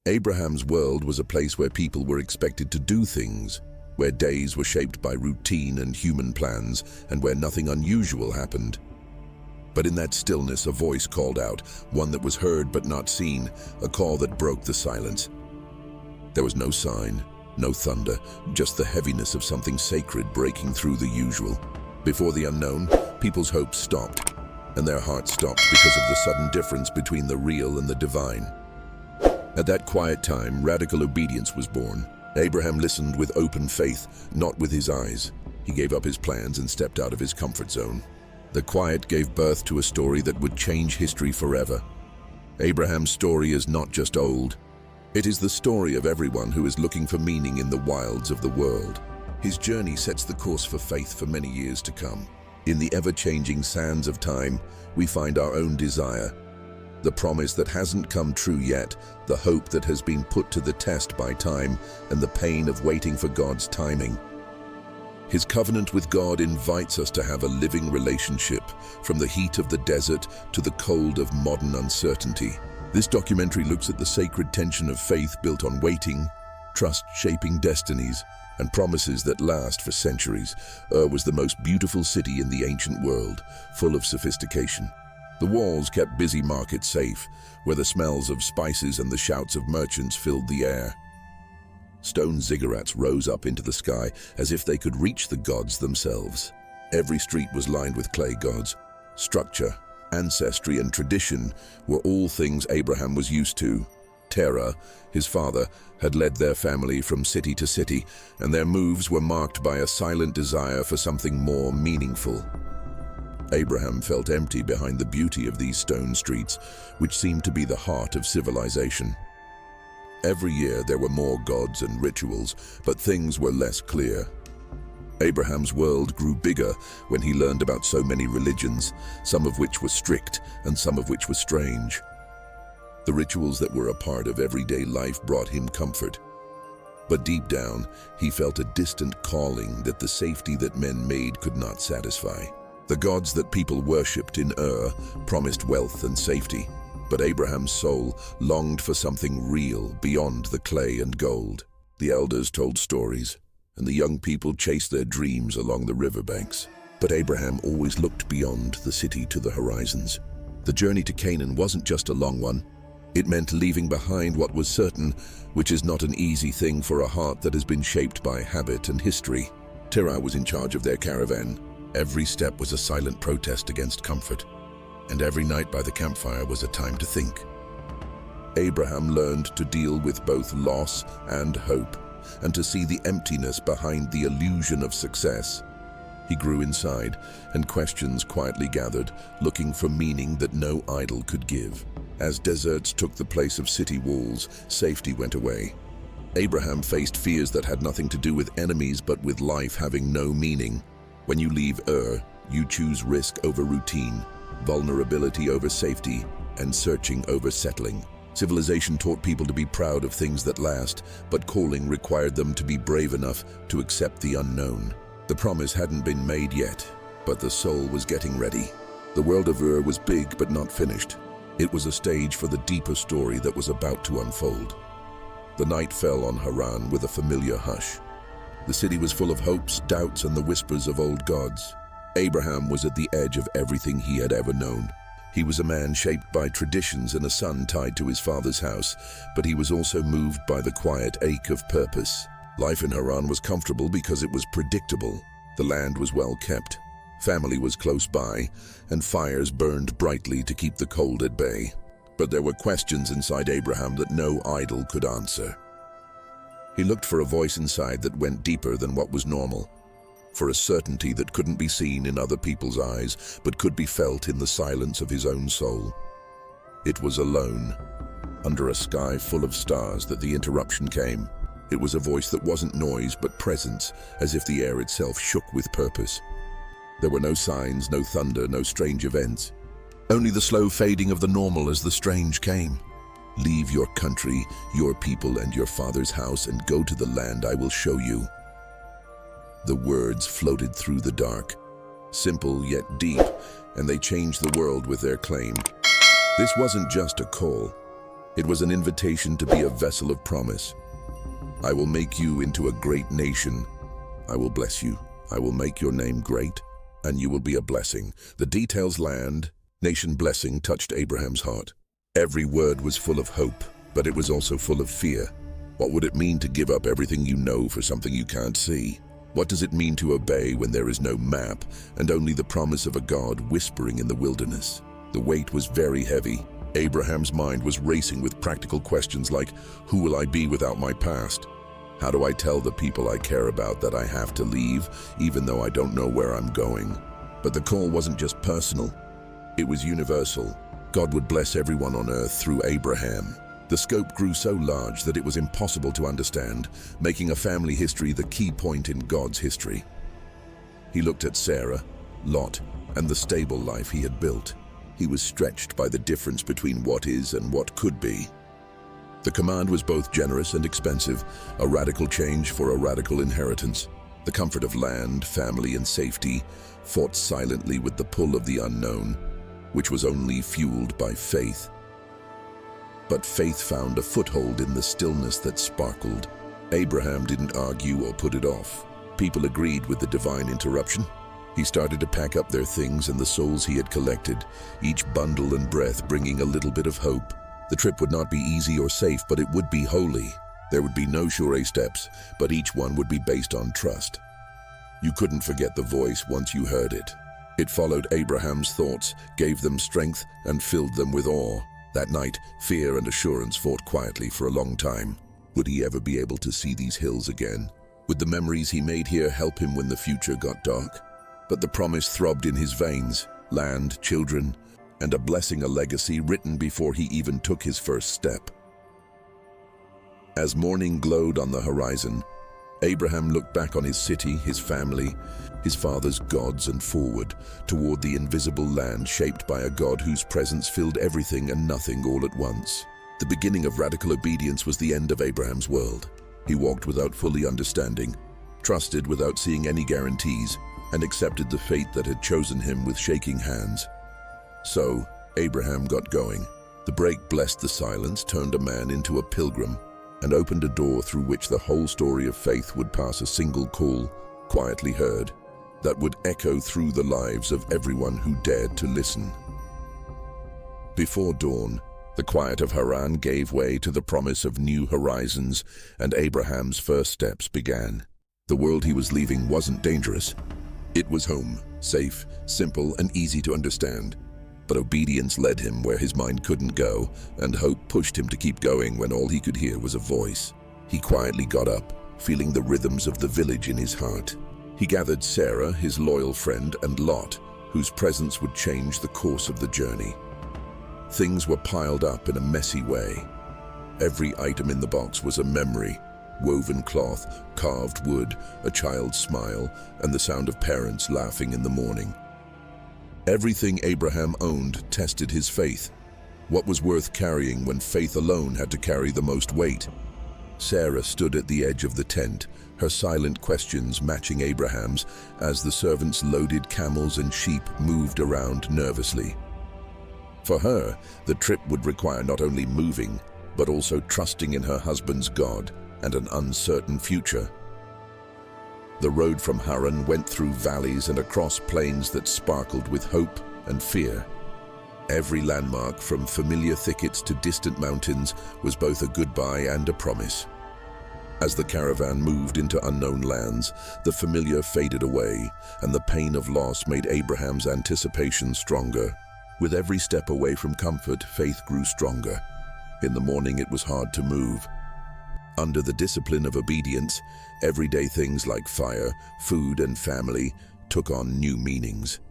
Abraham's world was a place where people were expected to do things, where days were shaped by routine and human plans, and where nothing unusual happened. But in that stillness, a voice called out, one that was heard but not seen, a call that broke the silence. There was no sign, no thunder, just the heaviness of something sacred breaking through the usual. Before the unknown, people's hopes stopped, and their hearts stopped because of the sudden difference between the real and the divine. At that quiet time, radical obedience was born. Abraham listened with open faith, not with his eyes. He gave up his plans and stepped out of his comfort zone. The quiet gave birth to a story that would change history forever. Abraham's story is not just old. It is the story of everyone who is looking for meaning in the wilds of the world. His journey sets the course for faith for many years to come. In the ever-changing sands of time, we find our own desire, the promise that hasn't come true yet, the hope that has been put to the test by time, and the pain of waiting for God's timing. His covenant with God invites us to have a living relationship, from the heat of the desert to the cold of modern uncertainty. This documentary looks at the sacred tension of faith built on waiting, trust shaping destinies, and promises that last for centuries. Was the most beautiful city in the ancient world, full of sophistication. The walls kept busy markets safe, where the smells of spices and the shouts of merchants filled the air. Stone ziggurats rose up into the sky as if they could reach the gods themselves. Every street was lined with clay gods. Structure, ancestry, and tradition were all things Abraham was used to. Terah, his father, had led their family from city to city, and their moves were marked by a silent desire for something more meaningful. Abraham felt empty behind the beauty of these stone streets, which seemed to be the heart of civilization. Every year there were more gods and rituals, but things were less clear. Abraham's world grew bigger when he learned about so many religions, some of which were strict and some of which were strange. The rituals that were a part of everyday life brought him comfort. But deep down, he felt a distant calling that the safety that men made could not satisfy. The gods that people worshipped in promised wealth and safety, but Abraham's soul longed for something real beyond the clay and gold. The elders told stories, and the young people chased their dreams along the riverbanks. But Abraham always looked beyond the city to the horizons. The journey to Canaan wasn't just a long one. It meant leaving behind what was certain, which is not an easy thing for a heart that has been shaped by habit and history. Terah was in charge of their caravan. Every step was a silent protest against comfort, and every night by the campfire was a time to think. Abraham learned to deal with both loss and hope, and to see the emptiness behind the illusion of success. He grew inside, and questions quietly gathered, looking for meaning that no idol could give. As deserts took the place of city walls, safety went away. Abraham faced fears that had nothing to do with enemies but with life having no meaning. When you leave you choose risk over routine, vulnerability over safety, and searching over settling. Civilization taught people to be proud of things that last, but calling required them to be brave enough to accept the unknown. The promise hadn't been made yet, but the soul was getting ready. The world of was big but not finished. It was a stage for the deeper story that was about to unfold. The night fell on Haran with a familiar hush. The city was full of hopes, doubts, and the whispers of old gods. Abraham was at the edge of everything he had ever known. He was a man shaped by traditions and a son tied to his father's house, but he was also moved by the quiet ache of purpose. Life in Haran was comfortable because it was predictable. The land was well kept. Family was close by, and fires burned brightly to keep the cold at bay. But there were questions inside Abraham that no idol could answer. He looked for a voice inside that went deeper than what was normal, for a certainty that couldn't be seen in other people's eyes, but could be felt in the silence of his own soul. It was alone, under a sky full of stars, that the interruption came. It was a voice that wasn't noise, but presence, as if the air itself shook with purpose. There were no signs, no thunder, no strange events. Only the slow fading of the normal as the strange came. Leave your country, your people, and your father's house, and go to the land I will show you. The words floated through the dark, simple yet deep, and they changed the world with their claim. This wasn't just a call. It was an invitation to be a vessel of promise. I will make you into a great nation. I will bless you. I will make your name great, and you will be a blessing. The details land, nation blessing touched Abraham's heart. Every word was full of hope, but it was also full of fear. What would it mean to give up everything you know for something you can't see? What does it mean to obey when there is no map and only the promise of a God whispering in the wilderness? The weight was very heavy. Abraham's mind was racing with practical questions like, who will I be without my past? How do I tell the people I care about that I have to leave, even though I don't know where I'm going? But the call wasn't just personal. It was universal. God would bless everyone on earth through Abraham. The scope grew so large that it was impossible to understand, making a family history the key point in God's history. He looked at Sarah, Lot, and the stable life he had built. He was stretched by the difference between what is and what could be. The command was both generous and expensive, a radical change for a radical inheritance. The comfort of land, family, and safety fought silently with the pull of the unknown, which was only fueled by faith. But faith found a foothold in the stillness that sparkled. Abraham didn't argue or put it off. People agreed with the divine interruption. He started to pack up their things and the souls he had collected, each bundle and breath bringing a little bit of hope. The trip would not be easy or safe, but it would be holy. There would be no sure steps, but each one would be based on trust. You couldn't forget the voice once you heard it. It followed Abraham's thoughts, gave them strength, and filled them with awe. That night, fear and assurance fought quietly for a long time. Would he ever be able to see these hills again? Would the memories he made here help him when the future got dark? But the promise throbbed in his veins: land, children, and a blessing, a legacy written before he even took his first step. As morning glowed on the horizon, Abraham looked back on his city, his family, his father's gods, and forward toward the invisible land shaped by a God whose presence filled everything and nothing all at once. The beginning of radical obedience was the end of Abraham's world. He walked without fully understanding, trusted without seeing any guarantees, and accepted the fate that had chosen him with shaking hands. So, Abraham got going. The break blessed the silence, turned a man into a pilgrim, and opened a door through which the whole story of faith would pass, a single call, quietly heard, that would echo through the lives of everyone who dared to listen. Before dawn, the quiet of Haran gave way to the promise of new horizons, and Abraham's first steps began. The world he was leaving wasn't dangerous. It was home, safe, simple, and easy to understand. But obedience led him where his mind couldn't go, and hope pushed him to keep going when all he could hear was a voice. He quietly got up, feeling the rhythms of the village in his heart. He gathered Sarah, his loyal friend, and Lot, whose presence would change the course of the journey. Things were piled up in a messy way. Every item in the box was a memory: woven cloth, carved wood, a child's smile, and the sound of parents laughing in the morning. Everything Abraham owned tested his faith. What was worth carrying when faith alone had to carry the most weight? Sarah stood at the edge of the tent, her silent questions matching Abraham's as the servants loaded camels and sheep moved around nervously. For her, the trip would require not only moving, but also trusting in her husband's God and an uncertain future. The road from Haran went through valleys and across plains that sparkled with hope and fear. Every landmark, from familiar thickets to distant mountains, was both a goodbye and a promise. As the caravan moved into unknown lands, the familiar faded away, and the pain of loss made Abraham's anticipation stronger. With every step away from comfort, faith grew stronger. In the morning, it was hard to move. Under the discipline of obedience, everyday things like fire, food, and family took on new meanings.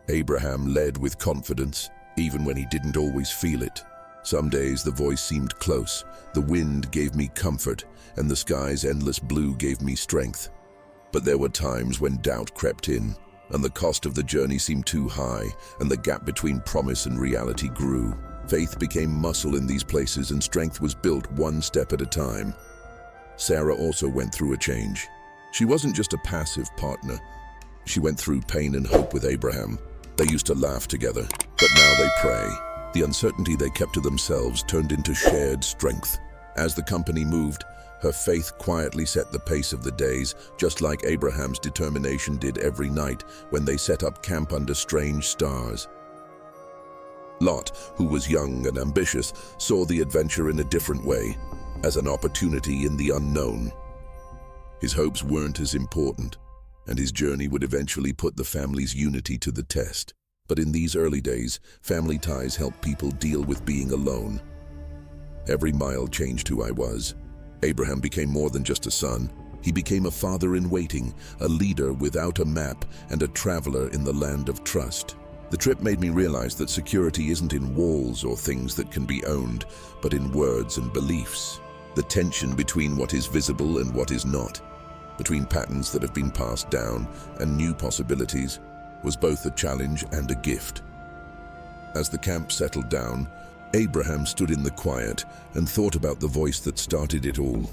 Abraham led with confidence, even when he didn't always feel it. Some days the voice seemed close, the wind gave me comfort, and the sky's endless blue gave me strength. But there were times when doubt crept in, and the cost of the journey seemed too high, and the gap between promise and reality grew. Faith became muscle in these places, and strength was built one step at a time. Sarah also went through a change. She wasn't just a passive partner. She went through pain and hope with Abraham. They used to laugh together, but now they pray. The uncertainty they kept to themselves turned into shared strength. As the company moved, her faith quietly set the pace of the days, just like Abraham's determination did every night when they set up camp under strange stars. Lot, who was young and ambitious, saw the adventure in a different way, as an opportunity in the unknown. His hopes weren't as important, and his journey would eventually put the family's unity to the test. But in these early days, family ties helped people deal with being alone. Every mile changed who I was. Abraham became more than just a son. He became a father-in-waiting, a leader without a map, and a traveler in the land of trust. The trip made me realize that security isn't in walls or things that can be owned, but in words and beliefs. The tension between what is visible and what is not, between patterns that have been passed down and new possibilities, was both a challenge and a gift. As the camp settled down, Abraham stood in the quiet and thought about the voice that started it all.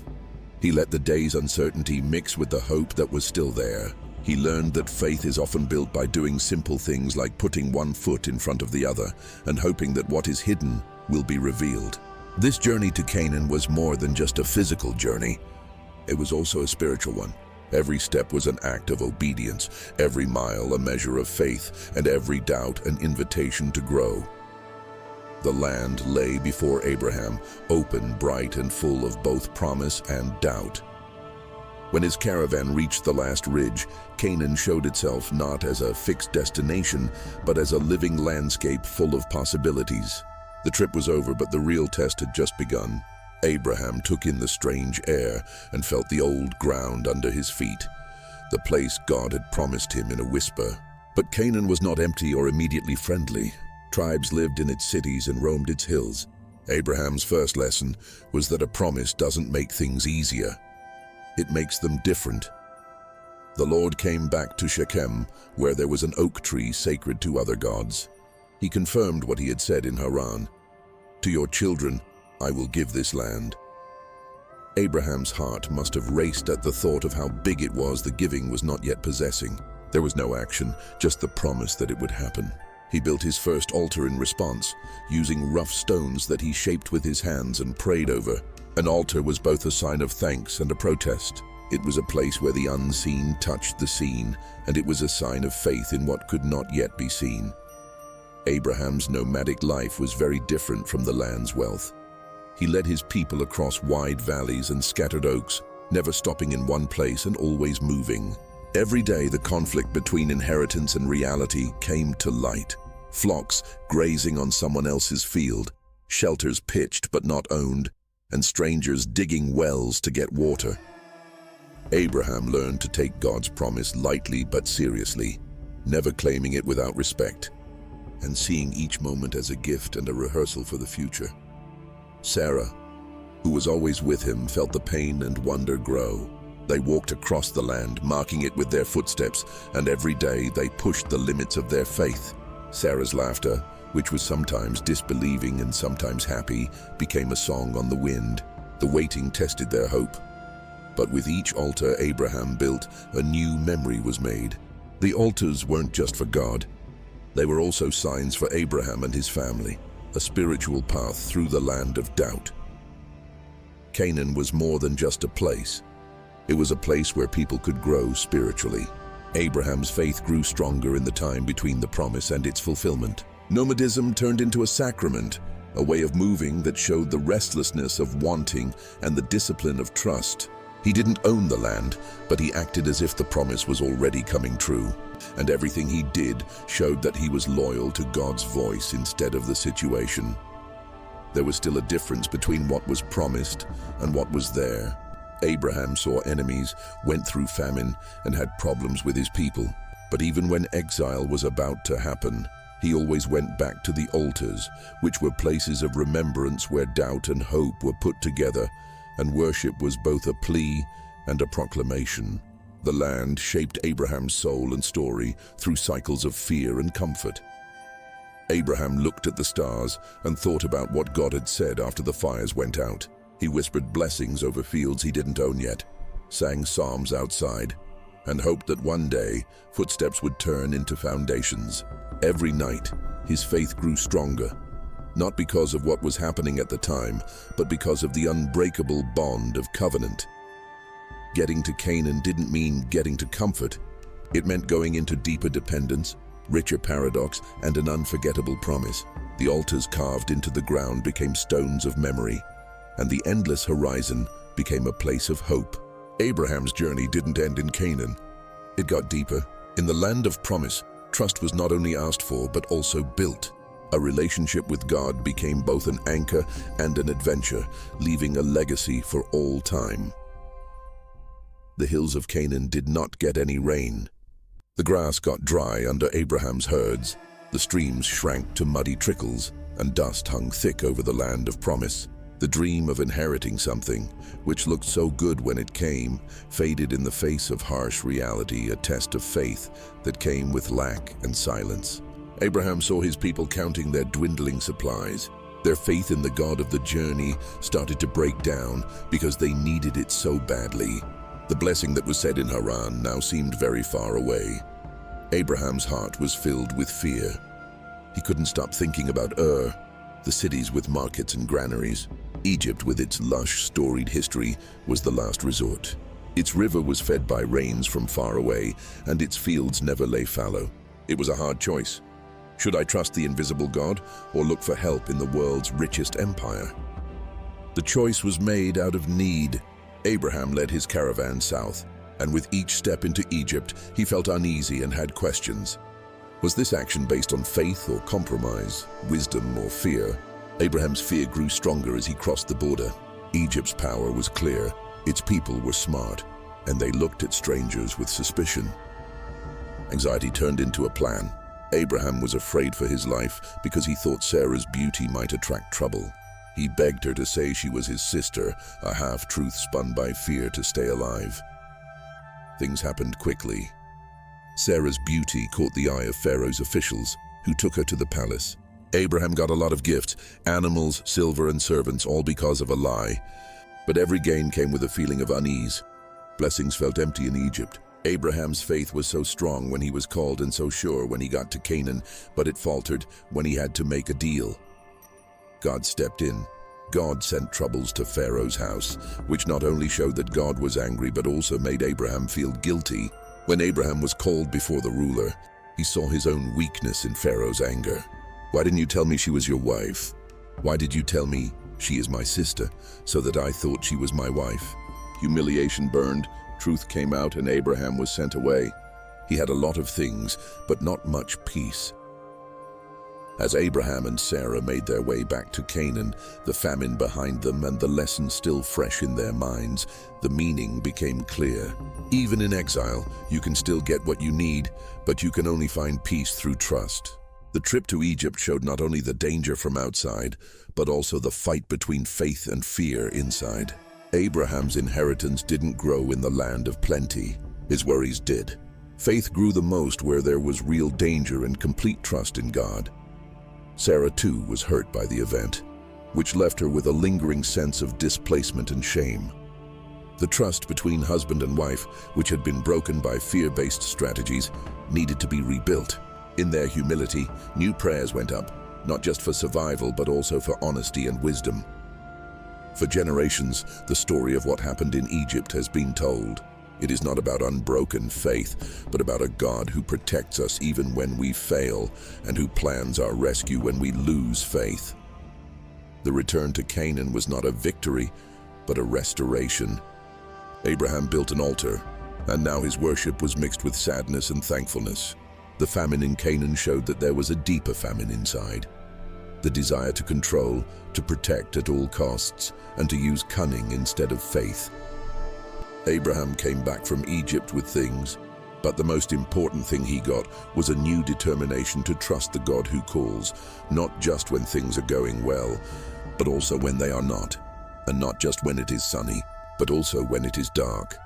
He let the day's uncertainty mix with the hope that was still there. He learned that faith is often built by doing simple things like putting one foot in front of the other and hoping that what is hidden will be revealed. This journey to Canaan was more than just a physical journey. It was also a spiritual one. Every step was an act of obedience, every mile a measure of faith, and every doubt an invitation to grow. The land lay before Abraham, open, bright, and full of both promise and doubt. When his caravan reached the last ridge, Canaan showed itself not as a fixed destination, but as a living landscape full of possibilities. The trip was over, but the real test had just begun. Abraham took in the strange air and felt the old ground under his feet, the place God had promised him in a whisper. But Canaan was not empty or immediately friendly. Tribes lived in its cities and roamed its hills. Abraham's first lesson was that a promise doesn't make things easier. It makes them different. The Lord came back to Shechem, where there was an oak tree sacred to other gods. He confirmed what he had said in Haran. "To your children I will give this land." Abraham's heart must have raced at the thought of how big it was the giving was not yet possessing. There was no action, just the promise that it would happen. He built his first altar in response, using rough stones that he shaped with his hands and prayed over. An altar was both a sign of thanks and a protest. It was a place where the unseen touched the seen, and it was a sign of faith in what could not yet be seen. Abraham's nomadic life was very different from the land's wealth. He led his people across wide valleys and scattered oaks, never stopping in one place and always moving. Every day, the conflict between inheritance and reality came to light. Flocks grazing on someone else's field, shelters pitched but not owned, and strangers digging wells to get water. Abraham learned to take God's promise lightly but seriously, never claiming it without respect, and seeing each moment as a gift and a rehearsal for the future. Sarah, who was always with him, felt the pain and wonder grow. They walked across the land, marking it with their footsteps, and every day they pushed the limits of their faith. Sarah's laughter, which was sometimes disbelieving and sometimes happy, became a song on the wind. The waiting tested their hope. But with each altar Abraham built, a new memory was made. The altars weren't just for God. They were also signs for Abraham and his family, a spiritual path through the land of doubt. Canaan was more than just a place. It was a place where people could grow spiritually. Abraham's faith grew stronger in the time between the promise and its fulfillment. Nomadism turned into a sacrament, a way of moving that showed the restlessness of wanting and the discipline of trust. He didn't own the land, but he acted as if the promise was already coming true. And everything he did showed that he was loyal to God's voice instead of the situation. There was still a difference between what was promised and what was there. Abraham saw enemies, went through famine, and had problems with his people. But even when exile was about to happen, he always went back to the altars, which were places of remembrance where doubt and hope were put together, and worship was both a plea and a proclamation. The land shaped Abraham's soul and story through cycles of fear and comfort. Abraham looked at the stars and thought about what God had said after the fires went out. He whispered blessings over fields he didn't own yet, sang psalms outside, and hoped that one day footsteps would turn into foundations. Every night, his faith grew stronger, not because of what was happening at the time, but because of the unbreakable bond of covenant. Getting to Canaan didn't mean getting to comfort. It meant going into deeper dependence, richer paradox, and an unforgettable promise. The altars carved into the ground became stones of memory, and the endless horizon became a place of hope. Abraham's journey didn't end in Canaan. It got deeper. In the land of promise, trust was not only asked for, but also built. A relationship with God became both an anchor and an adventure, leaving a legacy for all time. The hills of Canaan did not get any rain. The grass got dry under Abraham's herds, the streams shrank to muddy trickles, and dust hung thick over the land of promise. The dream of inheriting something, which looked so good when it came, faded in the face of harsh reality, a test of faith that came with lack and silence. Abraham saw his people counting their dwindling supplies. Their faith in the God of the journey started to break down because they needed it so badly. The blessing that was said in Haran now seemed very far away. Abraham's heart was filled with fear. He couldn't stop thinking about the cities with markets and granaries. Egypt, with its lush, storied history, was the last resort. Its river was fed by rains from far away, and its fields never lay fallow. It was a hard choice. Should I trust the invisible God, or look for help in the world's richest empire? The choice was made out of need. Abraham led his caravan south, and with each step into Egypt, he felt uneasy and had questions. Was this action based on faith or compromise, wisdom or fear? Abraham's fear grew stronger as he crossed the border. Egypt's power was clear, its people were smart, and they looked at strangers with suspicion. Anxiety turned into a plan. Abraham was afraid for his life because he thought Sarah's beauty might attract trouble. He begged her to say she was his sister, a half-truth spun by fear to stay alive. Things happened quickly. Sarah's beauty caught the eye of Pharaoh's officials, who took her to the palace. Abraham got a lot of gifts, animals, silver, and servants, all because of a lie. But every gain came with a feeling of unease. Blessings felt empty in Egypt. Abraham's faith was so strong when he was called and so sure when he got to Canaan, but it faltered when he had to make a deal. God stepped in. God sent troubles to Pharaoh's house, which not only showed that God was angry but also made Abraham feel guilty. When Abraham was called before the ruler, he saw his own weakness in Pharaoh's anger. Why didn't you tell me she was your wife? Why did you tell me she is my sister, so that I thought she was my wife? Humiliation burned, truth came out, and Abraham was sent away. He had a lot of things, but not much peace. As Abraham and Sarah made their way back to Canaan, the famine behind them and the lesson still fresh in their minds, the meaning became clear. Even in exile, you can still get what you need, but you can only find peace through trust. The trip to Egypt showed not only the danger from outside, but also the fight between faith and fear inside. Abraham's inheritance didn't grow in the land of plenty. His worries did. Faith grew the most where there was real danger and complete trust in God. Sarah, too, was hurt by the event, which left her with a lingering sense of displacement and shame. The trust between husband and wife, which had been broken by fear-based strategies, needed to be rebuilt. In their humility, new prayers went up, not just for survival, but also for honesty and wisdom. For generations, the story of what happened in Egypt has been told. It is not about unbroken faith, but about a God who protects us even when we fail, and who plans our rescue when we lose faith. The return to Canaan was not a victory, but a restoration. Abraham built an altar, and now his worship was mixed with sadness and thankfulness. The famine in Canaan showed that there was a deeper famine inside. The desire to control, to protect at all costs, and to use cunning instead of faith. Abraham came back from Egypt with things, but the most important thing he got was a new determination to trust the God who calls, not just when things are going well, but also when they are not, and not just when it is sunny, but also when it is dark.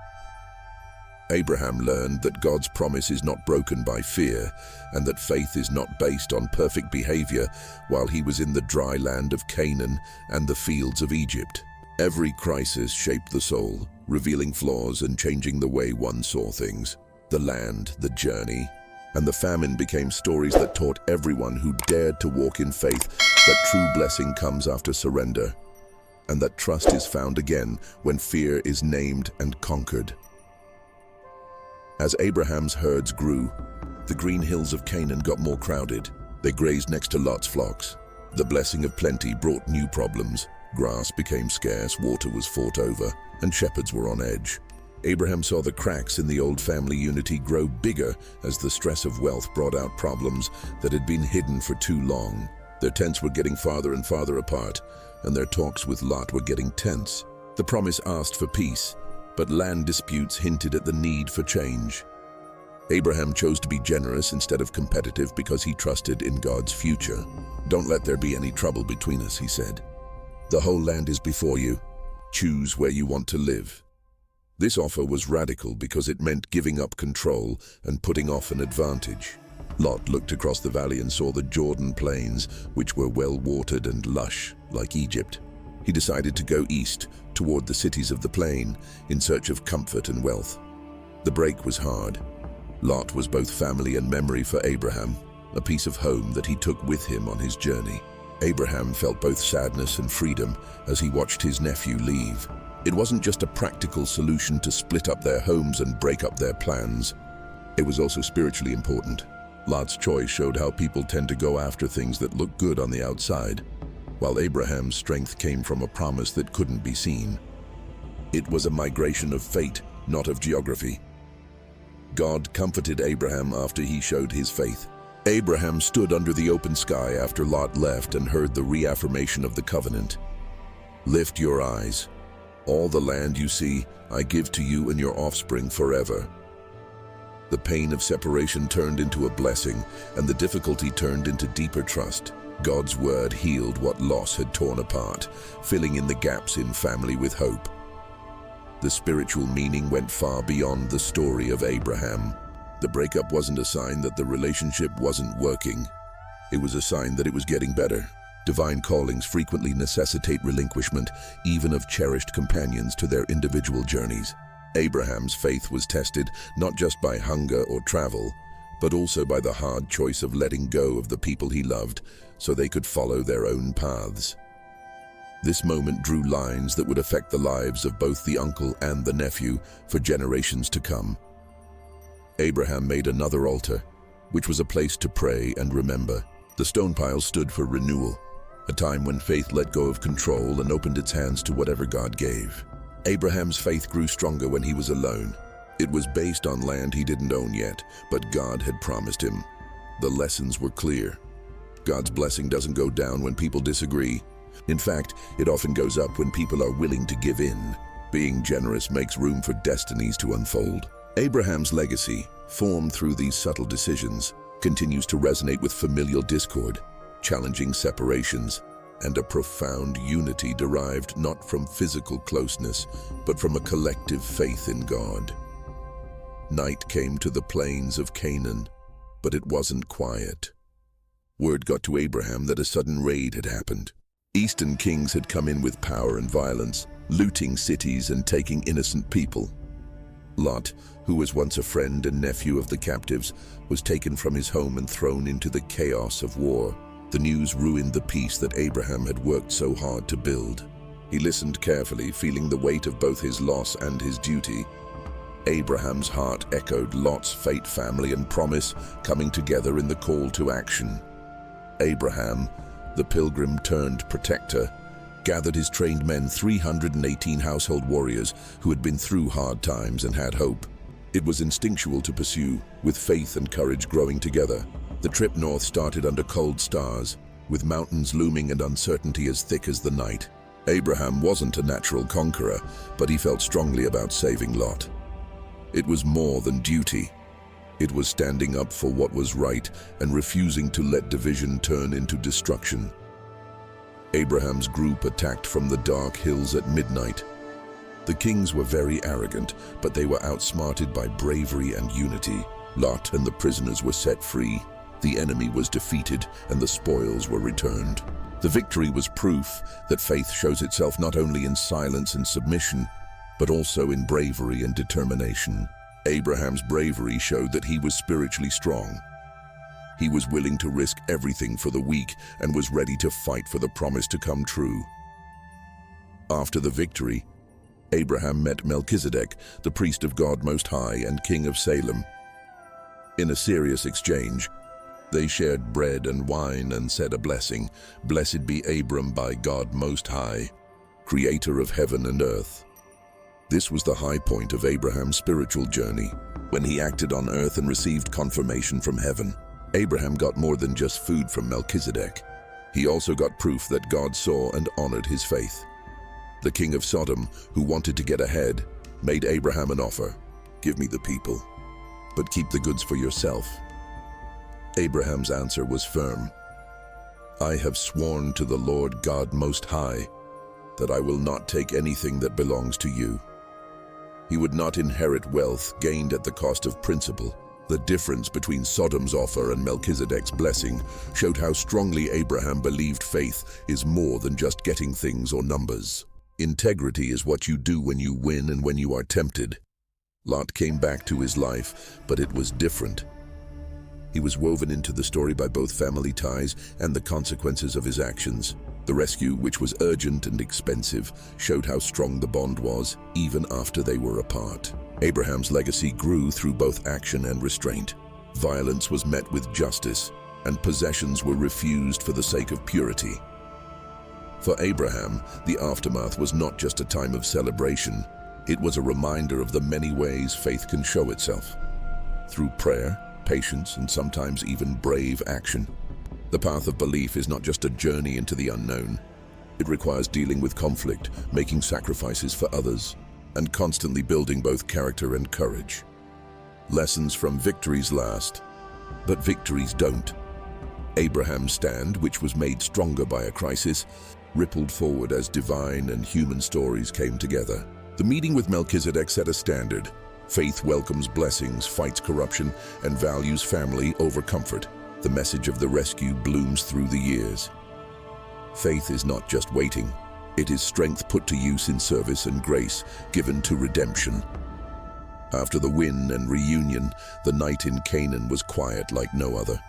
Abraham learned that God's promise is not broken by fear, and that faith is not based on perfect behavior while he was in the dry land of Canaan and the fields of Egypt. Every crisis shaped the soul, revealing flaws and changing the way one saw things. The land, the journey, And the famine became stories that taught everyone who dared to walk in faith that true blessing comes after surrender, and that trust is found again when fear is named and conquered. As Abraham's herds grew, the green hills of Canaan got more crowded. They grazed next to Lot's flocks. The blessing of plenty brought new problems. Grass became scarce, water was fought over, and shepherds were on edge. Abraham saw the cracks in the old family unity grow bigger as the stress of wealth brought out problems that had been hidden for too long. Their tents were getting farther and farther apart, and their talks with Lot were getting tense. The promise asked for peace, but land disputes hinted at the need for change. Abraham chose to be generous instead of competitive because he trusted in God's future. "Don't let there be any trouble between us," he said. "The whole land is before you. Choose where you want to live." This offer was radical because it meant giving up control and putting off an advantage. Lot looked across the valley and saw the Jordan plains, which were well-watered and lush, like Egypt. He decided to go east, toward the cities of the plain, in search of comfort and wealth. The break was hard. Lot was both family and memory for Abraham, a piece of home that he took with him on his journey. Abraham felt both sadness and freedom as he watched his nephew leave. It wasn't just a practical solution to split up their homes and break up their plans. It was also spiritually important. Lot's choice showed how people tend to go after things that look good on the outside, while Abraham's strength came from a promise that couldn't be seen. It was a migration of fate, not of geography. God comforted Abraham after he showed his faith. Abraham stood under the open sky after Lot left and heard the reaffirmation of the covenant. "Lift your eyes. All the land you see, I give to you and your offspring forever." The pain of separation turned into a blessing, and the difficulty turned into deeper trust. God's word healed what loss had torn apart, filling in the gaps in family with hope. The spiritual meaning went far beyond the story of Abraham. The breakup wasn't a sign that the relationship wasn't working. It was a sign that it was getting better. Divine callings frequently necessitate relinquishment, even of cherished companions, to their individual journeys. Abraham's faith was tested not just by hunger or travel, but also by the hard choice of letting go of the people he loved so they could follow their own paths. This moment drew lines that would affect the lives of both the uncle and the nephew for generations to come. Abraham made another altar, which was a place to pray and remember. The stone piles stood for renewal, a time when faith let go of control and opened its hands to whatever God gave. Abraham's faith grew stronger when he was alone. It was based on land he didn't own yet, but God had promised him. The lessons were clear. God's blessing doesn't go down when people disagree. In fact, it often goes up when people are willing to give in. Being generous makes room for destinies to unfold. Abraham's legacy, formed through these subtle decisions, continues to resonate with familial discord, challenging separations, and a profound unity derived not from physical closeness, but from a collective faith in God. Night came to the plains of Canaan, but it wasn't quiet. Word got to Abraham that a sudden raid had happened. Eastern kings had come in with power and violence, looting cities and taking innocent people. Lot, who was once a friend and nephew of the captives, was taken from his home and thrown into the chaos of war. The news ruined the peace that Abraham had worked so hard to build. He listened carefully, feeling the weight of both his loss and his duty. Abraham's heart echoed Lot's fate, family, and promise coming together in the call to action. Abraham, the pilgrim turned protector, gathered his trained men, 318 household warriors who had been through hard times and had hope. It was instinctual to pursue, with faith and courage growing together. The trip north started under cold stars, with mountains looming and uncertainty as thick as the night. Abraham wasn't a natural conqueror, but he felt strongly about saving Lot. It was more than duty. It was standing up for what was right and refusing to let division turn into destruction. Abraham's group attacked from the dark hills at midnight. The kings were very arrogant, but they were outsmarted by bravery and unity. Lot and the prisoners were set free. The enemy was defeated and the spoils were returned. The victory was proof that faith shows itself not only in silence and submission, but also in bravery and determination. Abraham's bravery showed that he was spiritually strong. He was willing to risk everything for the weak and was ready to fight for the promise to come true. After the victory, Abraham met Melchizedek, the priest of God Most High and king of Salem. In a serious exchange, they shared bread and wine and said a blessing. Blessed be Abram by God Most High, creator of heaven and earth. This was the high point of Abraham's spiritual journey, when he acted on earth and received confirmation from heaven. Abraham got more than just food from Melchizedek. He also got proof that God saw and honored his faith. The king of Sodom, who wanted to get ahead, made Abraham an offer. Give me the people, but keep the goods for yourself. Abraham's answer was firm. I have sworn to the Lord God Most High that I will not take anything that belongs to you. He would not inherit wealth gained at the cost of principle. The difference between Sodom's offer and Melchizedek's blessing showed how strongly Abraham believed faith is more than just getting things or numbers. Integrity is what you do when you win and when you are tempted. Lot came back to his life, but it was different. He was woven into the story by both family ties and the consequences of his actions. The rescue, which was urgent and expensive, showed how strong the bond was, even after they were apart. Abraham's legacy grew through both action and restraint. Violence was met with justice, and possessions were refused for the sake of purity. For Abraham, the aftermath was not just a time of celebration. It was a reminder of the many ways faith can show itself. Through prayer, patience, and sometimes even brave action. The path of belief is not just a journey into the unknown. It requires dealing with conflict, making sacrifices for others, and constantly building both character and courage. Lessons from victories last, but victories don't. Abraham's stand, which was made stronger by a crisis, rippled forward as divine and human stories came together. The meeting with Melchizedek set a standard. Faith welcomes blessings, fights corruption, and values family over comfort. The message of the rescue blooms through the years. Faith is not just waiting. It is strength put to use in service and grace given to redemption. After the win and reunion, the night in Canaan was quiet like no other.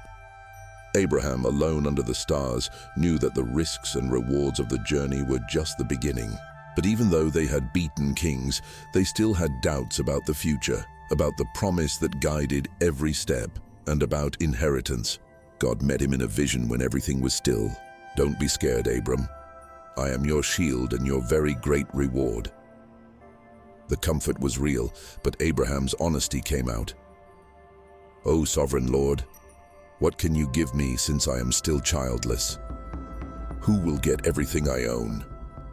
Abraham, alone under the stars, knew that the risks and rewards of the journey were just the beginning. But even though they had beaten kings, they still had doubts about the future, about the promise that guided every step, and about inheritance. God met him in a vision when everything was still. Don't be scared, Abram. I am your shield and your very great reward. The comfort was real, but Abraham's honesty came out. O sovereign Lord, what can you give me since I am still childless? Who will get everything I own?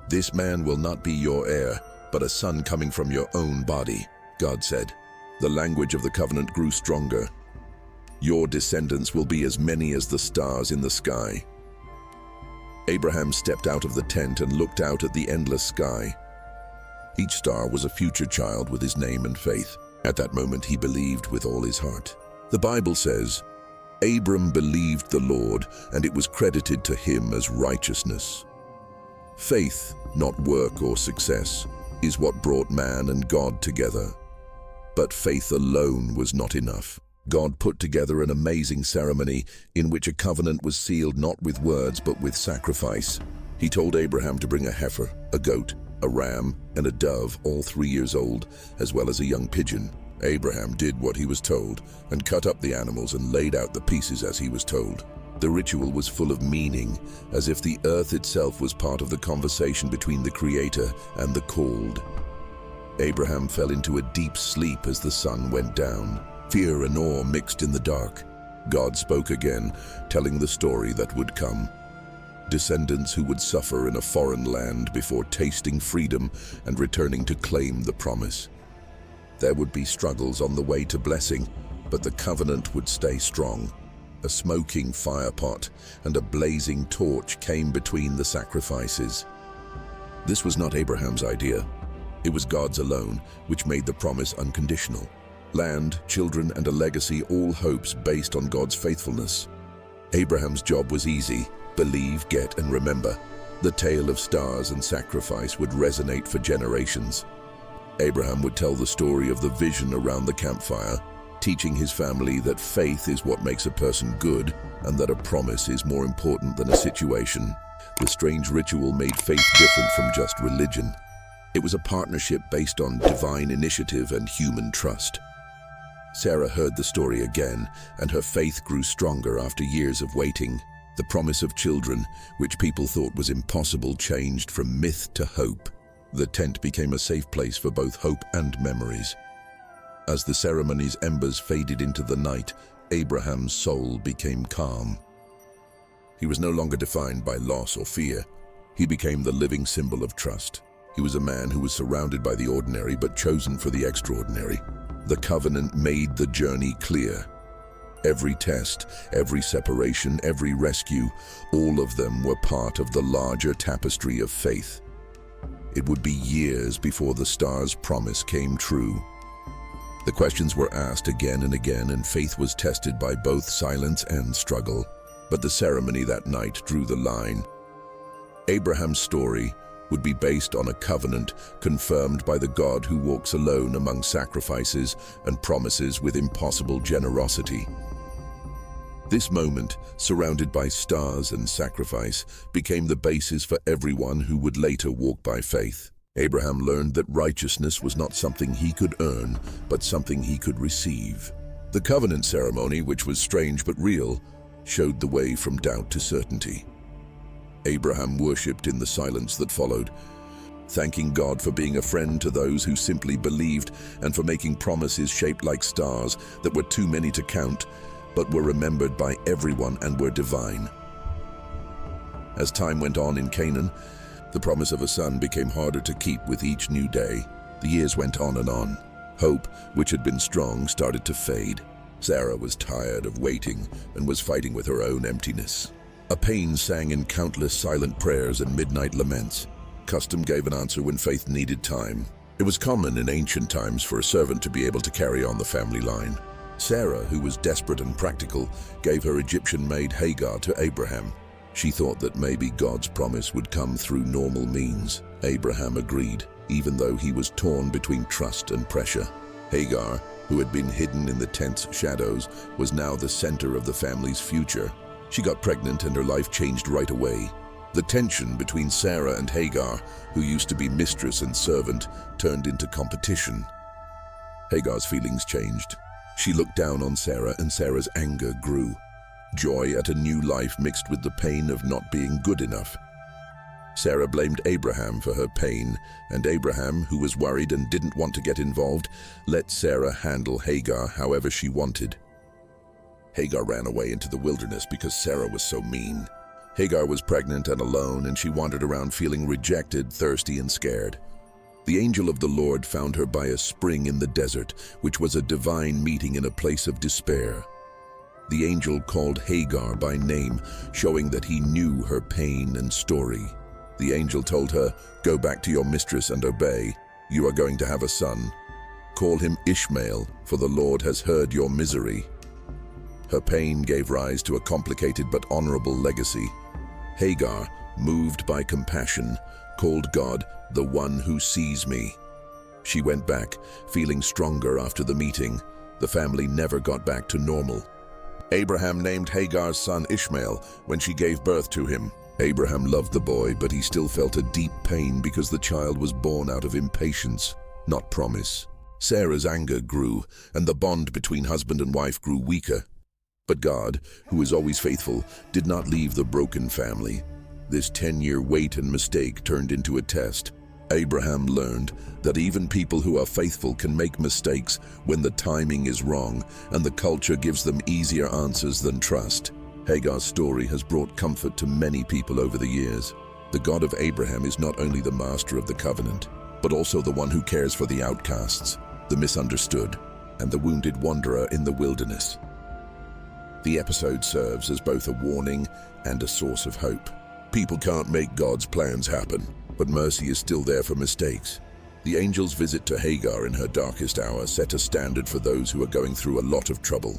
This man will not be your heir, but a son coming from your own body, God said. The language of the covenant grew stronger. Your descendants will be as many as the stars in the sky. Abraham stepped out of the tent and looked out at the endless sky. Each star was a future child with his name and faith. At that moment, he believed with all his heart. The Bible says, Abram believed the Lord, and it was credited to him as righteousness. Faith, not work or success, is what brought man and God together. But faith alone was not enough. God put together an amazing ceremony in which a covenant was sealed not with words but with sacrifice. He told Abraham to bring a heifer, a goat, a ram, and a dove, all 3 years old, as well as a young pigeon. Abraham did what he was told and cut up the animals and laid out the pieces as he was told. The ritual was full of meaning, as if the earth itself was part of the conversation between the Creator and the called. Abraham fell into a deep sleep as the sun went down. Fear and awe mixed in the dark. God spoke again, telling the story that would come. Descendants who would suffer in a foreign land before tasting freedom and returning to claim the promise. There would be struggles on the way to blessing, but the covenant would stay strong. A smoking firepot and a blazing torch came between the sacrifices. This was not Abraham's idea. It was God's alone, which made the promise unconditional. Land, children, and a legacy, all hopes based on God's faithfulness. Abraham's job was easy: believe, get, and remember. The tale of stars and sacrifice would resonate for generations. Abraham would tell the story of the vision around the campfire, teaching his family that faith is what makes a person good and that a promise is more important than a situation. The strange ritual made faith different from just religion. It was a partnership based on divine initiative and human trust. Sarah heard the story again, and her faith grew stronger after years of waiting. The promise of children, which people thought was impossible, changed from myth to hope. The tent became a safe place for both hope and memories. As the ceremony's embers faded into the night, Abraham's soul became calm. He was no longer defined by loss or fear. He became the living symbol of trust. He was a man who was surrounded by the ordinary but chosen for the extraordinary. The covenant made the journey clear. Every test, every separation, every rescue, all of them were part of the larger tapestry of faith. It would be years before the star's promise came true. The questions were asked again and again, and faith was tested by both silence and struggle. But the ceremony that night drew the line. Abraham's story would be based on a covenant confirmed by the God who walks alone among sacrifices and promises with impossible generosity. This moment, surrounded by stars and sacrifice, became the basis for everyone who would later walk by faith. Abraham learned that righteousness was not something he could earn, but something he could receive. The covenant ceremony, which was strange but real, showed the way from doubt to certainty. Abraham worshipped in the silence that followed, thanking God for being a friend to those who simply believed and for making promises shaped like stars that were too many to count, but were remembered by everyone and were divine. As time went on in Canaan, the promise of a son became harder to keep with each new day. The years went on and on. Hope, which had been strong, started to fade. Sarah was tired of waiting and was fighting with her own emptiness. A pain sang in countless silent prayers and midnight laments. Custom gave an answer when faith needed time. It was common in ancient times for a servant to be able to carry on the family line. Sarah, who was desperate and practical, gave her Egyptian maid Hagar to Abraham. She thought that maybe God's promise would come through normal means. Abraham agreed, even though he was torn between trust and pressure. Hagar, who had been hidden in the tent's shadows, was now the center of the family's future. She got pregnant and her life changed right away. The tension between Sarah and Hagar, who used to be mistress and servant, turned into competition. Hagar's feelings changed. She looked down on Sarah, and Sarah's anger grew. Joy at a new life mixed with the pain of not being good enough. Sarah blamed Abraham for her pain, and Abraham, who was worried and didn't want to get involved, let Sarah handle Hagar however she wanted. Hagar ran away into the wilderness because Sarah was so mean. Hagar was pregnant and alone, and she wandered around feeling rejected, thirsty, and scared. The angel of the Lord found her by a spring in the desert, which was a divine meeting in a place of despair. The angel called Hagar by name, showing that he knew her pain and story. The angel told her, "Go back to your mistress and obey. You are going to have a son. Call him Ishmael, for the Lord has heard your misery." Her pain gave rise to a complicated but honorable legacy. Hagar, moved by compassion, called God the one who sees me. She went back, feeling stronger after the meeting. The family never got back to normal. Abraham named Hagar's son Ishmael when she gave birth to him. Abraham loved the boy, but he still felt a deep pain because the child was born out of impatience, not promise. Sarah's anger grew, and the bond between husband and wife grew weaker. But God, who is always faithful, did not leave the broken family. This 10-year wait and mistake turned into a test. Abraham learned that even people who are faithful can make mistakes when the timing is wrong and the culture gives them easier answers than trust. Hagar's story has brought comfort to many people over the years. The God of Abraham is not only the master of the covenant, but also the one who cares for the outcasts, the misunderstood, and the wounded wanderer in the wilderness. The episode serves as both a warning and a source of hope. People can't make God's plans happen, but mercy is still there for mistakes. The angel's visit to Hagar in her darkest hour set a standard for those who are going through a lot of trouble.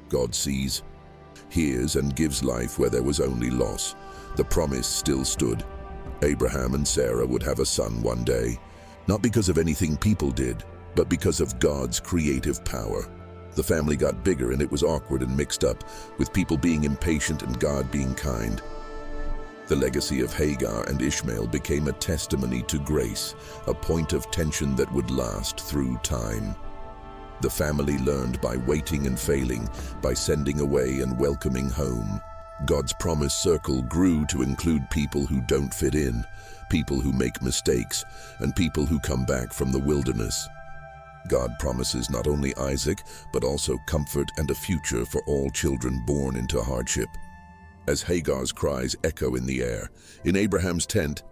God sees, hears, and gives life where there was only loss. The promise still stood. Abraham and Sarah would have a son one day, Not because of anything people did, but because of God's creative power. The family got bigger and it was awkward and mixed up, with people being impatient and God being kind. The legacy of Hagar and Ishmael became a testimony to grace, a point of tension that would last through time. The family learned by waiting and failing, by sending away and welcoming home. God's promised circle grew to include people who don't fit in, people who make mistakes, and people who come back from the wilderness. God promises not only Isaac, but also comfort and a future for all children born into hardship. As Hagar's cries echo in the air, in Abraham's tent,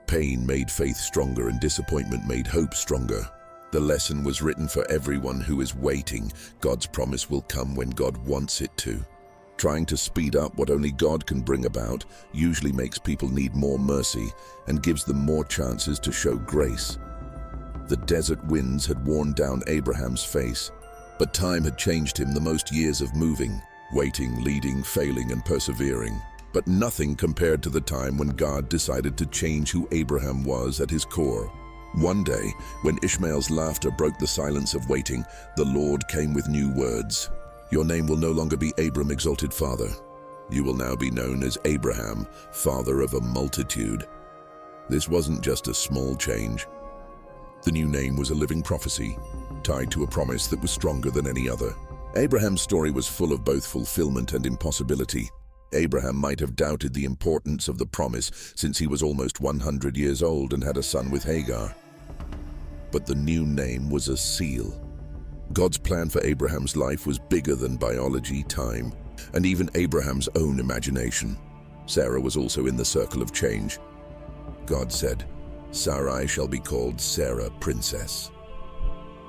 pain made faith stronger and disappointment made hope stronger. The lesson was written for everyone who is waiting. God's promise will come when God wants it to. Trying to speed up what only God can bring about usually makes people need more mercy and gives them more chances to show grace. The desert winds had worn down Abraham's face, but time had changed him. The most years of moving, waiting, leading, failing, and persevering. But nothing compared to the time when God decided to change who Abraham was at his core. One day, when Ishmael's laughter broke the silence of waiting, the Lord came with new words. Your name will no longer be Abram, exalted father. You will now be known as Abraham, father of a multitude. This wasn't just a small change. The new name was a living prophecy, tied to a promise that was stronger than any other. Abraham's story was full of both fulfillment and impossibility. Abraham might have doubted the importance of the promise since he was almost 100 years old and had a son with Hagar. But the new name was a seal. God's plan for Abraham's life was bigger than biology, time, and even Abraham's own imagination. Sarah was also in the circle of change. God said, Sarai shall be called Sarah, princess.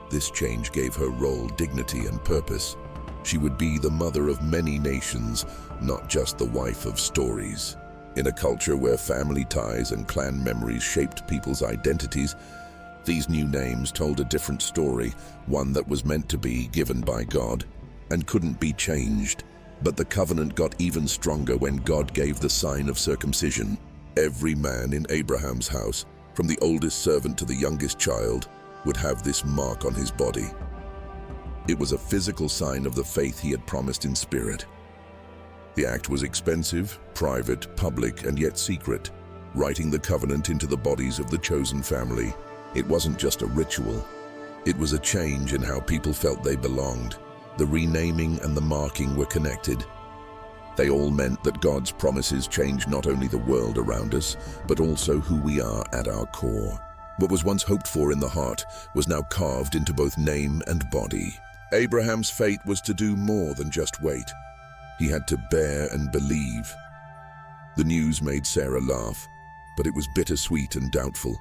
This change gave her role dignity and purpose. She would be the mother of many nations, not just the wife of stories. In a culture where family ties and clan memories shaped people's identities, these new names told a different story, one that was meant to be given by God and couldn't be changed. But the covenant got even stronger when God gave the sign of circumcision. Every man in Abraham's house, from the oldest servant to the youngest child, would have this mark on his body. It was a physical sign of the faith he had promised in spirit. The act was expensive, private, public, and yet secret, writing the covenant into the bodies of the chosen family. It wasn't just a ritual. It was a change in how people felt they belonged. The renaming and the marking were connected. They all meant that God's promises changed not only the world around us, but also who we are at our core. What was once hoped for in the heart was now carved into both name and body. Abraham's fate was to do more than just wait. He had to bear and believe. The news made Sarah laugh, but it was bittersweet and doubtful.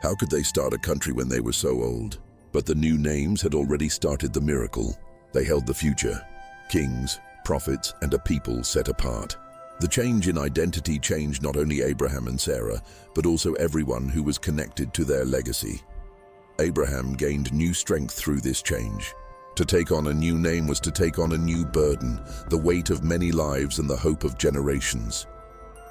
How could they start a country when they were so old? But the new names had already started the miracle. They held the future. Kings, prophets, and a people set apart. The change in identity changed not only Abraham and Sarah, but also everyone who was connected to their legacy. Abraham gained new strength through this change. To take on a new name was to take on a new burden, the weight of many lives and the hope of generations.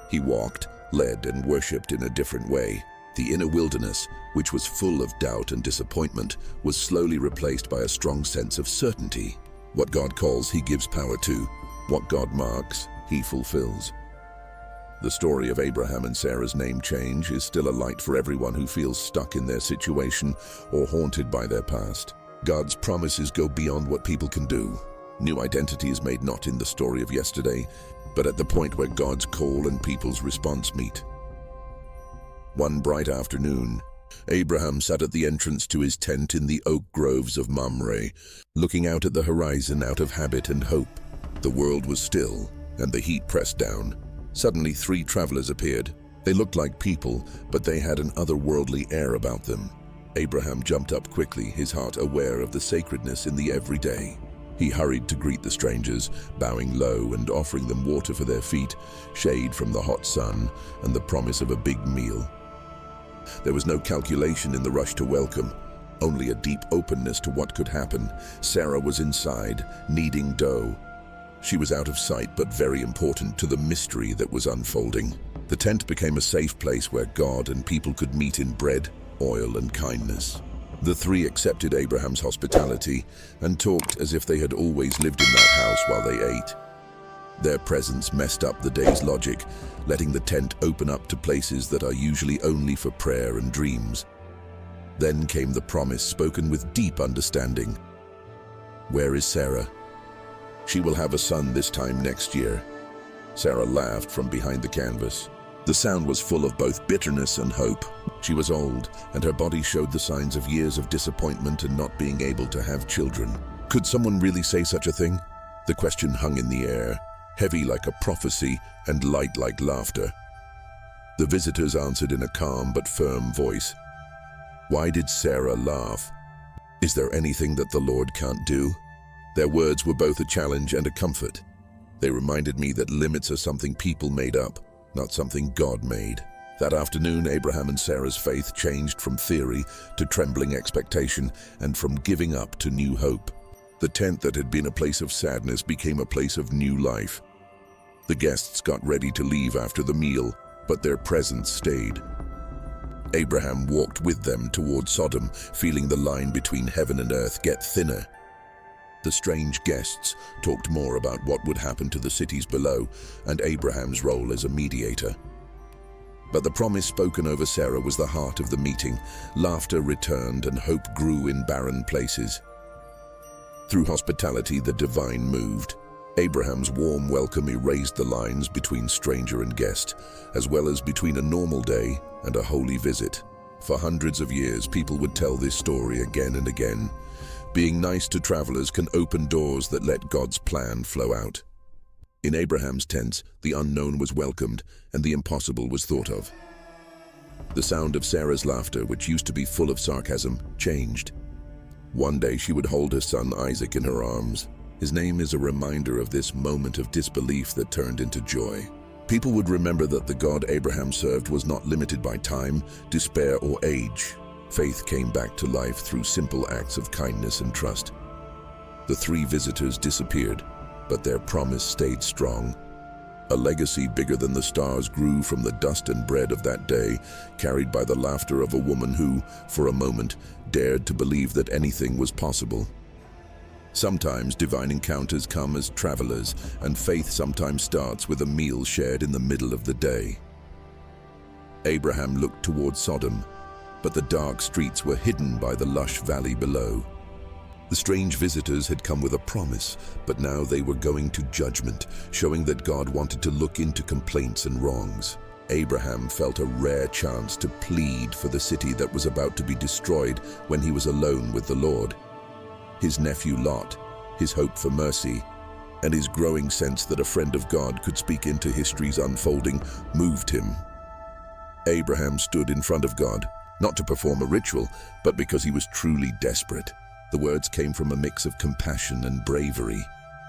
He walked, led, and worshipped in a different way. The inner wilderness, which was full of doubt and disappointment, was slowly replaced by a strong sense of certainty. What God calls, he gives power to. What God marks, he fulfills. The story of Abraham and Sarah's name change is still a light for everyone who feels stuck in their situation or haunted by their past. God's promises go beyond what people can do. New identity is made not in the story of yesterday, but at the point where God's call and people's response meet. One bright afternoon, Abraham sat at the entrance to his tent in the oak groves of Mamre, looking out at the horizon out of habit and hope. The world was still, and the heat pressed down. Suddenly 3 travelers appeared. They looked like people, but they had an otherworldly air about them. Abraham jumped up quickly, his heart aware of the sacredness in the everyday. He hurried to greet the strangers, bowing low and offering them water for their feet, shade from the hot sun, and the promise of a big meal. There was no calculation in the rush to welcome, only a deep openness to what could happen. Sarah was inside, kneading dough. She was out of sight, but very important to the mystery that was unfolding. The tent became a safe place where God and people could meet in bread, oil and kindness. The three accepted Abraham's hospitality and talked as if they had always lived in that house while they ate. Their presence messed up the day's logic, letting the tent open up to places that are usually only for prayer and dreams. Then came the promise spoken with deep understanding. "Where is Sarah? She will have a son this time next year." Sarah laughed from behind the canvas. The sound was full of both bitterness and hope. She was old, and her body showed the signs of years of disappointment and not being able to have children. Could someone really say such a thing? The question hung in the air, heavy like a prophecy and light like laughter. The visitors answered in a calm but firm voice. Why did Sarah laugh? Is there anything that the Lord can't do? Their words were both a challenge and a comfort. They reminded me that limits are something people made up, not something God made. That afternoon, Abraham and Sarah's faith changed from theory to trembling expectation and from giving up to new hope. The tent that had been a place of sadness became a place of new life. The guests got ready to leave after the meal, but their presence stayed. Abraham walked with them toward Sodom, feeling the line between heaven and earth get thinner. The strange guests talked more about what would happen to the cities below and Abraham's role as a mediator. But the promise spoken over Sarah was the heart of the meeting. Laughter returned and hope grew in barren places. Through hospitality, the divine moved. Abraham's warm welcome erased the lines between stranger and guest, as well as between a normal day and a holy visit. For hundreds of years, people would tell this story again and again. Being nice to travelers can open doors that let God's plan flow out. In Abraham's tents, the unknown was welcomed and the impossible was thought of. The sound of Sarah's laughter, which used to be full of sarcasm, changed. One day she would hold her son Isaac in her arms. His name is a reminder of this moment of disbelief that turned into joy. People would remember that the God Abraham served was not limited by time, despair, or age. Faith came back to life through simple acts of kindness and trust. The three visitors disappeared, but their promise stayed strong. A legacy bigger than the stars grew from the dust and bread of that day, carried by the laughter of a woman who, for a moment, dared to believe that anything was possible. Sometimes divine encounters come as travelers, and faith sometimes starts with a meal shared in the middle of the day. Abraham looked toward Sodom, but the dark streets were hidden by the lush valley below. The strange visitors had come with a promise, but now they were going to judgment, showing that God wanted to look into complaints and wrongs. Abraham felt a rare chance to plead for the city that was about to be destroyed when he was alone with the Lord. His nephew Lot, his hope for mercy, and his growing sense that a friend of God could speak into history's unfolding moved him. Abraham stood in front of God, not to perform a ritual, but because he was truly desperate. The words came from a mix of compassion and bravery.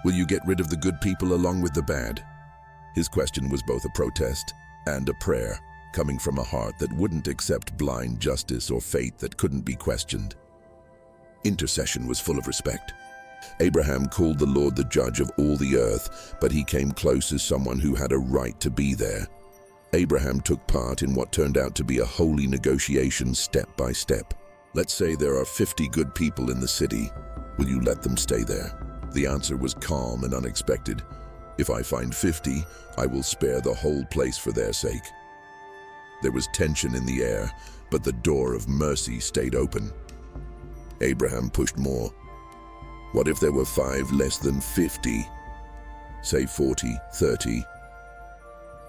Will you get rid of the good people along with the bad? His question was both a protest and a prayer, coming from a heart that wouldn't accept blind justice or fate that couldn't be questioned. Intercession was full of respect. Abraham called the Lord the judge of all the earth, but he came close as someone who had a right to be there. Abraham took part in what turned out to be a holy negotiation step by step. Let's say there are 50 good people in the city. Will you let them stay there? The answer was calm and unexpected. If I find 50, I will spare the whole place for their sake. There was tension in the air, but the door of mercy stayed open. Abraham pushed more. What if there were 5 less than 50? Say 40, 30.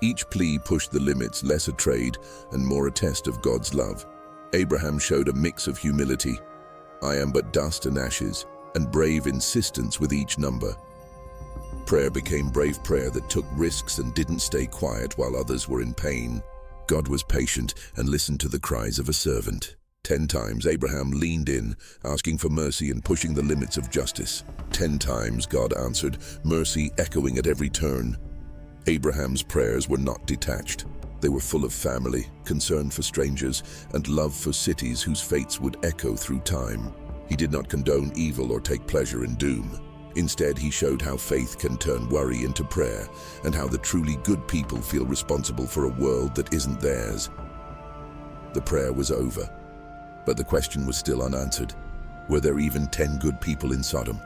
Each plea pushed the limits, less a trade and more a test of God's love. Abraham showed a mix of humility. I am but dust and ashes, and brave insistence with each number. Prayer became brave prayer that took risks and didn't stay quiet while others were in pain. God was patient and listened to the cries of a servant. 10 times Abraham leaned in, asking for mercy and pushing the limits of justice. 10 times God answered, mercy echoing at every turn. Abraham's prayers were not detached. They were full of family, concern for strangers, and love for cities whose fates would echo through time. He did not condone evil or take pleasure in doom. Instead, he showed how faith can turn worry into prayer, and how the truly good people feel responsible for a world that isn't theirs. The prayer was over. But the question was still unanswered. Were there even 10 good people in Sodom?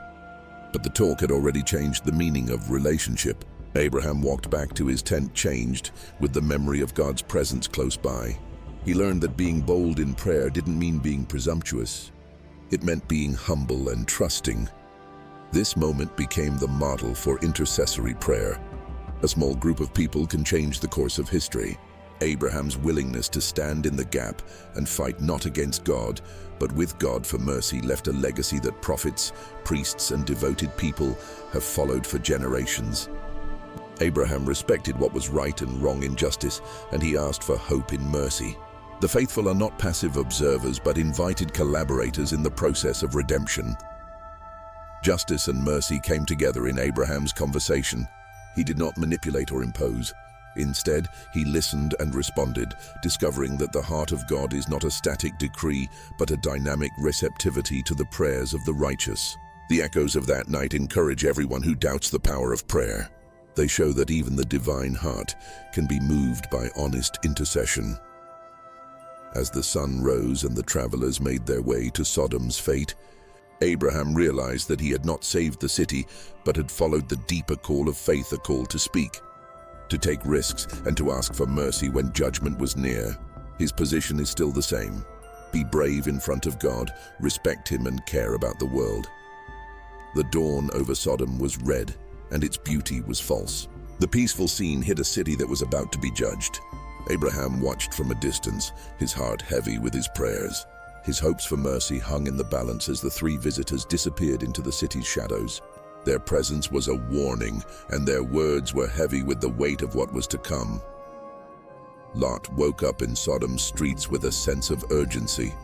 But the talk had already changed the meaning of relationship. Abraham walked back to his tent changed, with the memory of God's presence close by. He learned that being bold in prayer didn't mean being presumptuous. It meant being humble and trusting. This moment became the model for intercessory prayer. A small group of people can change the course of history. Abraham's willingness to stand in the gap and fight not against God, but with God for mercy left a legacy that prophets, priests, and devoted people have followed for generations. Abraham respected what was right and wrong in justice, and he asked for hope in mercy. The faithful are not passive observers, but invited collaborators in the process of redemption. Justice and mercy came together in Abraham's conversation. He did not manipulate or impose. Instead, he listened and responded, discovering that the heart of God is not a static decree, but a dynamic receptivity to the prayers of the righteous. The echoes of that night encourage everyone who doubts the power of prayer. They show that even the divine heart can be moved by honest intercession. As the sun rose and the travelers made their way to Sodom's fate, Abraham realized that he had not saved the city, but had followed the deeper call of faith, a call to speak, to take risks, and to ask for mercy when judgment was near. His position is still the same. Be brave in front of God, respect Him, and care about the world. The dawn over Sodom was red, and its beauty was false. The peaceful scene hid a city that was about to be judged. Abraham watched from a distance, his heart heavy with his prayers. His hopes for mercy hung in the balance as the three visitors disappeared into the city's shadows. Their presence was a warning, and their words were heavy with the weight of what was to come. Lot woke up in Sodom's streets with a sense of urgency.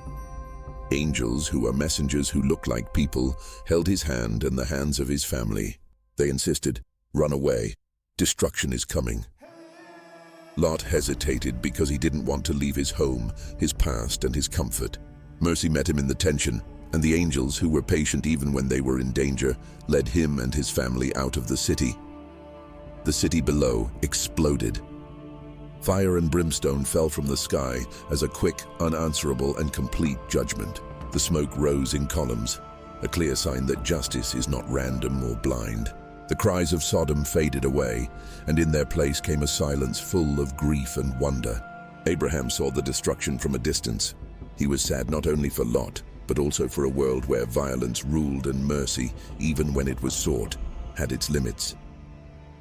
Angels, who were messengers who looked like people, held his hand and the hands of his family. They insisted, "Run away. Destruction is coming." Lot hesitated because he didn't want to leave his home, his past, and his comfort. Mercy met him in the tension, and the angels, who were patient even when they were in danger, led him and his family out of the city. The city below exploded. Fire and brimstone fell from the sky as a quick, unanswerable, and complete judgment. The smoke rose in columns, a clear sign that justice is not random or blind. The cries of Sodom faded away, and in their place came a silence full of grief and wonder. Abraham saw the destruction from a distance. He was sad not only for Lot, but also for a world where violence ruled and mercy, even when it was sought, had its limits.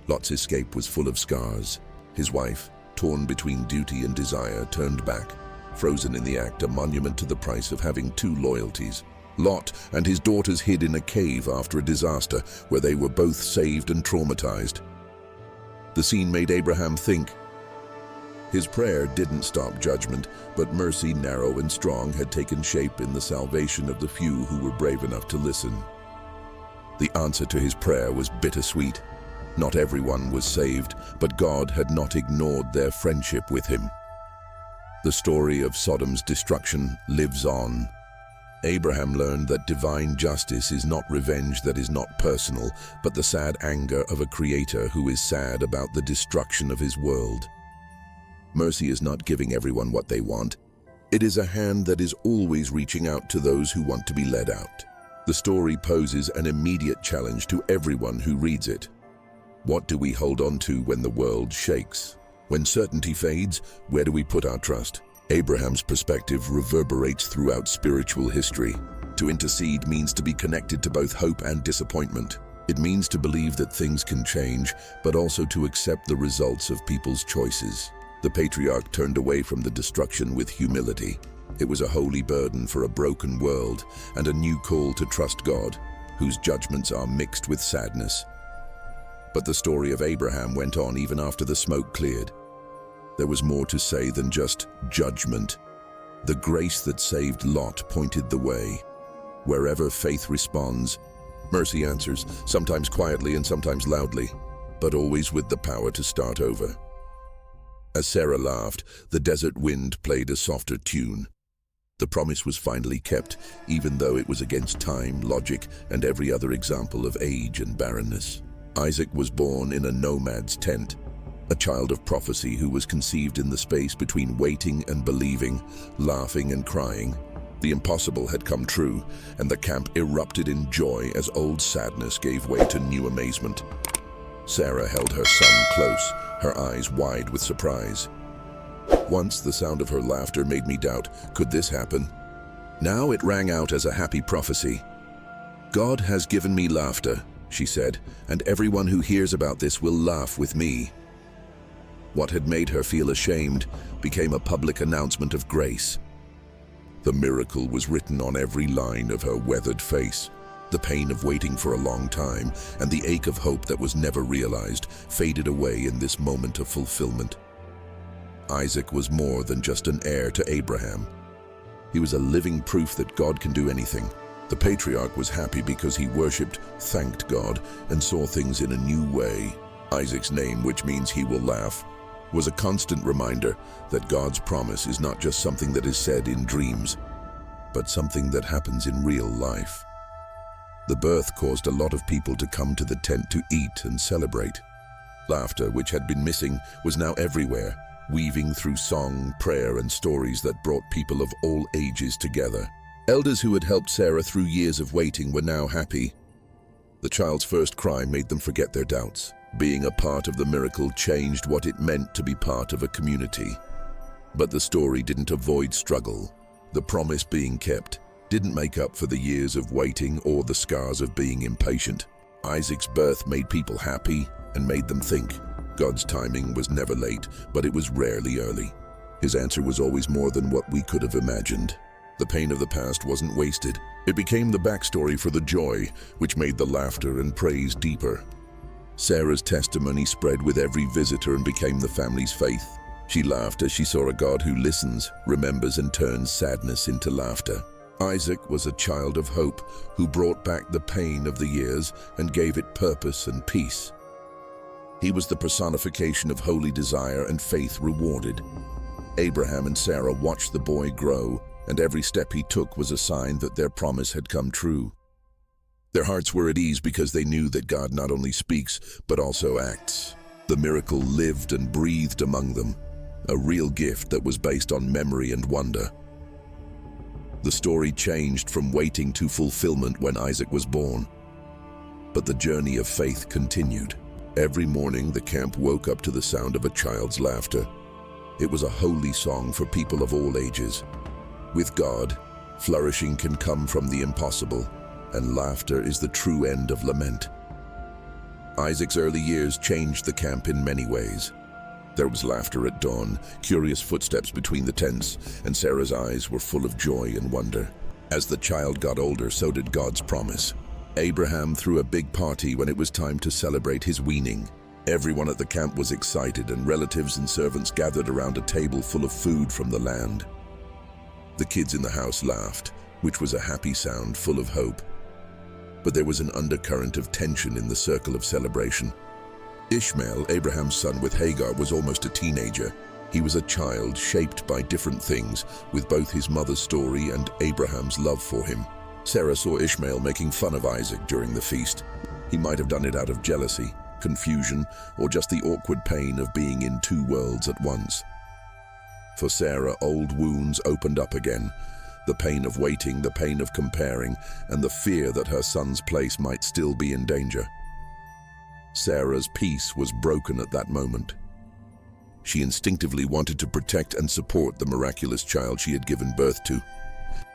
Lot's escape was full of scars. His wife, torn between duty and desire, turned back, frozen in the act, a monument to the price of having two loyalties. Lot and his daughters hid in a cave after a disaster where they were both saved and traumatized. The scene made Abraham think. His prayer didn't stop judgment, but mercy, narrow and strong, had taken shape in the salvation of the few who were brave enough to listen. The answer to his prayer was bittersweet. Not everyone was saved, but God had not ignored their friendship with him. The story of Sodom's destruction lives on. Abraham learned that divine justice is not revenge that is not personal, but the sad anger of a creator who is sad about the destruction of his world. Mercy is not giving everyone what they want. It is a hand that is always reaching out to those who want to be led out. The story poses an immediate challenge to everyone who reads it. What do we hold on to when the world shakes? When certainty fades, where do we put our trust? Abraham's perspective reverberates throughout spiritual history. To intercede means to be connected to both hope and disappointment. It means to believe that things can change, but also to accept the results of people's choices. The patriarch turned away from the destruction with humility. It was a holy burden for a broken world and a new call to trust God, whose judgments are mixed with sadness. But the story of Abraham went on even after the smoke cleared. There was more to say than just judgment. The grace that saved Lot pointed the way. Wherever faith responds, mercy answers, sometimes quietly and sometimes loudly, but always with the power to start over. As Sarah laughed, the desert wind played a softer tune. The promise was finally kept, even though it was against time, logic, and every other example of age and barrenness. Isaac was born in a nomad's tent, a child of prophecy who was conceived in the space between waiting and believing, laughing and crying. The impossible had come true, and the camp erupted in joy as old sadness gave way to new amazement. Sarah held her son close, her eyes wide with surprise. Once the sound of her laughter made me doubt, could this happen? Now it rang out as a happy prophecy. "God has given me laughter," she said, "and everyone who hears about this will laugh with me." What had made her feel ashamed became a public announcement of grace. The miracle was written on every line of her weathered face. The pain of waiting for a long time and the ache of hope that was never realized faded away in this moment of fulfillment. Isaac was more than just an heir to Abraham. He was a living proof that God can do anything. The patriarch was happy because he worshipped, thanked God, and saw things in a new way. Isaac's name, which means he will laugh, was a constant reminder that God's promise is not just something that is said in dreams, but something that happens in real life. The birth caused a lot of people to come to the tent to eat and celebrate. Laughter, which had been missing, was now everywhere, weaving through song, prayer, and stories that brought people of all ages together. Elders who had helped Sarah through years of waiting were now happy. The child's first cry made them forget their doubts. Being a part of the miracle changed what it meant to be part of a community. But the story didn't avoid struggle. The promise being kept didn't make up for the years of waiting or the scars of being impatient. Isaac's birth made people happy and made them think. God's timing was never late, but it was rarely early. His answer was always more than what we could have imagined. The pain of the past wasn't wasted. It became the backstory for the joy, which made the laughter and praise deeper. Sarah's testimony spread with every visitor and became the family's faith. She laughed as she saw a God who listens, remembers, and turns sadness into laughter. Isaac was a child of hope who brought back the pain of the years and gave it purpose and peace. He was the personification of holy desire and faith rewarded. Abraham and Sarah watched the boy grow, and every step he took was a sign that their promise had come true. Their hearts were at ease because they knew that God not only speaks, but also acts. The miracle lived and breathed among them, a real gift that was based on memory and wonder. The story changed from waiting to fulfillment when Isaac was born. But the journey of faith continued. Every morning, the camp woke up to the sound of a child's laughter. It was a holy song for people of all ages. With God, flourishing can come from the impossible, and laughter is the true end of lament. Isaac's early years changed the camp in many ways. There was laughter at dawn, curious footsteps between the tents, and Sarah's eyes were full of joy and wonder. As the child got older, so did God's promise. Abraham threw a big party when it was time to celebrate his weaning. Everyone at the camp was excited, and relatives and servants gathered around a table full of food from the land. The kids in the house laughed, which was a happy sound full of hope. But there was an undercurrent of tension in the circle of celebration. Ishmael, Abraham's son with Hagar, was almost a teenager. He was a child shaped by different things, with both his mother's story and Abraham's love for him. Sarah saw Ishmael making fun of Isaac during the feast. He might have done it out of jealousy, confusion, or just the awkward pain of being in two worlds at once. For Sarah, old wounds opened up again. The pain of waiting, the pain of comparing, and the fear that her son's place might still be in danger. Sarah's peace was broken at that moment. She instinctively wanted to protect and support the miraculous child she had given birth to.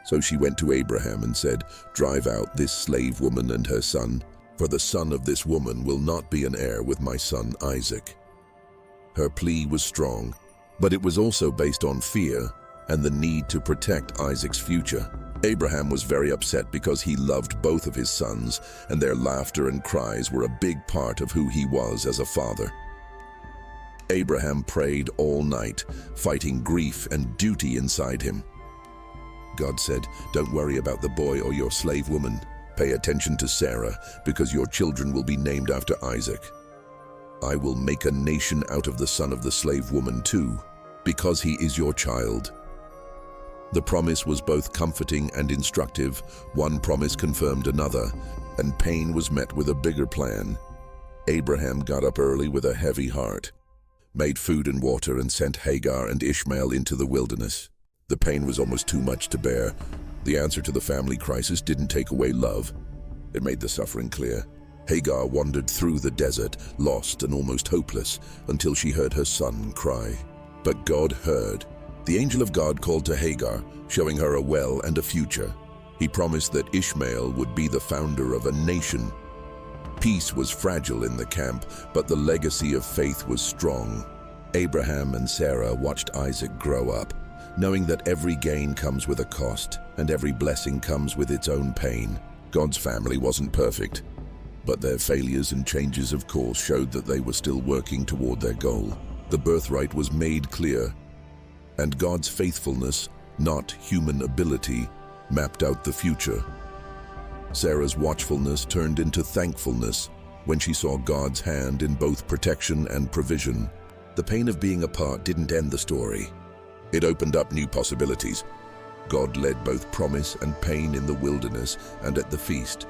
So she went to Abraham and said, "Drive out this slave woman and her son, for the son of this woman will not be an heir with my son Isaac." Her plea was strong, but it was also based on fear and the need to protect Isaac's future. Abraham was very upset because he loved both of his sons, and their laughter and cries were a big part of who he was as a father. Abraham prayed all night, fighting grief and duty inside him. God said, "Don't worry about the boy or your slave woman. Pay attention to Sarah, because your children will be named after Isaac. I will make a nation out of the son of the slave woman too, because he is your child." The promise was both comforting and instructive. One promise confirmed another, and pain was met with a bigger plan. Abraham got up early with a heavy heart, made food and water, and sent Hagar and Ishmael into the wilderness. The pain was almost too much to bear. The answer to the family crisis didn't take away love. It made the suffering clear. Hagar wandered through the desert, lost and almost hopeless, until she heard her son cry. But God heard. The angel of God called to Hagar, showing her a well and a future. He promised that Ishmael would be the founder of a nation. Peace was fragile in the camp, but the legacy of faith was strong. Abraham and Sarah watched Isaac grow up, knowing that every gain comes with a cost, and every blessing comes with its own pain. God's family wasn't perfect, but their failures and changes of course showed that they were still working toward their goal. The birthright was made clear, and God's faithfulness, not human ability, mapped out the future. Sarah's watchfulness turned into thankfulness when she saw God's hand in both protection and provision. The pain of being apart didn't end the story. It opened up new possibilities. God led both promise and pain in the wilderness and at the feast.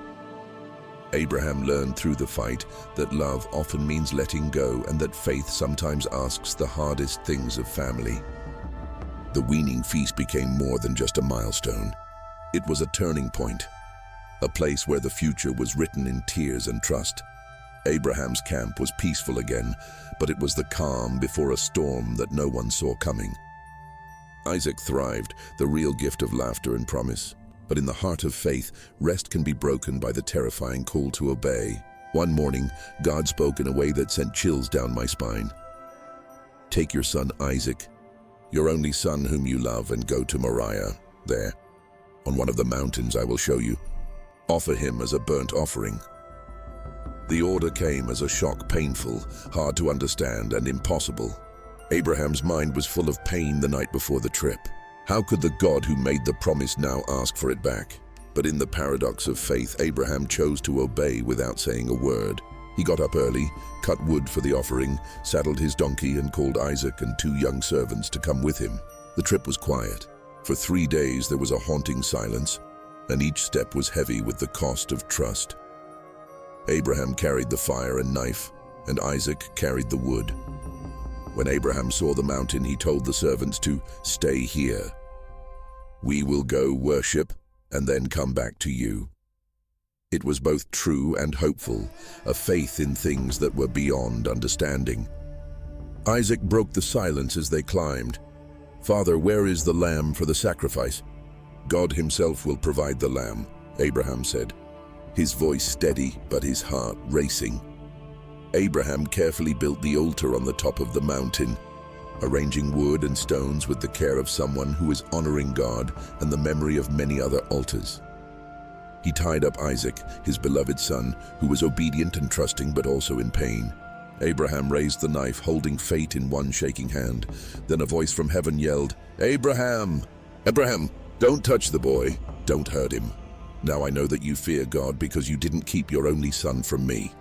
Abraham learned through the fight that love often means letting go and that faith sometimes asks the hardest things of family. The weaning feast became more than just a milestone. It was a turning point, a place where the future was written in tears and trust. Abraham's camp was peaceful again, but it was the calm before a storm that no one saw coming. Isaac thrived, the real gift of laughter and promise. But in the heart of faith, rest can be broken by the terrifying call to obey. One morning, God spoke in a way that sent chills down my spine. "Take your son Isaac, your only son whom you love, and go to Moriah. There, on one of the mountains I will show you. Offer him as a burnt offering." The order came as a shock, painful, hard to understand, and impossible. Abraham's mind was full of pain the night before the trip. How could the God who made the promise now ask for it back? But in the paradox of faith, Abraham chose to obey without saying a word. He got up early, cut wood for the offering, saddled his donkey, and called Isaac and 2 young servants to come with him. The trip was quiet. For 3 days there was a haunting silence, and each step was heavy with the cost of trust. Abraham carried the fire and knife, and Isaac carried the wood. When Abraham saw the mountain, he told the servants to stay here. "We will go worship and then come back to you." It was both true and hopeful, a faith in things that were beyond understanding. Isaac broke the silence as they climbed. "Father, where is the lamb for the sacrifice?" "God himself will provide the lamb," Abraham said, his voice steady but his heart racing. Abraham carefully built the altar on the top of the mountain, arranging wood and stones with the care of someone who is honoring God and the memory of many other altars. He tied up Isaac, his beloved son, who was obedient and trusting but also in pain. Abraham raised the knife, holding fate in one shaking hand. Then a voice from heaven yelled, "Abraham! Abraham, don't touch the boy. Don't hurt him. Now I know that you fear God because you didn't keep your only son from me."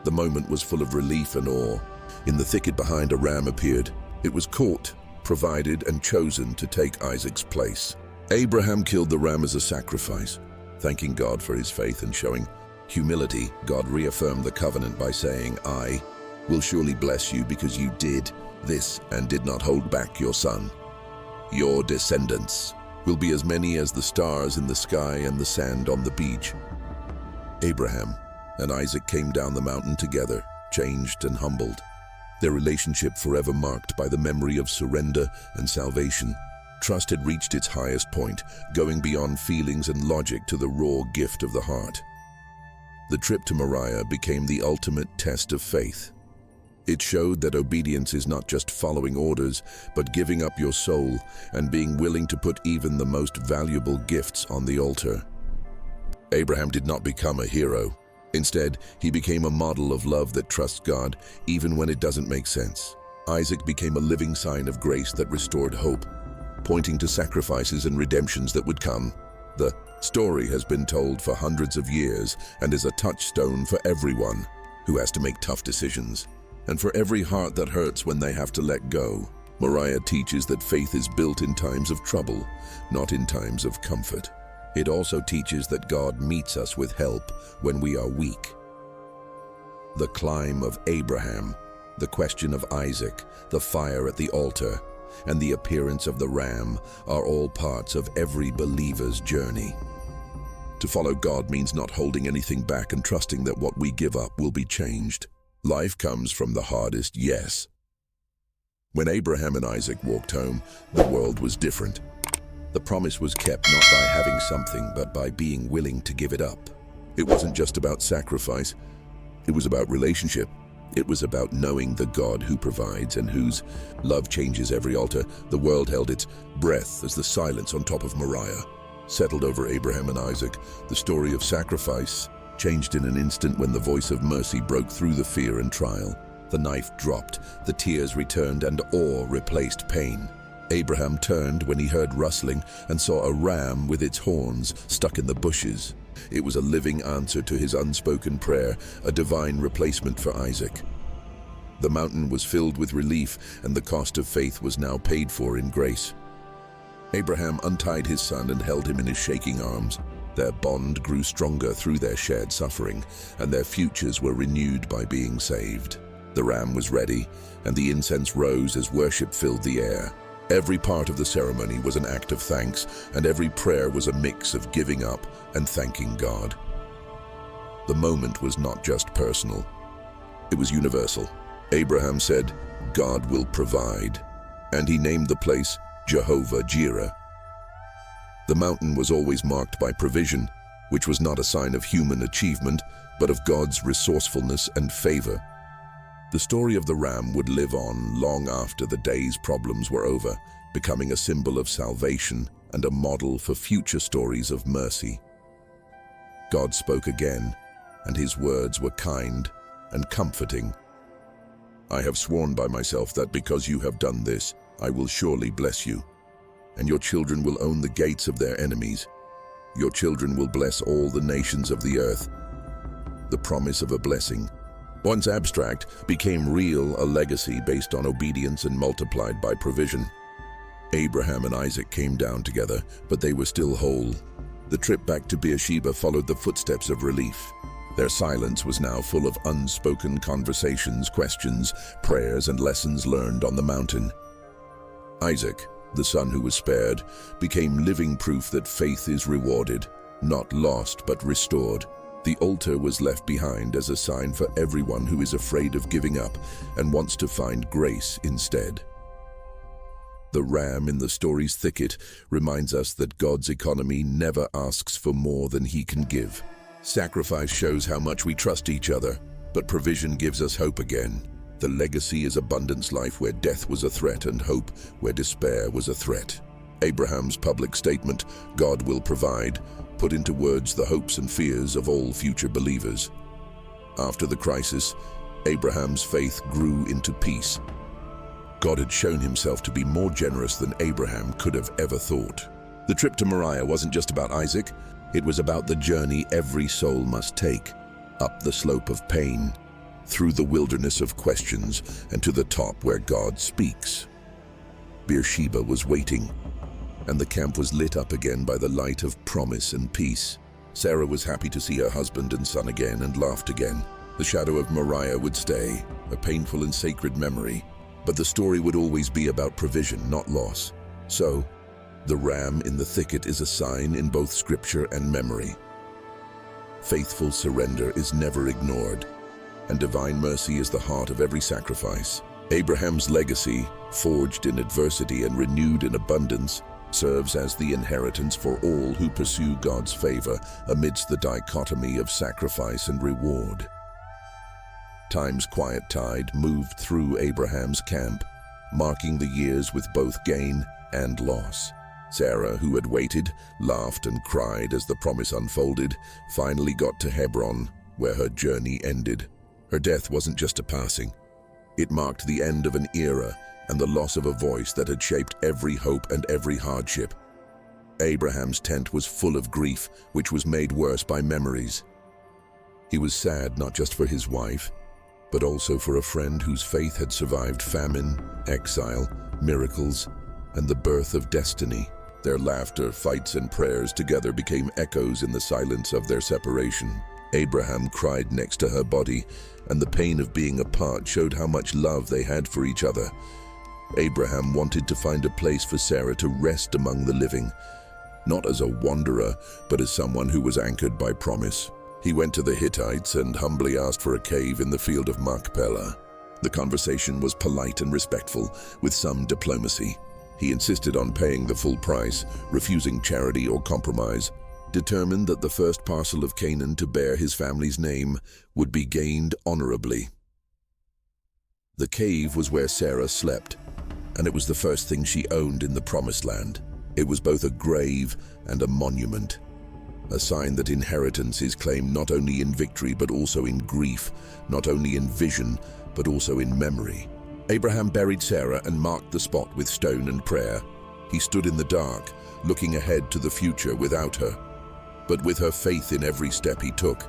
The moment was full of relief and awe. In the thicket behind, a ram appeared. It was caught, provided, and chosen to take Isaac's place. Abraham killed the ram as a sacrifice. Thanking God for his faith and showing humility, God reaffirmed the covenant by saying, "I will surely bless you because you did this and did not hold back your son. Your descendants will be as many as the stars in the sky and the sand on the beach." Abraham and Isaac came down the mountain together, changed and humbled, their relationship forever marked by the memory of surrender and salvation. Trust had reached its highest point, going beyond feelings and logic to the raw gift of the heart. The trip to Moriah became the ultimate test of faith. It showed that obedience is not just following orders, but giving up your soul and being willing to put even the most valuable gifts on the altar. Abraham did not become a hero. Instead, he became a model of love that trusts God, even when it doesn't make sense. Isaac became a living sign of grace that restored hope, pointing to sacrifices and redemptions that would come. The story has been told for hundreds of years and is a touchstone for everyone who has to make tough decisions, and for every heart that hurts when they have to let go. Moriah teaches that faith is built in times of trouble, not in times of comfort. It also teaches that God meets us with help when we are weak. The climb of Abraham, the question of Isaac, the fire at the altar, and the appearance of the ram are all parts of every believer's journey. To follow God means not holding anything back and trusting that what we give up will be changed. Life comes from the hardest yes. When Abraham and Isaac walked home, the world was different. The promise was kept not by having something, but by being willing to give it up. It wasn't just about sacrifice. It was about relationship. It was about knowing the God who provides and whose love changes every altar. The world held its breath as the silence on top of Moriah settled over Abraham and Isaac. The story of sacrifice changed in an instant when the voice of mercy broke through the fear and trial. The knife dropped, the tears returned, and awe replaced pain. Abraham turned when he heard rustling and saw a ram with its horns stuck in the bushes. It was a living answer to his unspoken prayer, a divine replacement for Isaac. The mountain was filled with relief, and the cost of faith was now paid for in grace. Abraham untied his son and held him in his shaking arms. Their bond grew stronger through their shared suffering, and their futures were renewed by being saved. The ram was ready, and the incense rose as worship filled the air. Every part of the ceremony was an act of thanks, and every prayer was a mix of giving up and thanking God. The moment was not just personal. It was universal. Abraham said, "God will provide," and he named the place Jehovah Jireh. The mountain was always marked by provision, which was not a sign of human achievement, but of God's resourcefulness and favor. The story of the ram would live on long after the day's problems were over, becoming a symbol of salvation and a model for future stories of mercy. God spoke again, and his words were kind and comforting. "I have sworn by myself that because you have done this, I will surely bless you, and your children will own the gates of their enemies. Your children will bless all the nations of the earth." The promise of a blessing, once abstract, became real, a legacy based on obedience and multiplied by provision. Abraham and Isaac came down together, but they were still whole. The trip back to Beersheba followed the footsteps of relief. Their silence was now full of unspoken conversations, questions, prayers, and lessons learned on the mountain. Isaac, the son who was spared, became living proof that faith is rewarded, not lost but restored. The altar was left behind as a sign for everyone who is afraid of giving up and wants to find grace instead. The ram in the story's thicket reminds us that God's economy never asks for more than he can give. Sacrifice shows how much we trust each other, but provision gives us hope again. The legacy is abundance life where death was a threat and hope where despair was a threat. Abraham's public statement, "God will provide," put into words the hopes and fears of all future believers. After the crisis, Abraham's faith grew into peace. God had shown himself to be more generous than Abraham could have ever thought. The trip to Moriah wasn't just about Isaac, it was about the journey every soul must take, up the slope of pain, through the wilderness of questions, and to the top where God speaks. Beersheba was waiting, and the camp was lit up again by the light of promise and peace. Sarah was happy to see her husband and son again and laughed again. The shadow of Moriah would stay, a painful and sacred memory, but the story would always be about provision, not loss. So, the ram in the thicket is a sign in both scripture and memory. Faithful surrender is never ignored, and divine mercy is the heart of every sacrifice. Abraham's legacy, forged in adversity and renewed in abundance, serves as the inheritance for all who pursue God's favor amidst the dichotomy of sacrifice and reward. Time's quiet tide moved through Abraham's camp, marking the years with both gain and loss. Sarah, who had waited, laughed and cried as the promise unfolded, finally got to Hebron, where her journey ended. Her death wasn't just a passing. It marked the end of an era and the loss of a voice that had shaped every hope and every hardship. Abraham's tent was full of grief, which was made worse by memories. He was sad not just for his wife, but also for a friend whose faith had survived famine, exile, miracles, and the birth of destiny. Their laughter, fights, and prayers together became echoes in the silence of their separation. Abraham cried next to her body, and the pain of being apart showed how much love they had for each other. Abraham wanted to find a place for Sarah to rest among the living, not as a wanderer, but as someone who was anchored by promise. He went to the Hittites and humbly asked for a cave in the field of Machpelah. The conversation was polite and respectful, with some diplomacy. He insisted on paying the full price, refusing charity or compromise, determined that the first parcel of Canaan to bear his family's name would be gained honorably. The cave was where Sarah slept, and it was the first thing she owned in the Promised Land. It was both a grave and a monument, a sign that inheritance is claimed not only in victory but also in grief, not only in vision but also in memory. Abraham buried Sarah and marked the spot with stone and prayer. He stood in the dark, looking ahead to the future without her, but with her faith in every step he took.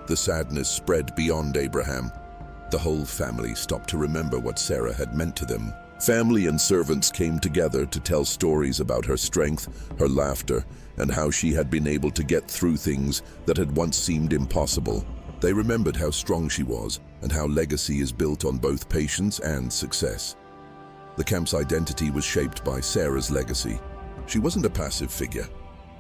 The sadness spread beyond Abraham. The whole family stopped to remember what Sarah had meant to them. Family and servants came together to tell stories about her strength, her laughter, and how she had been able to get through things that had once seemed impossible. They remembered how strong she was and how legacy is built on both patience and success. The camp's identity was shaped by Sarah's legacy. She wasn't a passive figure.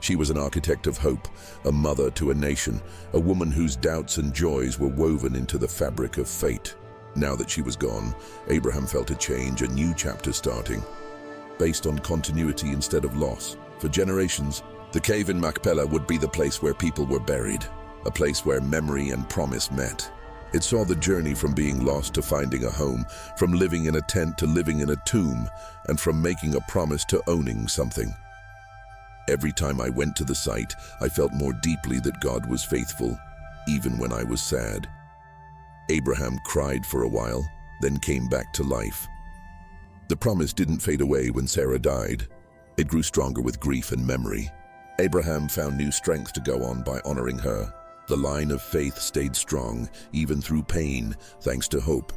She was an architect of hope, a mother to a nation, a woman whose doubts and joys were woven into the fabric of fate. Now that she was gone, Abraham felt a change, a new chapter starting, based on continuity instead of loss. For generations, the cave in Machpelah would be the place where people were buried, a place where memory and promise met. It saw the journey from being lost to finding a home, from living in a tent to living in a tomb, and from making a promise to owning something. Every time I went to the site, I felt more deeply that God was faithful, even when I was sad. Abraham cried for a while, then came back to life. The promise didn't fade away when Sarah died. It grew stronger with grief and memory. Abraham found new strength to go on by honoring her. The line of faith stayed strong, even through pain, thanks to hope.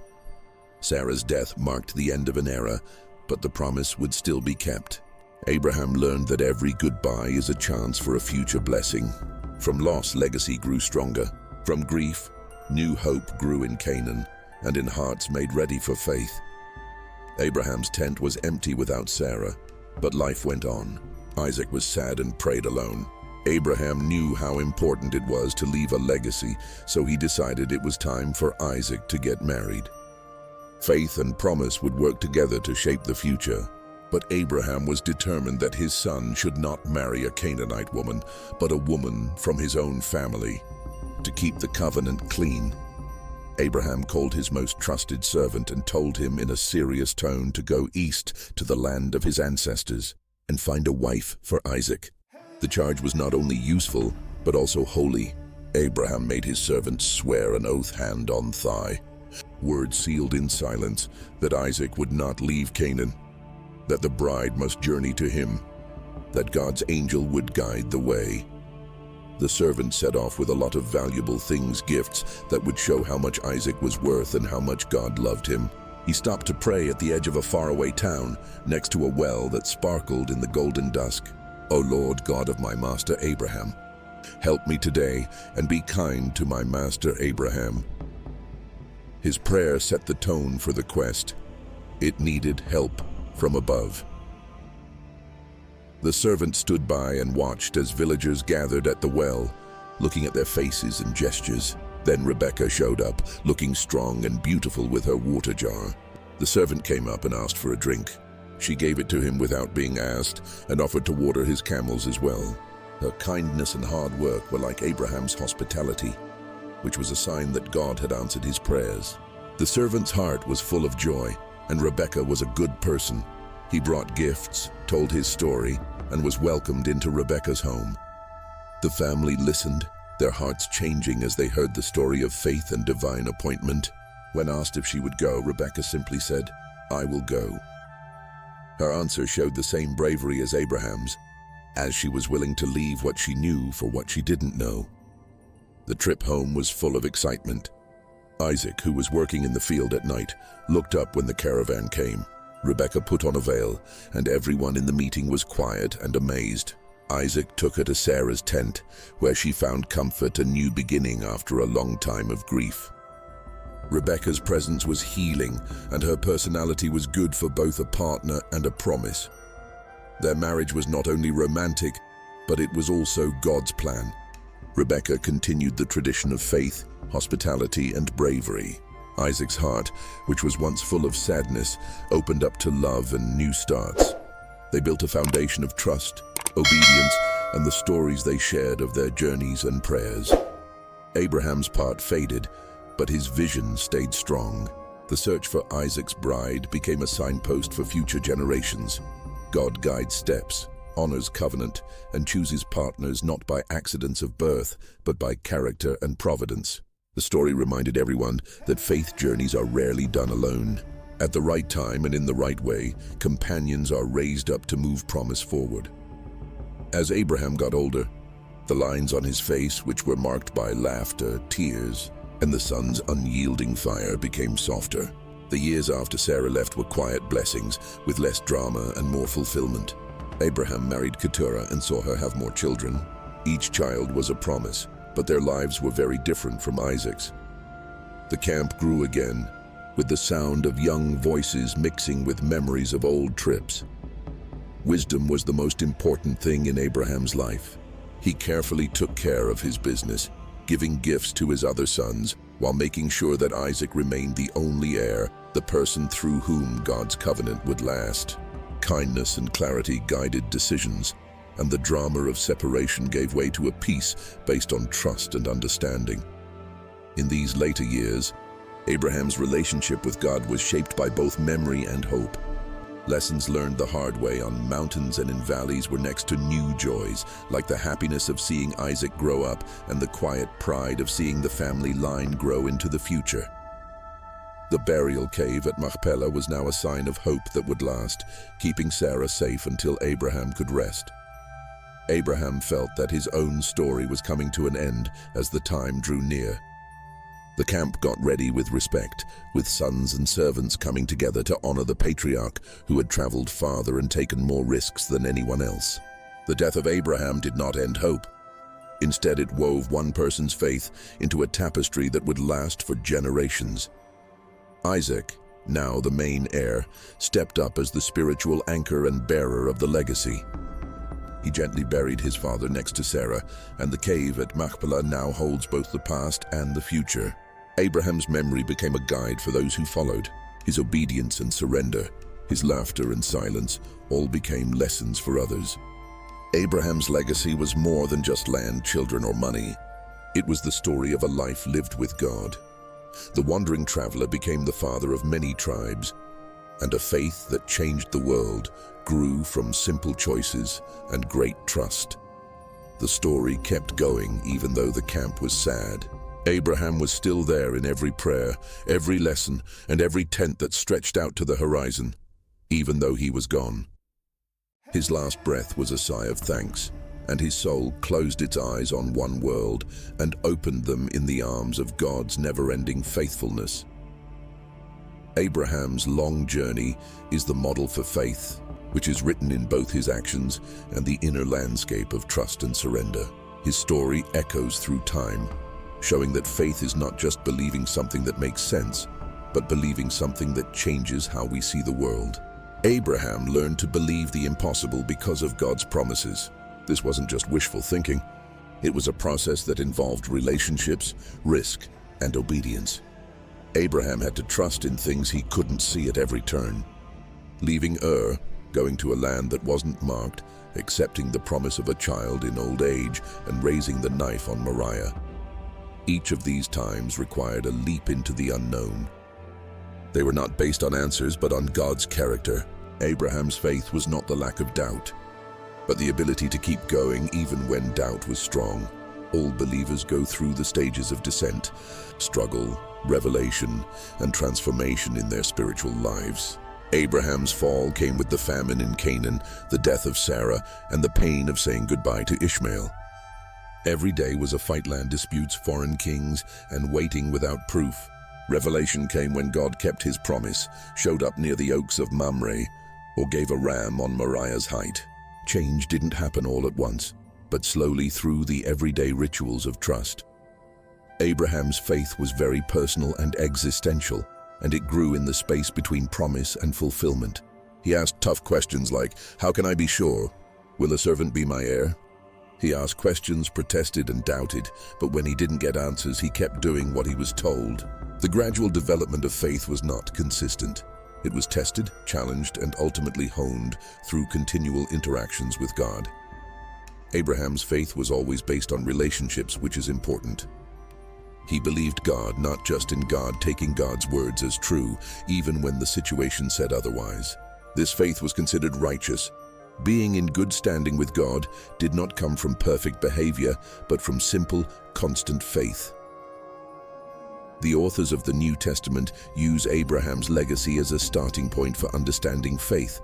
Sarah's death marked the end of an era, but the promise would still be kept. Abraham learned that every goodbye is a chance for a future blessing. From loss, legacy grew stronger. From grief, new hope grew in Canaan, and in hearts made ready for faith. Abraham's tent was empty without Sarah, but life went on. Isaac was sad and prayed alone. Abraham knew how important it was to leave a legacy, so he decided it was time for Isaac to get married. Faith and promise would work together to shape the future. But Abraham was determined that his son should not marry a Canaanite woman, but a woman from his own family, to keep the covenant clean. Abraham called his most trusted servant and told him in a serious tone to go east to the land of his ancestors and find a wife for Isaac. The charge was not only useful, but also holy. Abraham made his servant swear an oath hand on thigh, words sealed in silence, that Isaac would not leave Canaan, that the bride must journey to him, that God's angel would guide the way. The servant set off with a lot of valuable things, gifts that would show how much Isaac was worth and how much God loved him. He stopped to pray at the edge of a faraway town, next to a well that sparkled in the golden dusk. "O Lord God of my master Abraham, help me today and be kind to my master Abraham." His prayer set the tone for the quest. It needed help from above. The servant stood by and watched as villagers gathered at the well, looking at their faces and gestures. Then Rebekah showed up, looking strong and beautiful with her water jar. The servant came up and asked for a drink. She gave it to him without being asked and offered to water his camels as well. Her kindness and hard work were like Abraham's hospitality, which was a sign that God had answered his prayers. The servant's heart was full of joy, and Rebekah was a good person. He brought gifts, told his story, and was welcomed into Rebekah's home. The family listened, their hearts changing as they heard the story of faith and divine appointment. When asked if she would go, Rebekah simply said, "I will go." Her answer showed the same bravery as Abraham's, as she was willing to leave what she knew for what she didn't know. The trip home was full of excitement. Isaac, who was working in the field at night, looked up when the caravan came. Rebekah put on a veil, and everyone in the meeting was quiet and amazed. Isaac took her to Sarah's tent, where she found comfort and new beginning after a long time of grief. Rebecca's presence was healing, and her personality was good for both a partner and a promise. Their marriage was not only romantic, but it was also God's plan. Rebecca continued the tradition of faith, hospitality, and bravery. Isaac's heart, which was once full of sadness, opened up to love and new starts. They built a foundation of trust, obedience, and the stories they shared of their journeys and prayers. Abraham's part faded, but his vision stayed strong. The search for Isaac's bride became a signpost for future generations. God guides steps, honors covenant, and chooses partners not by accidents of birth, but by character and providence. The story reminded everyone that faith journeys are rarely done alone. At the right time and in the right way, companions are raised up to move promise forward. As Abraham got older, the lines on his face, which were marked by laughter, tears, and the sun's unyielding fire, became softer. The years after Sarah left were quiet blessings, with less drama and more fulfillment. Abraham married Keturah and saw her have more children. Each child was a promise, but their lives were very different from Isaac's. The camp grew again, with the sound of young voices mixing with memories of old trips. Wisdom was the most important thing in Abraham's life. He carefully took care of his business, giving gifts to his other sons, while making sure that Isaac remained the only heir, the person through whom God's covenant would last. Kindness and clarity guided decisions, and the drama of separation gave way to a peace based on trust and understanding. In these later years, Abraham's relationship with God was shaped by both memory and hope. Lessons learned the hard way on mountains and in valleys were next to new joys, like the happiness of seeing Isaac grow up and the quiet pride of seeing the family line grow into the future. The burial cave at Machpelah was now a sign of hope that would last, keeping Sarah safe until Abraham could rest. Abraham felt that his own story was coming to an end as the time drew near. The camp got ready with respect, with sons and servants coming together to honor the patriarch who had traveled farther and taken more risks than anyone else. The death of Abraham did not end hope. Instead, it wove one person's faith into a tapestry that would last for generations. Isaac, now the main heir, stepped up as the spiritual anchor and bearer of the legacy. He gently buried his father next to Sarah, and the cave at Machpelah now holds both the past and the future. Abraham's memory became a guide for those who followed. His obedience and surrender, his laughter and silence, all became lessons for others. Abraham's legacy was more than just land, children, or money. It was the story of a life lived with God. The wandering traveler became the father of many tribes, and a faith that changed the world grew from simple choices and great trust. The story kept going even though the camp was sad. Abraham was still there in every prayer, every lesson, and every tent that stretched out to the horizon, even though he was gone. His last breath was a sigh of thanks, and his soul closed its eyes on one world and opened them in the arms of God's never-ending faithfulness. Abraham's long journey is the model for faith, which is written in both his actions and the inner landscape of trust and surrender. His story echoes through time, showing that faith is not just believing something that makes sense, but believing something that changes how we see the world. Abraham learned to believe the impossible because of God's promises. This wasn't just wishful thinking. It was a process that involved relationships, risk, and obedience. Abraham had to trust in things he couldn't see at every turn. Leaving Ur, going to a land that wasn't marked, accepting the promise of a child in old age, and raising the knife on Moriah. Each of these times required a leap into the unknown. They were not based on answers, but on God's character. Abraham's faith was not the lack of doubt, but the ability to keep going even when doubt was strong. All believers go through the stages of descent, struggle, revelation, and transformation in their spiritual lives. Abraham's fall came with the famine in Canaan, the death of Sarah, and the pain of saying goodbye to Ishmael. Every day was a fight, land disputes, foreign kings, and waiting without proof. Revelation came when God kept his promise, showed up near the oaks of Mamre, or gave a ram on Moriah's height. Change didn't happen all at once, but slowly through the everyday rituals of trust. Abraham's faith was very personal and existential, and it grew in the space between promise and fulfillment. He asked tough questions like, "How can I be sure? Will a servant be my heir?" He asked questions, protested, and doubted, but when he didn't get answers, he kept doing what he was told. The gradual development of faith was not consistent. It was tested, challenged, and ultimately honed through continual interactions with God. Abraham's faith was always based on relationships, which is important. He believed God, not just in God, taking God's words as true, even when the situation said otherwise. This faith was considered righteous. Being in good standing with God did not come from perfect behavior, but from simple, constant faith. The authors of the New Testament use Abraham's legacy as a starting point for understanding faith.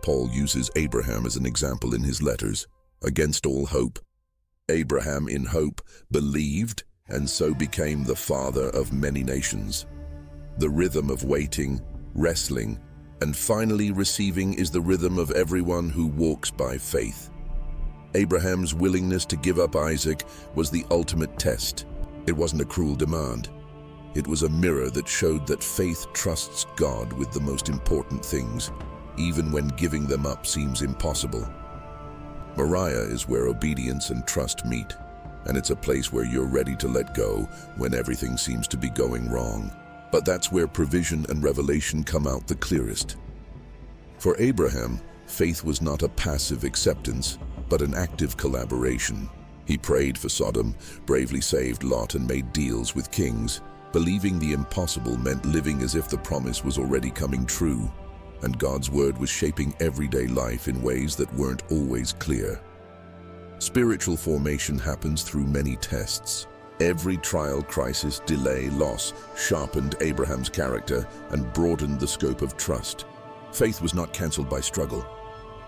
Paul uses Abraham as an example in his letters. Against all hope, Abraham in hope believed and so became the father of many nations. The rhythm of waiting, wrestling, and finally receiving is the rhythm of everyone who walks by faith. Abraham's willingness to give up Isaac was the ultimate test. It wasn't a cruel demand. It was a mirror that showed that faith trusts God with the most important things, even when giving them up seems impossible. Moriah is where obedience and trust meet, and it's a place where you're ready to let go when everything seems to be going wrong. But that's where provision and revelation come out the clearest. For Abraham, faith was not a passive acceptance, but an active collaboration. He prayed for Sodom, bravely saved Lot, and made deals with kings. Believing the impossible meant living as if the promise was already coming true, and God's word was shaping everyday life in ways that weren't always clear. Spiritual formation happens through many tests. Every trial, crisis, delay, loss sharpened Abraham's character and broadened the scope of trust. Faith was not cancelled by struggle.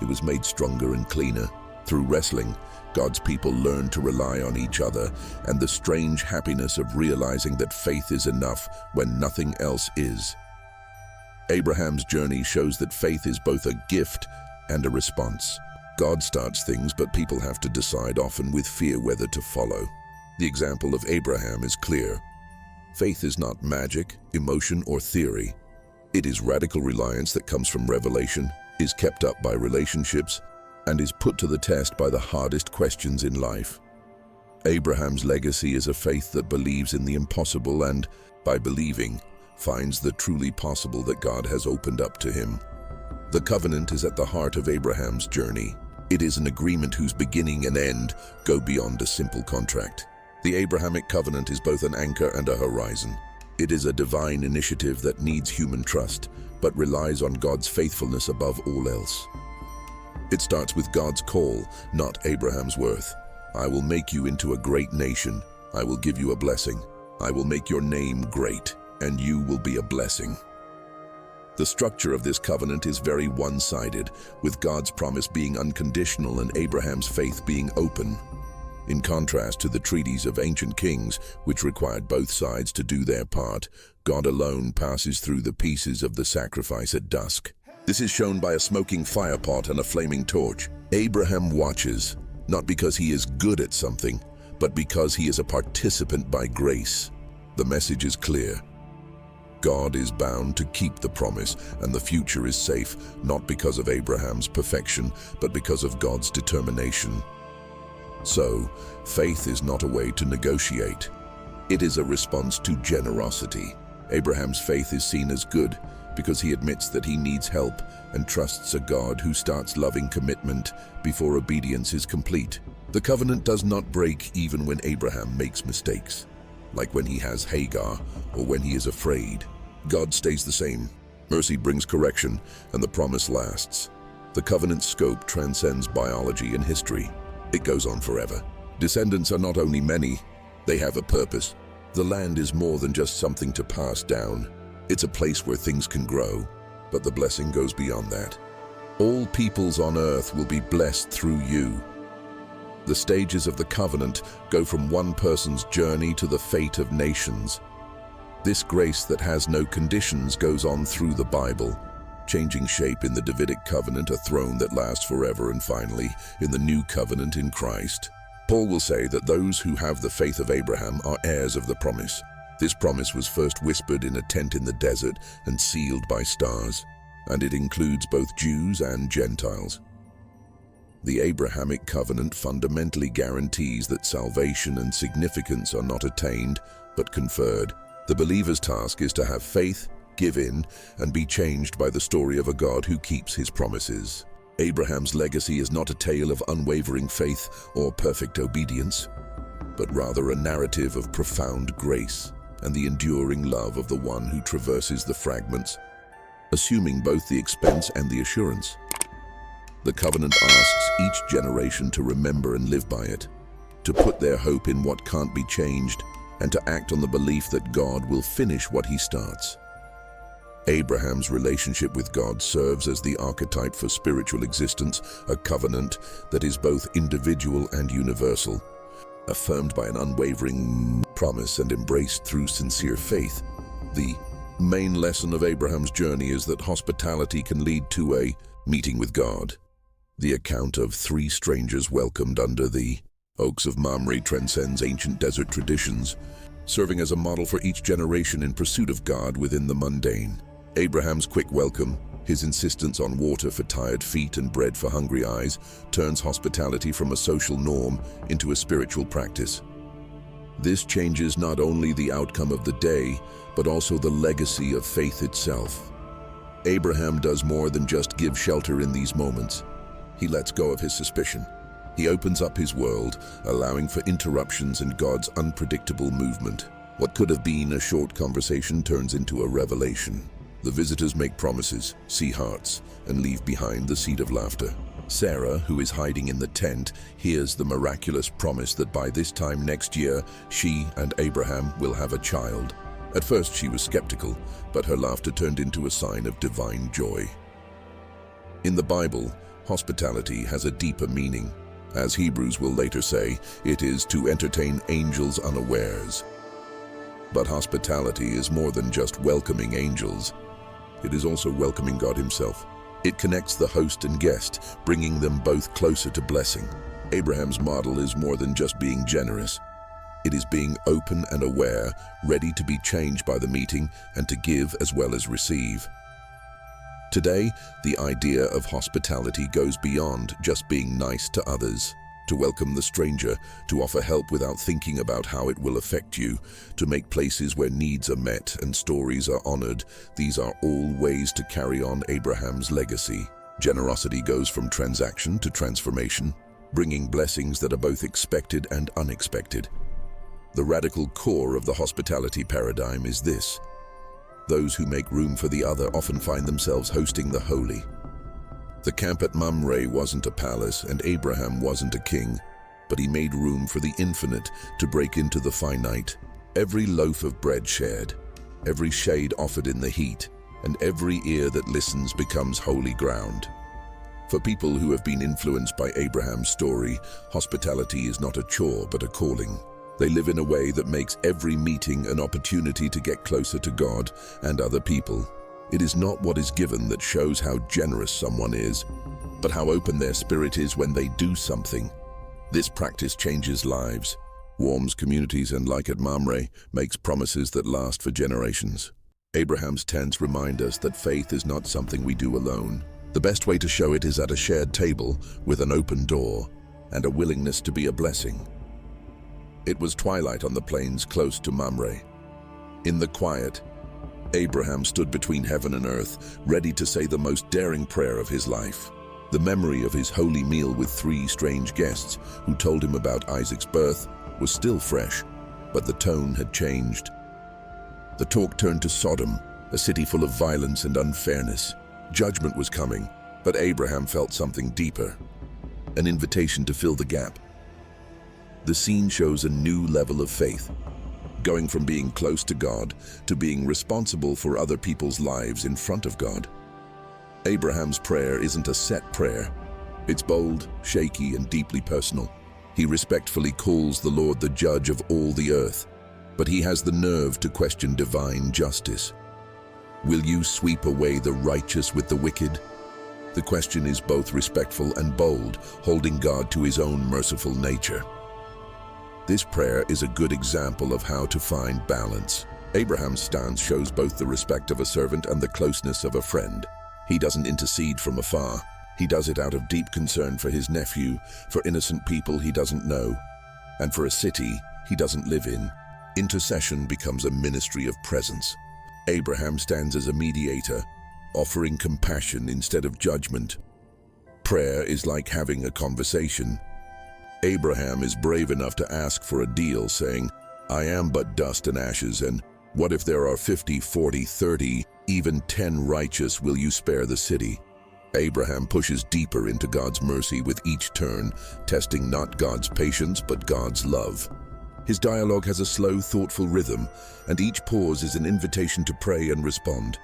It was made stronger and cleaner. Through wrestling, God's people learned to rely on each other, and the strange happiness of realizing that faith is enough when nothing else is. Abraham's journey shows that faith is both a gift and a response. God starts things, but people have to decide, often with fear, whether to follow. The example of Abraham is clear. Faith is not magic, emotion, or theory. It is radical reliance that comes from revelation, is kept up by relationships, and is put to the test by the hardest questions in life. Abraham's legacy is a faith that believes in the impossible and, by believing, finds the truly possible that God has opened up to him. The covenant is at the heart of Abraham's journey. It is an agreement whose beginning and end go beyond a simple contract. The Abrahamic covenant is both an anchor and a horizon. It is a divine initiative that needs human trust, but relies on God's faithfulness above all else. It starts with God's call, not Abraham's worth. "I will make you into a great nation. I will give you a blessing. I will make your name great, and you will be a blessing." The structure of this covenant is very one-sided, with God's promise being unconditional and Abraham's faith being open. In contrast to the treaties of ancient kings, which required both sides to do their part, God alone passes through the pieces of the sacrifice at dusk. This is shown by a smoking firepot and a flaming torch. Abraham watches, not because he is good at something, but because he is a participant by grace. The message is clear. God is bound to keep the promise, and the future is safe, not because of Abraham's perfection, but because of God's determination. So, faith is not a way to negotiate. It is a response to generosity. Abraham's faith is seen as good because he admits that he needs help and trusts a God who starts loving commitment before obedience is complete. The covenant does not break even when Abraham makes mistakes, like when he has Hagar or when he is afraid. God stays the same. Mercy brings correction, and the promise lasts. The covenant's scope transcends biology and history. It goes on forever. Descendants are not only many, they have a purpose. The land is more than just something to pass down. It's a place where things can grow, but the blessing goes beyond that. All peoples on earth will be blessed through you. The stages of the covenant go from one person's journey to the fate of nations. This grace that has no conditions goes on through the Bible, changing shape in the Davidic covenant, a throne that lasts forever, and finally, in the new covenant in Christ. Paul will say that those who have the faith of Abraham are heirs of the promise. This promise was first whispered in a tent in the desert and sealed by stars, and it includes both Jews and Gentiles. The Abrahamic covenant fundamentally guarantees that salvation and significance are not attained, but conferred. The believer's task is to have faith, give in, and be changed by the story of a God who keeps his promises. Abraham's legacy is not a tale of unwavering faith or perfect obedience, but rather a narrative of profound grace and the enduring love of the one who traverses the fragments, assuming both the expense and the assurance. The covenant asks each generation to remember and live by it, to put their hope in what can't be changed, and to act on the belief that God will finish what he starts. Abraham's relationship with God serves as the archetype for spiritual existence, a covenant that is both individual and universal, affirmed by an unwavering promise and embraced through sincere faith. The main lesson of Abraham's journey is that hospitality can lead to a meeting with God. The account of 3 strangers welcomed under the oaks of Mamre transcends ancient desert traditions, serving as a model for each generation in pursuit of God within the mundane. Abraham's quick welcome, his insistence on water for tired feet and bread for hungry eyes, turns hospitality from a social norm into a spiritual practice. This changes not only the outcome of the day, but also the legacy of faith itself. Abraham does more than just give shelter in these moments. He lets go of his suspicion. He opens up his world, allowing for interruptions in God's unpredictable movement. What could have been a short conversation turns into a revelation. The visitors make promises, see hearts, and leave behind the seed of laughter. Sarah, who is hiding in the tent, hears the miraculous promise that by this time next year, she and Abraham will have a child. At first she was skeptical, but her laughter turned into a sign of divine joy. In the Bible, hospitality has a deeper meaning. As Hebrews will later say, it is to entertain angels unawares. But hospitality is more than just welcoming angels. It is also welcoming God himself. It connects the host and guest, bringing them both closer to blessing. Abraham's model is more than just being generous. It is being open and aware, ready to be changed by the meeting and to give as well as receive. Today, the idea of hospitality goes beyond just being nice to others. To welcome the stranger, to offer help without thinking about how it will affect you, to make places where needs are met and stories are honored, these are all ways to carry on Abraham's legacy. Generosity goes from transaction to transformation, bringing blessings that are both expected and unexpected. The radical core of the hospitality paradigm is this: those who make room for the other often find themselves hosting the holy. The camp at Mamre wasn't a palace, and Abraham wasn't a king, but he made room for the infinite to break into the finite. Every loaf of bread shared, every shade offered in the heat, and every ear that listens becomes holy ground. For people who have been influenced by Abraham's story, hospitality is not a chore but a calling. They live in a way that makes every meeting an opportunity to get closer to God and other people. It is not what is given that shows how generous someone is, but how open their spirit is when they do something. This practice changes lives, warms communities, and like at Mamre, makes promises that last for generations. Abraham's tents remind us that faith is not something we do alone. The best way to show it is at a shared table with an open door and a willingness to be a blessing. It was twilight on the plains close to Mamre. In the quiet, Abraham stood between heaven and earth, ready to say the most daring prayer of his life. The memory of his holy meal with 3 strange guests who told him about Isaac's birth was still fresh, but the tone had changed. The talk turned to Sodom, a city full of violence and unfairness. Judgment was coming, but Abraham felt something deeper, an invitation to fill the gap. The scene shows a new level of faith, going from being close to God to being responsible for other people's lives in front of God. Abraham's prayer isn't a set prayer. It's bold, shaky, and deeply personal. He respectfully calls the Lord the judge of all the earth, but he has the nerve to question divine justice. Will you sweep away the righteous with the wicked? The question is both respectful and bold, holding God to his own merciful nature. This prayer is a good example of how to find balance. Abraham's stance shows both the respect of a servant and the closeness of a friend. He doesn't intercede from afar. He does it out of deep concern for his nephew, for innocent people he doesn't know, and for a city he doesn't live in. Intercession becomes a ministry of presence. Abraham stands as a mediator, offering compassion instead of judgment. Prayer is like having a conversation. Abraham is brave enough to ask for a deal, saying, "I am but dust and ashes, and what if there are 50, 40, 30, even 10 righteous? Will you spare the city?" Abraham pushes deeper into God's mercy with each turn, testing not God's patience but God's love. His dialogue has a slow, thoughtful rhythm, and each pause is an invitation to pray and respond.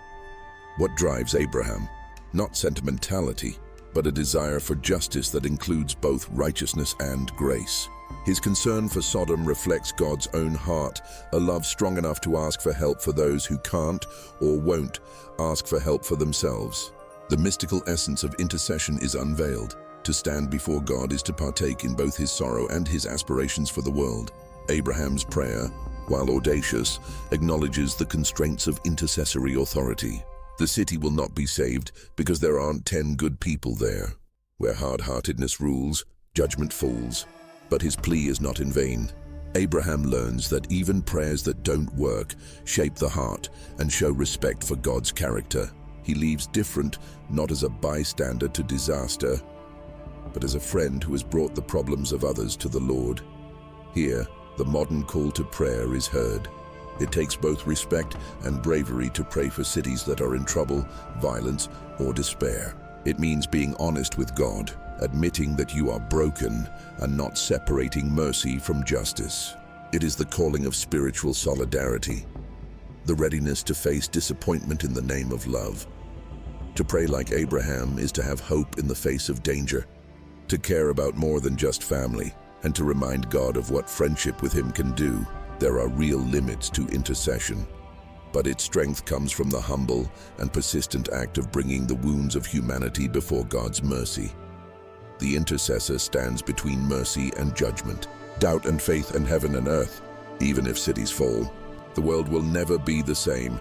What drives Abraham? Not sentimentality, but a desire for justice that includes both righteousness and grace. His concern for Sodom reflects God's own heart, a love strong enough to ask for help for those who can't or won't ask for help for themselves. The mystical essence of intercession is unveiled. To stand before God is to partake in both his sorrow and his aspirations for the world. Abraham's prayer, while audacious, acknowledges the constraints of intercessory authority. The city will not be saved because there aren't 10 good people there. Where hard-heartedness rules, judgment falls. But his plea is not in vain. Abraham learns that even prayers that don't work shape the heart and show respect for God's character. He leaves different, not as a bystander to disaster, but as a friend who has brought the problems of others to the Lord. Here, the modern call to prayer is heard. It takes both respect and bravery to pray for cities that are in trouble, violence, or despair. It means being honest with God, admitting that you are broken, and not separating mercy from justice. It is the calling of spiritual solidarity, the readiness to face disappointment in the name of love. To pray like Abraham is to have hope in the face of danger, to care about more than just family, and to remind God of what friendship with him can do. There are real limits to intercession, but its strength comes from the humble and persistent act of bringing the wounds of humanity before God's mercy. The intercessor stands between mercy and judgment, doubt and faith, and heaven and earth. Even if cities fall, the world will never be the same,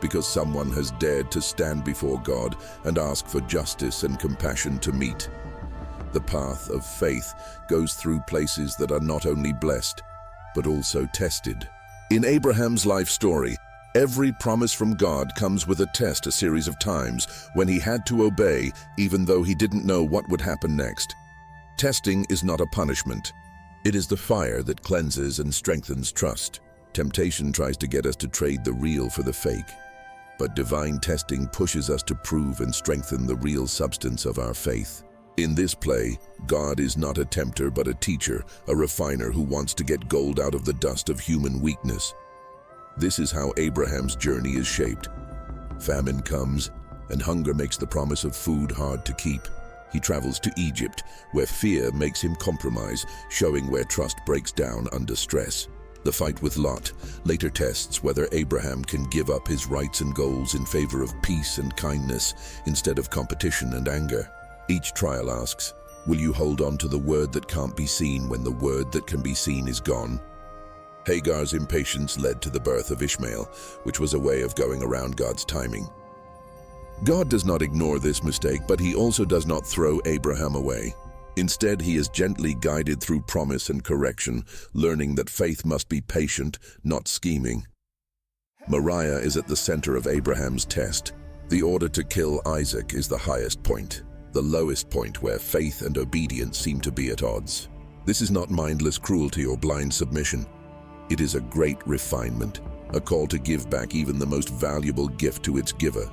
because someone has dared to stand before God and ask for justice and compassion to meet. The path of faith goes through places that are not only blessed, but also tested. In Abraham's life story, every promise from God comes with a test a series of times when he had to obey, even though he didn't know what would happen next. Testing is not a punishment. It is the fire that cleanses and strengthens trust. Temptation tries to get us to trade the real for the fake, but divine testing pushes us to prove and strengthen the real substance of our faith. In this play, God is not a tempter but a teacher, a refiner who wants to get gold out of the dust of human weakness. This is how Abraham's journey is shaped. Famine comes, and hunger makes the promise of food hard to keep. He travels to Egypt, where fear makes him compromise, showing where trust breaks down under stress. The fight with Lot later tests whether Abraham can give up his rights and goals in favor of peace and kindness instead of competition and anger. Each trial asks, will you hold on to the word that can't be seen when the word that can be seen is gone? Hagar's impatience led to the birth of Ishmael, which was a way of going around God's timing. God does not ignore this mistake, but he also does not throw Abraham away. Instead, he is gently guided through promise and correction, learning that faith must be patient, not scheming. Moriah is at the center of Abraham's test. The order to kill Isaac is the highest point, the lowest point where faith and obedience seem to be at odds. This is not mindless cruelty or blind submission. It is a great refinement, a call to give back even the most valuable gift to its giver.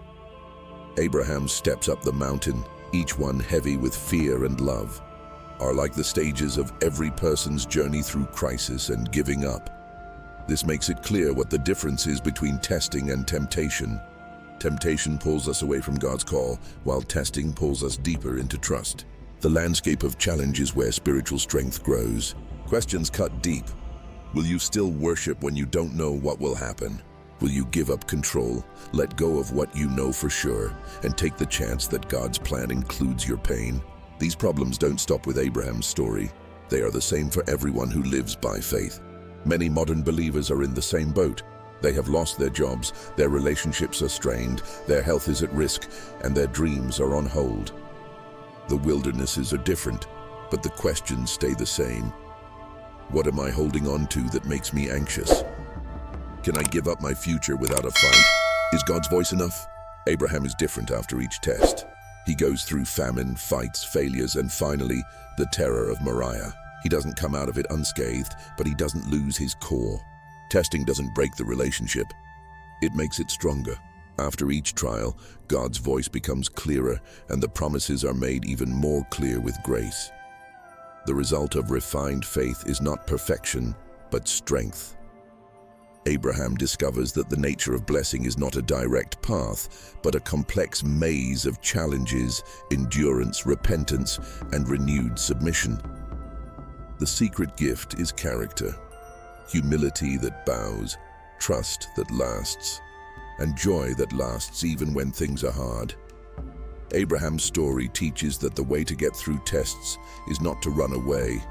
Abraham's steps up the mountain, each one heavy with fear and love, are like the stages of every person's journey through crisis and giving up. This makes it clear what the difference is between testing and temptation. Temptation pulls us away from God's call, while testing pulls us deeper into trust. The landscape of challenge is where spiritual strength grows. Questions cut deep. Will you still worship when you don't know what will happen? Will you give up control, let go of what you know for sure, and take the chance that God's plan includes your pain? These problems don't stop with Abraham's story. They are the same for everyone who lives by faith. Many modern believers are in the same boat. They have lost their jobs, their relationships are strained, their health is at risk, and their dreams are on hold. The wildernesses are different, but the questions stay the same. What am I holding on to that makes me anxious? Can I give up my future without a fight? Is God's voice enough? Abraham is different after each test. He goes through famine, fights, failures, and finally, the terror of Moriah. He doesn't come out of it unscathed, but he doesn't lose his core. Testing doesn't break the relationship. It makes it stronger. After each trial, God's voice becomes clearer, and the promises are made even more clear with grace. The result of refined faith is not perfection, but strength. Abraham discovers that the nature of blessing is not a direct path, but a complex maze of challenges, endurance, repentance, and renewed submission. The secret gift is character, humility that bows, trust that lasts, and joy that lasts even when things are hard. Abraham's story teaches that the way to get through tests is not to run away,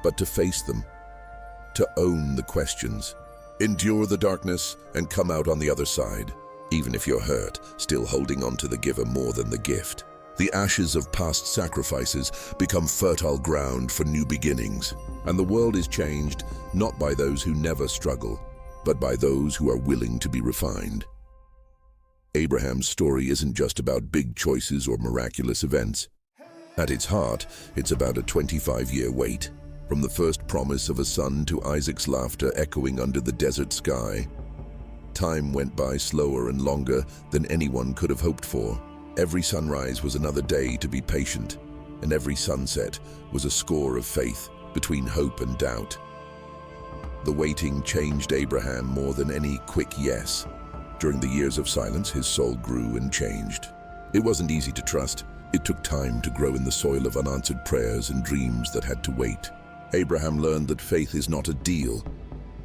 but to face them, to own the questions, endure the darkness, and come out on the other side, even if you're hurt, still holding on to the giver more than the gift. The ashes of past sacrifices become fertile ground for new beginnings, and the world is changed not by those who never struggle, but by those who are willing to be refined. Abraham's story isn't just about big choices or miraculous events. At its heart, it's about a 25-year wait, from the first promise of a son to Isaac's laughter echoing under the desert sky. Time went by slower and longer than anyone could have hoped for. Every sunrise was another day to be patient, and every sunset was a score of faith between hope and doubt. The waiting changed Abraham more than any quick yes. During the years of silence, his soul grew and changed. It wasn't easy to trust. It took time to grow in the soil of unanswered prayers and dreams that had to wait. Abraham learned that faith is not a deal.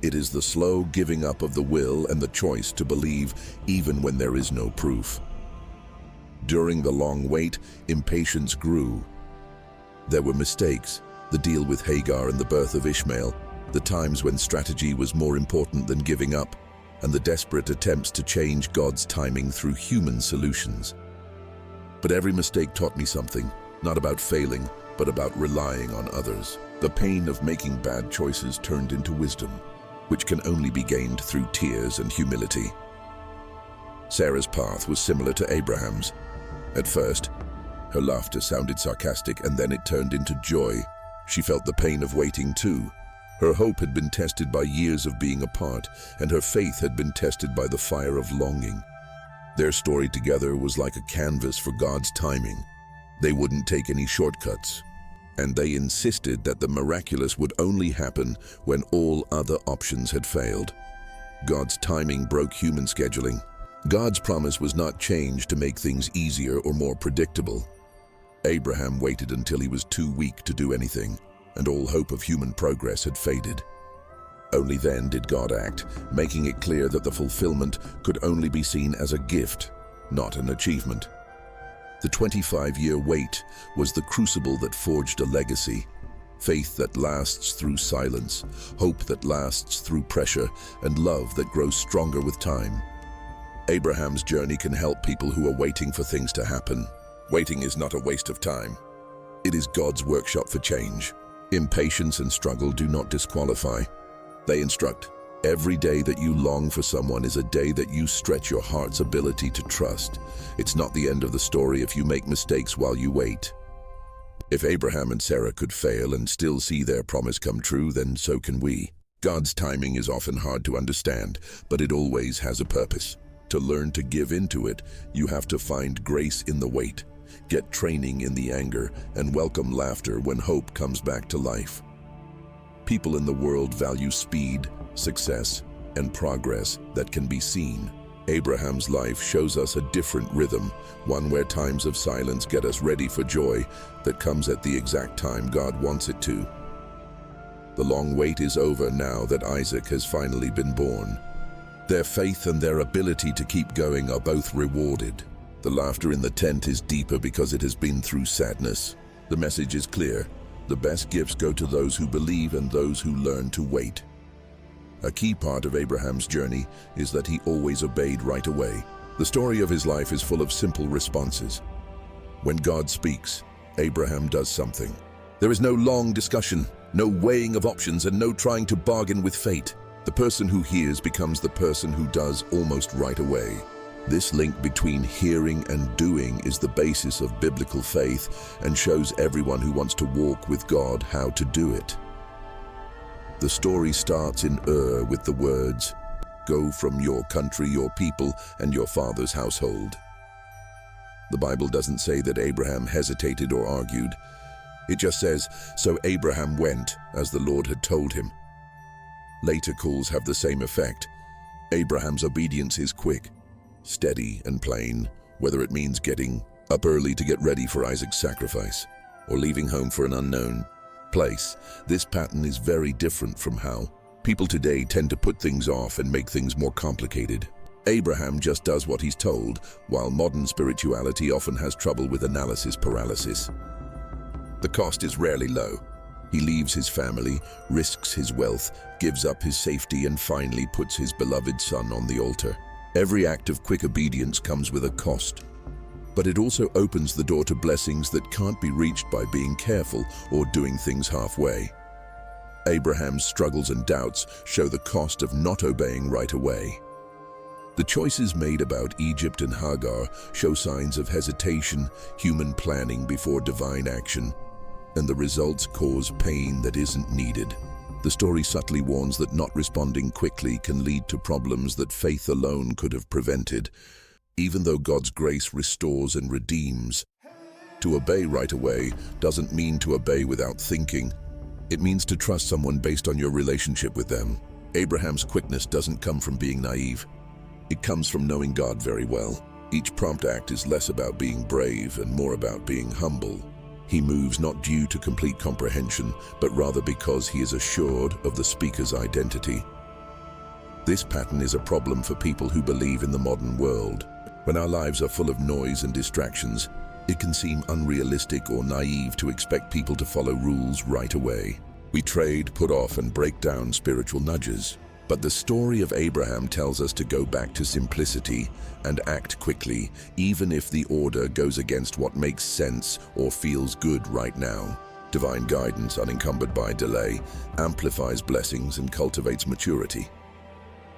It is the slow giving up of the will and the choice to believe even when there is no proof. During the long wait, impatience grew. There were mistakes, the deal with Hagar and the birth of Ishmael, the times when strategy was more important than giving up, and the desperate attempts to change God's timing through human solutions. But every mistake taught me something, not about failing, but about relying on others. The pain of making bad choices turned into wisdom, which can only be gained through tears and humility. Sarah's path was similar to Abraham's. At first, her laughter sounded sarcastic, and then it turned into joy. She felt the pain of waiting too. Her hope had been tested by years of being apart, and her faith had been tested by the fire of longing. Their story together was like a canvas for God's timing. They wouldn't take any shortcuts, and they insisted that the miraculous would only happen when all other options had failed. God's timing broke human scheduling. God's promise was not changed to make things easier or more predictable. Abraham waited until he was too weak to do anything, and all hope of human progress had faded. Only then did God act, making it clear that the fulfillment could only be seen as a gift, not an achievement. The 25-year wait was the crucible that forged a legacy, faith that lasts through silence, hope that lasts through pressure, and love that grows stronger with time. Abraham's journey can help people who are waiting for things to happen. Waiting is not a waste of time. It is God's workshop for change. Impatience and struggle do not disqualify. They instruct. Every day that you long for someone is a day that you stretch your heart's ability to trust. It's not the end of the story if you make mistakes while you wait. If Abraham and Sarah could fail and still see their promise come true, then so can we. God's timing is often hard to understand, but it always has a purpose. To learn to give into it, you have to find grace in the wait, get training in the anger, and welcome laughter when hope comes back to life. People in the world value speed, success, and progress that can be seen. Abraham's life shows us a different rhythm, one where times of silence get us ready for joy that comes at the exact time God wants it to. The long wait is over now that Isaac has finally been born. Their faith and their ability to keep going are both rewarded. The laughter in the tent is deeper because it has been through sadness. The message is clear. The best gifts go to those who believe and those who learn to wait. A key part of Abraham's journey is that he always obeyed right away. The story of his life is full of simple responses. When God speaks, Abraham does something. There is no long discussion, no weighing of options, and no trying to bargain with fate. The person who hears becomes the person who does almost right away. This link between hearing and doing is the basis of biblical faith and shows everyone who wants to walk with God how to do it. The story starts in Ur with the words, "Go from your country, your people, and your father's household." The Bible doesn't say that Abraham hesitated or argued. It just says, "So Abraham went, as the Lord had told him." Later calls have the same effect. Abraham's obedience is quick, steady, and plain, whether it means getting up early to get ready for Isaac's sacrifice, or leaving home for an unknown place. This pattern is very different from how people today tend to put things off and make things more complicated. Abraham just does what he's told, while modern spirituality often has trouble with analysis paralysis. The cost is rarely low. He leaves his family, risks his wealth, gives up his safety, and finally puts his beloved son on the altar. Every act of quick obedience comes with a cost, but it also opens the door to blessings that can't be reached by being careful or doing things halfway. Abraham's struggles and doubts show the cost of not obeying right away. The choices made about Egypt and Hagar show signs of hesitation, human planning before divine action, and the results cause pain that isn't needed. The story subtly warns that not responding quickly can lead to problems that faith alone could have prevented, even though God's grace restores and redeems. To obey right away doesn't mean to obey without thinking. It means to trust someone based on your relationship with them. Abraham's quickness doesn't come from being naive. It comes from knowing God very well. Each prompt act is less about being brave and more about being humble. He moves not due to complete comprehension, but rather because he is assured of the speaker's identity. This pattern is a problem for people who believe in the modern world. When our lives are full of noise and distractions, it can seem unrealistic or naive to expect people to follow rules right away. We trade, put off, and break down spiritual nudges. But the story of Abraham tells us to go back to simplicity and act quickly, even if the order goes against what makes sense or feels good right now. Divine guidance, unencumbered by delay, amplifies blessings and cultivates maturity.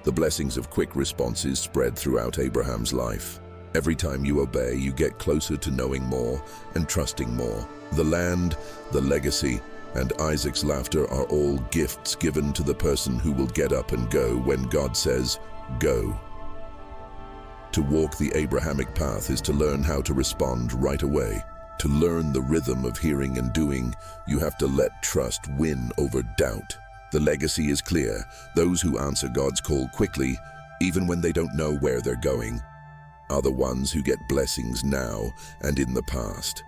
The blessings of quick responses spread throughout Abraham's life. Every time you obey, you get closer to knowing more and trusting more. The land, the legacy, and Isaac's laughter are all gifts given to the person who will get up and go when God says, "Go." To walk the Abrahamic path is to learn how to respond right away. To learn the rhythm of hearing and doing, you have to let trust win over doubt. The legacy is clear. Those who answer God's call quickly, even when they don't know where they're going, are the ones who get blessings now and in the past.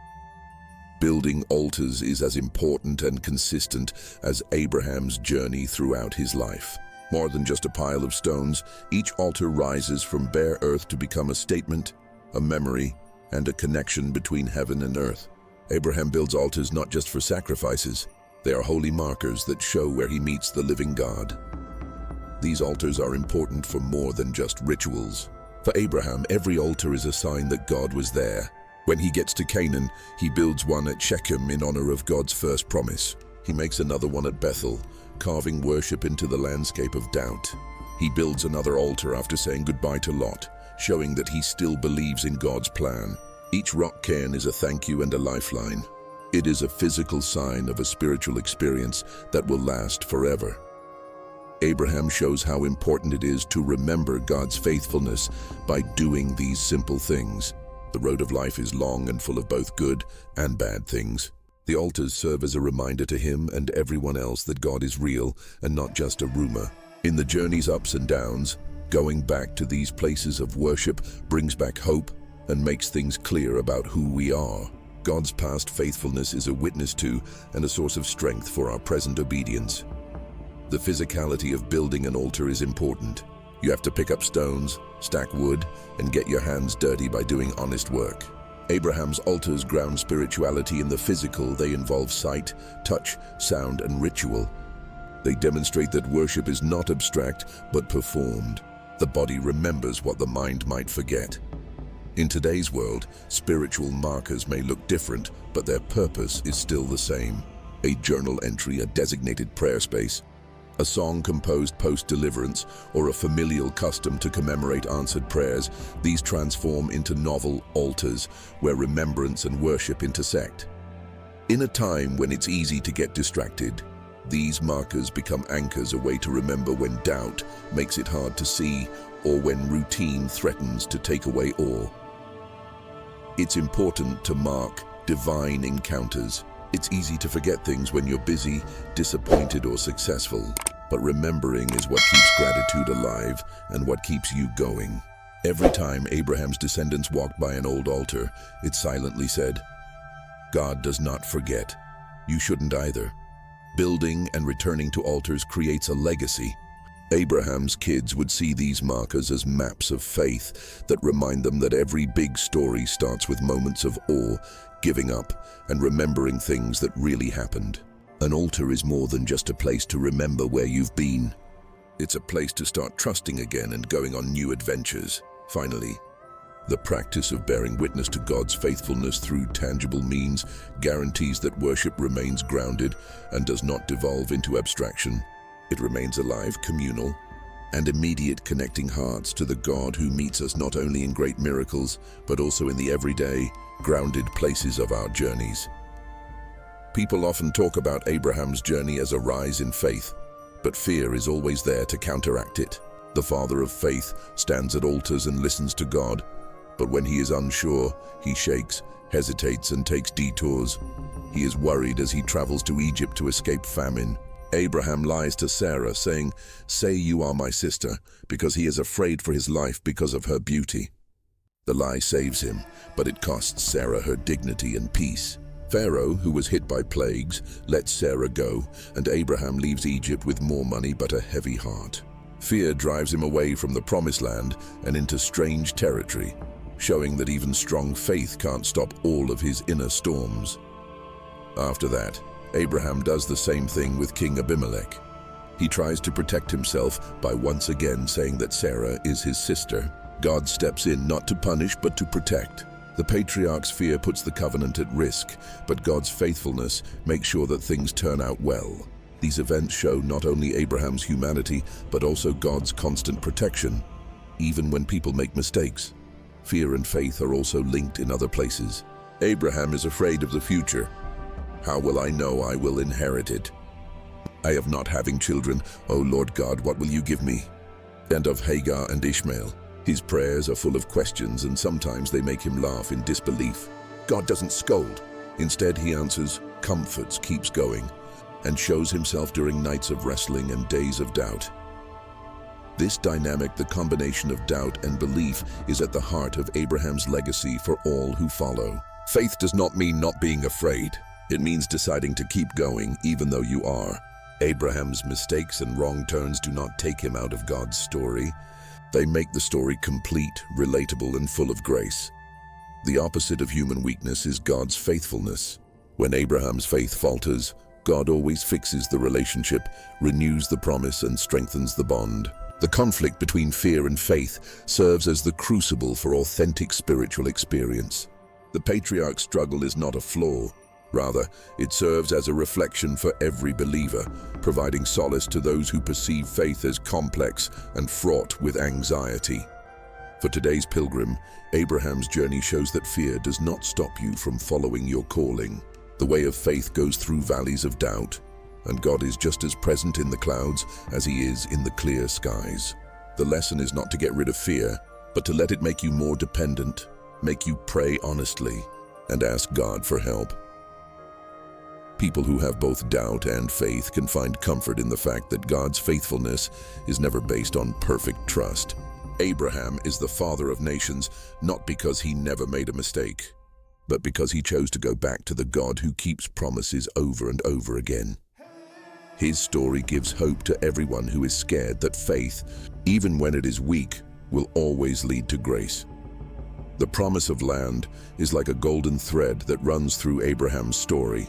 Building altars is as important and consistent as Abraham's journey throughout his life. More than just a pile of stones, each altar rises from bare earth to become a statement, a memory, and a connection between heaven and earth. Abraham builds altars not just for sacrifices. They are holy markers that show where he meets the living God. These altars are important for more than just rituals. For Abraham, every altar is a sign that God was there. When he gets to Canaan, he builds one at Shechem in honor of God's first promise. He makes another one at Bethel, carving worship into the landscape of doubt. He builds another altar after saying goodbye to Lot, showing that he still believes in God's plan. Each rock cairn is a thank you and a lifeline. It is a physical sign of a spiritual experience that will last forever. Abraham shows how important it is to remember God's faithfulness by doing these simple things. The road of life is long and full of both good and bad things. The altars serve as a reminder to him and everyone else that God is real and not just a rumor. In the journey's ups and downs, going back to these places of worship brings back hope and makes things clear about who we are. God's past faithfulness is a witness to and a source of strength for our present obedience. The physicality of building an altar is important. You have to pick up stones, stack wood, and get your hands dirty by doing honest work. Abraham's altars ground spirituality in the physical. They involve sight, touch, sound, and ritual. They demonstrate that worship is not abstract, but performed. The body remembers what the mind might forget. In today's world, spiritual markers may look different, but their purpose is still the same. A journal entry, a designated prayer space, a song composed post-deliverance, or a familial custom to commemorate answered prayers, these transform into novel altars where remembrance and worship intersect. In a time when it's easy to get distracted, these markers become anchors, a way to remember when doubt makes it hard to see or when routine threatens to take away awe. It's important to mark divine encounters. It's easy to forget things when you're busy, disappointed, or successful. But remembering is what keeps gratitude alive and what keeps you going. Every time Abraham's descendants walked by an old altar, it silently said, "God does not forget. You shouldn't either." Building and returning to altars creates a legacy. Abraham's kids would see these markers as maps of faith that remind them that every big story starts with moments of awe, giving up, and remembering things that really happened. An altar is more than just a place to remember where you've been. It's a place to start trusting again and going on new adventures. Finally, the practice of bearing witness to God's faithfulness through tangible means guarantees that worship remains grounded and does not devolve into abstraction. It remains alive, communal, and immediate, connecting hearts to the God who meets us not only in great miracles, but also in the everyday, grounded places of our journeys. People often talk about Abraham's journey as a rise in faith, but fear is always there to counteract it. The father of faith stands at altars and listens to God, but when he is unsure, he shakes, hesitates, and takes detours. He is worried as he travels to Egypt to escape famine. Abraham lies to Sarah, saying, "Say you are my sister," because he is afraid for his life because of her beauty. The lie saves him, but it costs Sarah her dignity and peace. Pharaoh, who was hit by plagues, lets Sarah go, and Abraham leaves Egypt with more money but a heavy heart. Fear drives him away from the promised land and into strange territory, showing that even strong faith can't stop all of his inner storms. After that, Abraham does the same thing with King Abimelech. He tries to protect himself by once again saying that Sarah is his sister. God steps in not to punish but to protect. The patriarch's fear puts the covenant at risk, but God's faithfulness makes sure that things turn out well. These events show not only Abraham's humanity, but also God's constant protection, even when people make mistakes. Fear and faith are also linked in other places. Abraham is afraid of the future. How will I know I will inherit it? I have not having children. O Lord God, what will you give me? And of Hagar and Ishmael. His prayers are full of questions, and sometimes they make him laugh in disbelief. God doesn't scold. Instead, he answers, comforts, keeps going, and shows himself during nights of wrestling and days of doubt. This dynamic, the combination of doubt and belief, is at the heart of Abraham's legacy for all who follow. Faith does not mean not being afraid. It means deciding to keep going, even though you are. Abraham's mistakes and wrong turns do not take him out of God's story. They make the story complete, relatable, and full of grace. The opposite of human weakness is God's faithfulness. When Abraham's faith falters, God always fixes the relationship, renews the promise, and strengthens the bond. The conflict between fear and faith serves as the crucible for authentic spiritual experience. The patriarch's struggle is not a flaw. Rather, it serves as a reflection for every believer, providing solace to those who perceive faith as complex and fraught with anxiety. For today's pilgrim, Abraham's journey shows that fear does not stop you from following your calling. The way of faith goes through valleys of doubt, and God is just as present in the clouds as he is in the clear skies. The lesson is not to get rid of fear, but to let it make you more dependent, make you pray honestly, and ask God for help. People who have both doubt and faith can find comfort in the fact that God's faithfulness is never based on perfect trust. Abraham is the father of nations, not because he never made a mistake, but because he chose to go back to the God who keeps promises over and over again. His story gives hope to everyone who is scared that faith, even when it is weak, will always lead to grace. The promise of land is like a golden thread that runs through Abraham's story.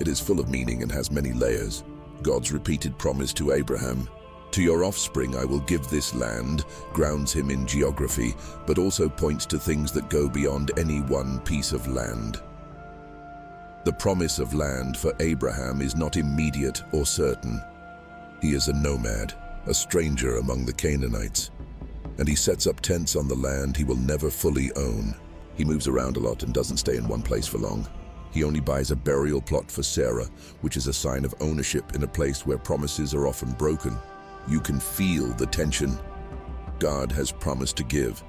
It is full of meaning and has many layers. God's repeated promise to Abraham, "To your offspring I will give this land," grounds him in geography, but also points to things that go beyond any one piece of land. The promise of land for Abraham is not immediate or certain. He is a nomad, a stranger among the Canaanites, and he sets up tents on the land he will never fully own. He moves around a lot and doesn't stay in one place for long. He only buys a burial plot for Sarah, which is a sign of ownership in a place where promises are often broken. You can feel the tension. God has promised to give,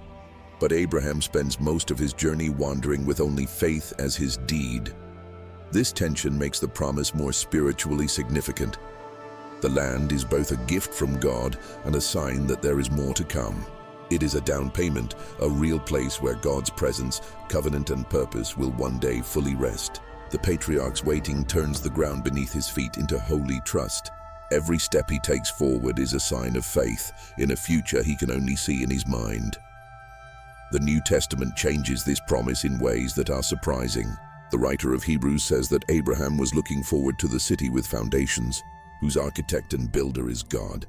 but Abraham spends most of his journey wandering with only faith as his deed. This tension makes the promise more spiritually significant. The land is both a gift from God and a sign that there is more to come. It is a down payment, a real place where God's presence, covenant, and purpose will one day fully rest. The patriarch's waiting turns the ground beneath his feet into holy trust. Every step he takes forward is a sign of faith in a future he can only see in his mind. The New Testament changes this promise in ways that are surprising. The writer of Hebrews says that Abraham was looking forward to the city with foundations, whose architect and builder is God.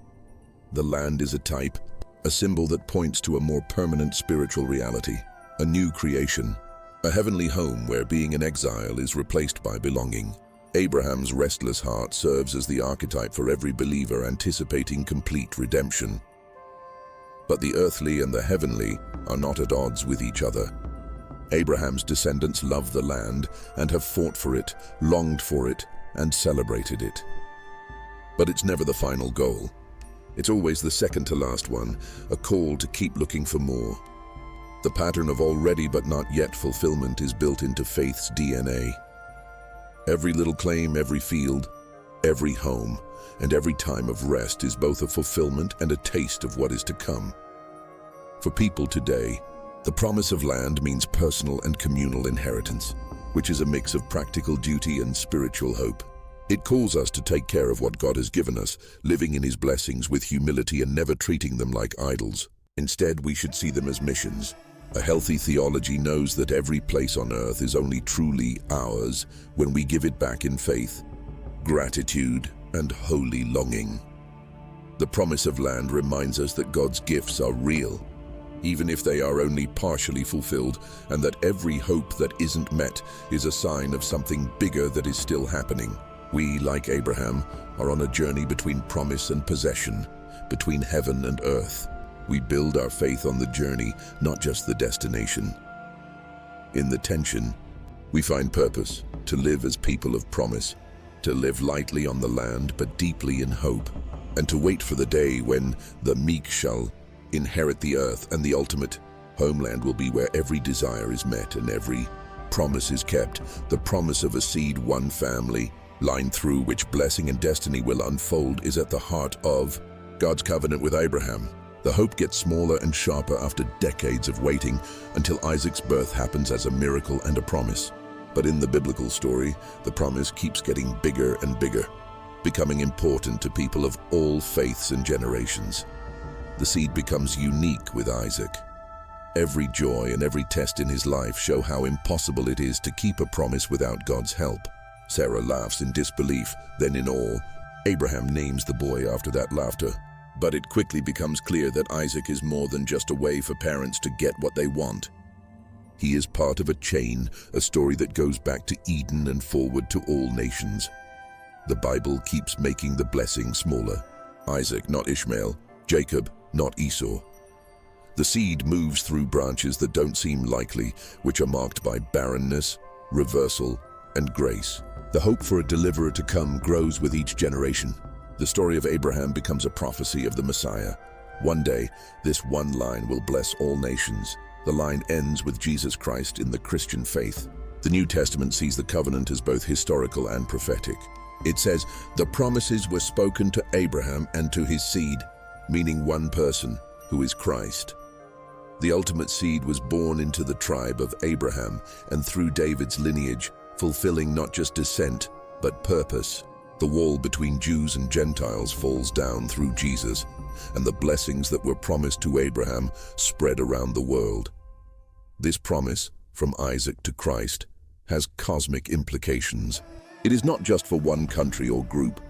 The land is a type, a symbol that points to a more permanent spiritual reality, a new creation, a heavenly home where being in exile is replaced by belonging. Abraham's restless heart serves as the archetype for every believer anticipating complete redemption. But the earthly and the heavenly are not at odds with each other. Abraham's descendants love the land and have fought for it, longed for it, and celebrated it. But it's never the final goal. It's always the second to last one, a call to keep looking for more. The pattern of already but not yet fulfillment is built into faith's DNA. Every little claim, every field, every home, and every time of rest is both a fulfillment and a taste of what is to come. For people today, the promise of land means personal and communal inheritance, which is a mix of practical duty and spiritual hope. It calls us to take care of what God has given us, living in his blessings with humility and never treating them like idols. Instead, we should see them as missions. A healthy theology knows that every place on earth is only truly ours when we give it back in faith, gratitude, and holy longing. The promise of land reminds us that God's gifts are real, even if they are only partially fulfilled, and that every hope that isn't met is a sign of something bigger that is still happening. We, like Abraham, are on a journey between promise and possession, between heaven and earth. We build our faith on the journey, not just the destination. In the tension, we find purpose, to live as people of promise, to live lightly on the land but deeply in hope, and to wait for the day when the meek shall inherit the earth and the ultimate homeland will be where every desire is met and every promise is kept, the promise of a seed, one family, line through which blessing and destiny will unfold is at the heart of God's covenant with Abraham. The hope gets smaller and sharper after decades of waiting until Isaac's birth happens as a miracle and a promise. But in the biblical story, the promise keeps getting bigger and bigger, becoming important to people of all faiths and generations. The seed becomes unique with Isaac. Every joy and every test in his life show how impossible it is to keep a promise without God's help. Sarah laughs in disbelief, then in awe. Abraham names the boy after that laughter. But it quickly becomes clear that Isaac is more than just a way for parents to get what they want. He is part of a chain, a story that goes back to Eden and forward to all nations. The Bible keeps making the blessing smaller. Isaac, not Ishmael. Jacob, not Esau. The seed moves through branches that don't seem likely, which are marked by barrenness, reversal, and grace. The hope for a deliverer to come grows with each generation. The story of Abraham becomes a prophecy of the Messiah. One day, this one line will bless all nations. The line ends with Jesus Christ in the Christian faith. The New Testament sees the covenant as both historical and prophetic. It says, "The promises were spoken to Abraham and to his seed," meaning one person, who is Christ. The ultimate seed was born into the tribe of Abraham and through David's lineage, fulfilling not just descent, but purpose. The wall between Jews and Gentiles falls down through Jesus, and the blessings that were promised to Abraham spread around the world. This promise, from Isaac to Christ, has cosmic implications. It is not just for one country or group.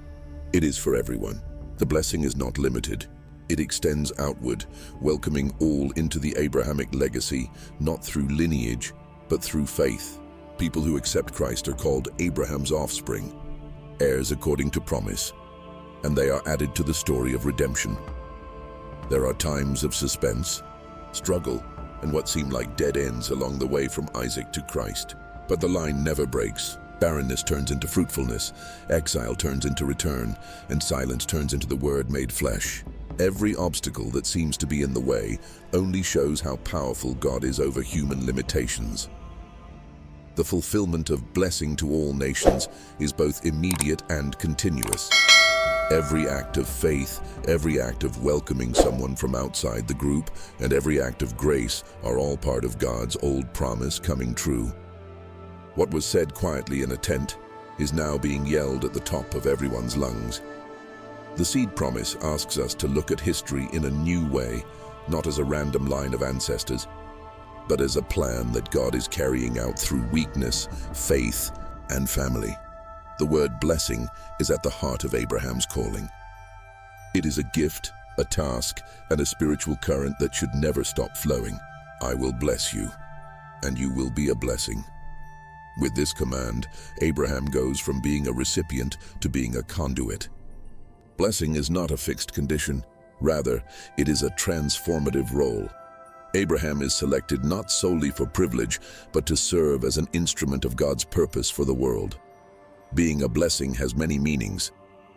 It is for everyone. The blessing is not limited. It extends outward, welcoming all into the Abrahamic legacy, not through lineage, but through faith. People who accept Christ are called Abraham's offspring, heirs according to promise, and they are added to the story of redemption. There are times of suspense, struggle, and what seem like dead ends along the way from Isaac to Christ. But the line never breaks. Barrenness turns into fruitfulness, exile turns into return, and silence turns into the Word made flesh. Every obstacle that seems to be in the way only shows how powerful God is over human limitations. The fulfillment of blessing to all nations is both immediate and continuous. Every act of faith, every act of welcoming someone from outside the group, and every act of grace are all part of God's old promise coming true. What was said quietly in a tent is now being yelled at the top of everyone's lungs. The seed promise asks us to look at history in a new way, not as a random line of ancestors, but as a plan that God is carrying out through weakness, faith, and family. The word blessing is at the heart of Abraham's calling. It is a gift, a task, and a spiritual current that should never stop flowing. I will bless you, and you will be a blessing. With this command, Abraham goes from being a recipient to being a conduit. Blessing is not a fixed condition. Rather, it is a transformative role. Abraham is selected not solely for privilege, but to serve as an instrument of God's purpose for the world. Being a blessing has many meanings.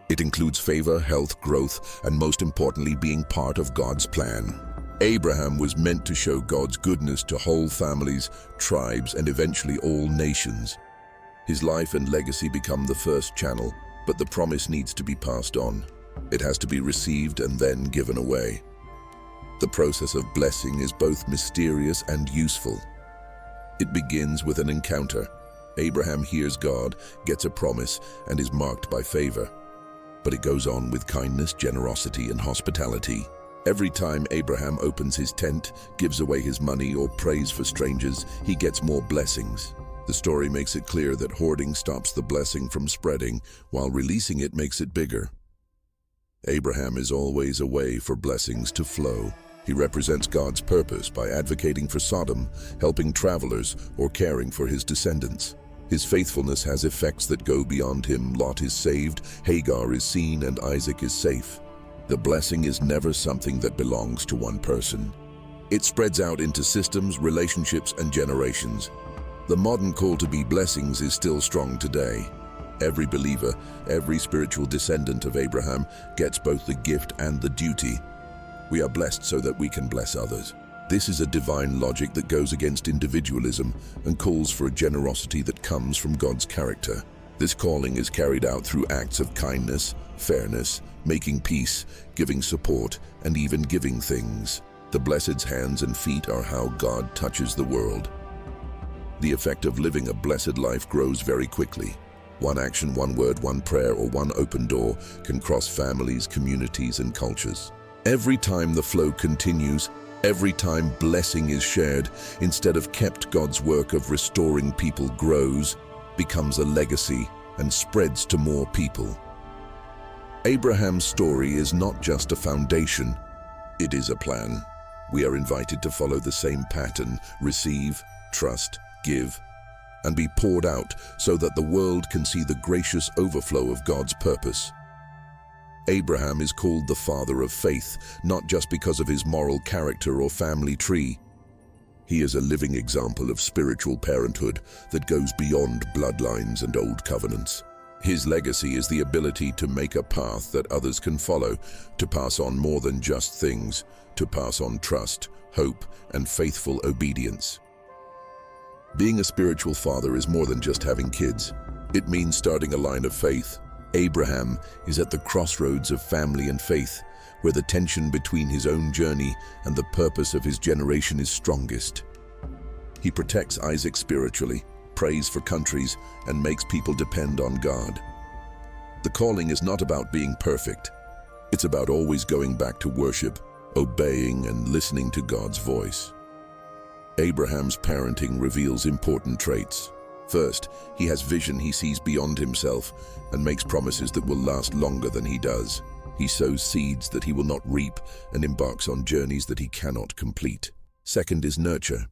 It includes favor, health, growth, and most importantly, being part of God's plan. Abraham was meant to show God's goodness to whole families, tribes, and eventually all nations. His life and legacy become the first channel, but the promise needs to be passed on. It has to be received and then given away. The process of blessing is both mysterious and useful. It begins with an encounter. Abraham hears God, gets a promise, and is marked by favor. But it goes on with kindness, generosity, and hospitality. Every time Abraham opens his tent, gives away his money, or prays for strangers, he gets more blessings. The story makes it clear that hoarding stops the blessing from spreading, while releasing it makes it bigger. Abraham is always a way for blessings to flow. He represents God's purpose by advocating for Sodom, helping travelers, or caring for his descendants. His faithfulness has effects that go beyond him. Lot is saved, Hagar is seen, and Isaac is safe. The blessing is never something that belongs to one person. It spreads out into systems, relationships, and generations. The modern call to be blessings is still strong today. Every believer, every spiritual descendant of Abraham gets both the gift and the duty. We are blessed so that we can bless others. This is a divine logic that goes against individualism and calls for a generosity that comes from God's character. This calling is carried out through acts of kindness, fairness, making peace, giving support, and even giving things. The blessed's hands and feet are how God touches the world. The effect of living a blessed life grows very quickly. One action, one word, one prayer, or one open door can cross families, communities, and cultures. Every time the flow continues, every time blessing is shared, instead of kept, God's work of restoring people grows, becomes a legacy, and spreads to more people. Abraham's story is not just a foundation, it is a plan. We are invited to follow the same pattern: receive, trust, give, and be poured out so that the world can see the gracious overflow of God's purpose. Abraham is called the father of faith, not just because of his moral character or family tree. He is a living example of spiritual parenthood that goes beyond bloodlines and old covenants. His legacy is the ability to make a path that others can follow, to pass on more than just things, to pass on trust, hope, and faithful obedience. Being a spiritual father is more than just having kids. It means starting a line of faith. Abraham is at the crossroads of family and faith, where the tension between his own journey and the purpose of his generation is strongest. He protects Isaac spiritually, prays for countries, and makes people depend on God. The calling is not about being perfect. It's about always going back to worship, obeying, and listening to God's voice. Abraham's parenting reveals important traits. First, he has vision he sees beyond himself and makes promises that will last longer than he does. He sows seeds that he will not reap and embarks on journeys that he cannot complete. Second is nurture.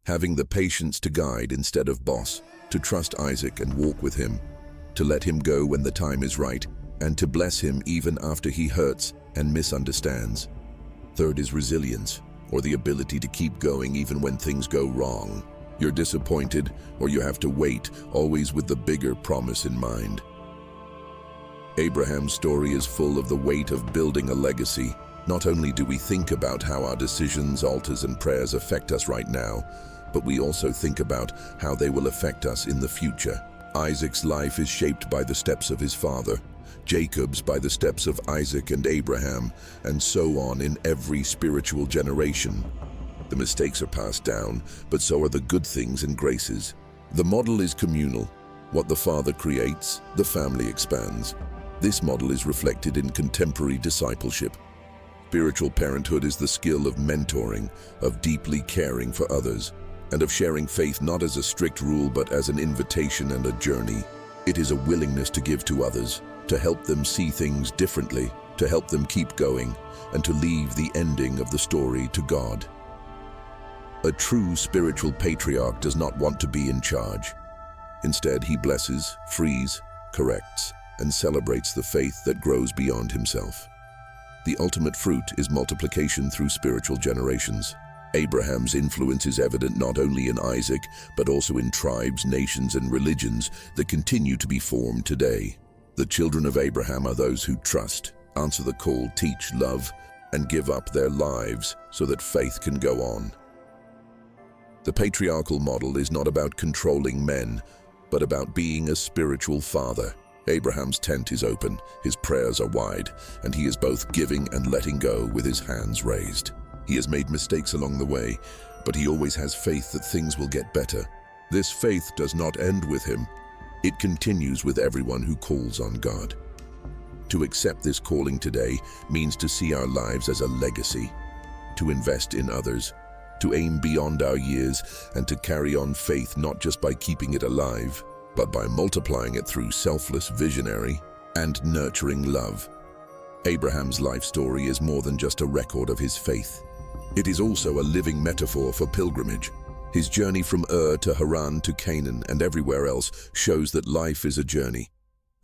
Having the patience to guide instead of boss, to trust Isaac and walk with him, to let him go when the time is right, and to bless him even after he hurts and misunderstands. Third is resilience, or the ability to keep going even when things go wrong. You're disappointed, or you have to wait, always with the bigger promise in mind. Abraham's story is full of the weight of building a legacy. Not only do we think about how our decisions, altars, and prayers affect us right now, but we also think about how they will affect us in the future. Isaac's life is shaped by the steps of his father, Jacob's by the steps of Isaac and Abraham, and so on in every spiritual generation. The mistakes are passed down, but so are the good things and graces. The model is communal. What the father creates, the family expands. This model is reflected in contemporary discipleship. Spiritual parenthood is the skill of mentoring, of deeply caring for others, and of sharing faith not as a strict rule but as an invitation and a journey. It is a willingness to give to others, to help them see things differently, to help them keep going, and to leave the ending of the story to God. A true spiritual patriarch does not want to be in charge. Instead, he blesses, frees, corrects, and celebrates the faith that grows beyond himself. The ultimate fruit is multiplication through spiritual generations. Abraham's influence is evident not only in Isaac, but also in tribes, nations, and religions that continue to be formed today. The children of Abraham are those who trust, answer the call, teach, love, and give up their lives so that faith can go on. The patriarchal model is not about controlling men, but about being a spiritual father. Abraham's tent is open, his prayers are wide, and he is both giving and letting go with his hands raised. He has made mistakes along the way, but he always has faith that things will get better. This faith does not end with him. It continues with everyone who calls on God. To accept this calling today means to see our lives as a legacy, to invest in others, to aim beyond our years, and to carry on faith not just by keeping it alive, but by multiplying it through selfless, visionary, and nurturing love. Abraham's life story is more than just a record of his faith. It is also a living metaphor for pilgrimage. His journey from Ur to Haran to Canaan and everywhere else shows that life is a journey,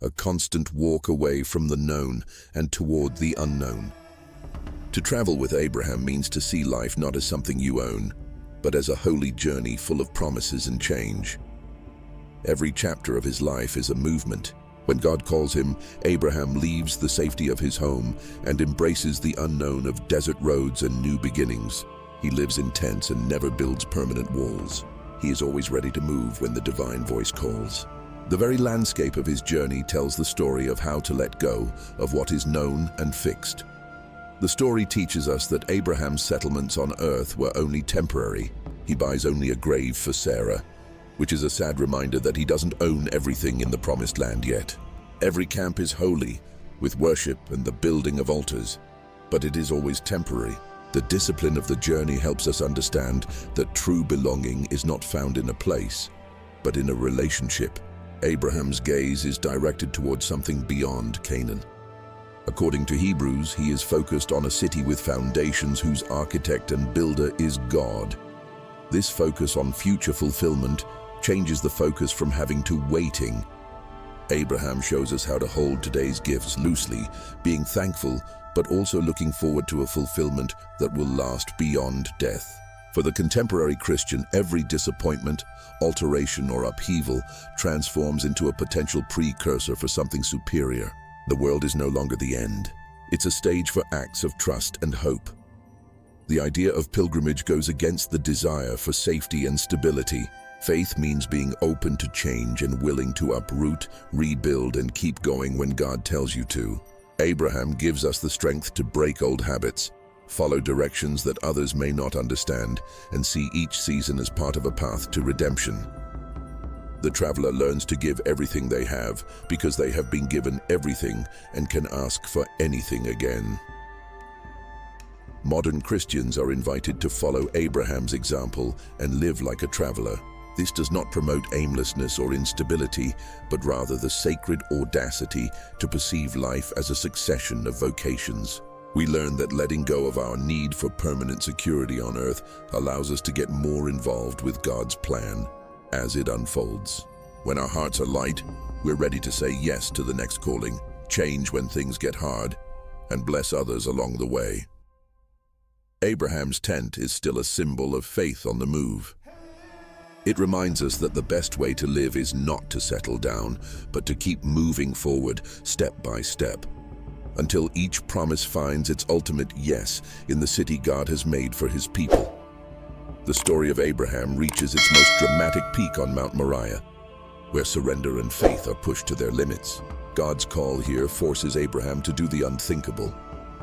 a constant walk away from the known and toward the unknown. To travel with Abraham means to see life not as something you own, but as a holy journey full of promises and change. Every chapter of his life is a movement. When God calls him, Abraham leaves the safety of his home and embraces the unknown of desert roads and new beginnings. He lives in tents and never builds permanent walls. He is always ready to move when the divine voice calls. The very landscape of his journey tells the story of how to let go of what is known and fixed. The story teaches us that Abraham's settlements on earth were only temporary. He buys only a grave for Sarah, which is a sad reminder that he doesn't own everything in the promised land yet. Every camp is holy, with worship and the building of altars, but it is always temporary. The discipline of the journey helps us understand that true belonging is not found in a place, but in a relationship. Abraham's gaze is directed towards something beyond Canaan. According to Hebrews, he is focused on a city with foundations whose architect and builder is God. This focus on future fulfillment changes the focus from having to waiting. Abraham shows us how to hold today's gifts loosely, being thankful, but also looking forward to a fulfillment that will last beyond death. For the contemporary Christian, every disappointment, alteration, or upheaval transforms into a potential precursor for something superior. The world is no longer the end. It's a stage for acts of trust and hope. The idea of pilgrimage goes against the desire for safety and stability. Faith means being open to change and willing to uproot, rebuild, and keep going when God tells you to. Abraham gives us the strength to break old habits, follow directions that others may not understand, and see each season as part of a path to redemption. The traveler learns to give everything they have because they have been given everything and can ask for anything again. Modern Christians are invited to follow Abraham's example and live like a traveler. This does not promote aimlessness or instability, but rather the sacred audacity to perceive life as a succession of vocations. We learn that letting go of our need for permanent security on earth allows us to get more involved with God's plan as it unfolds. When our hearts are light, we're ready to say yes to the next calling, change when things get hard, and bless others along the way. Abraham's tent is still a symbol of faith on the move. It reminds us that the best way to live is not to settle down, but to keep moving forward, step by step, until each promise finds its ultimate yes in the city God has made for his people. The story of Abraham reaches its most dramatic peak on Mount Moriah, where surrender and faith are pushed to their limits. God's call here forces Abraham to do the unthinkable,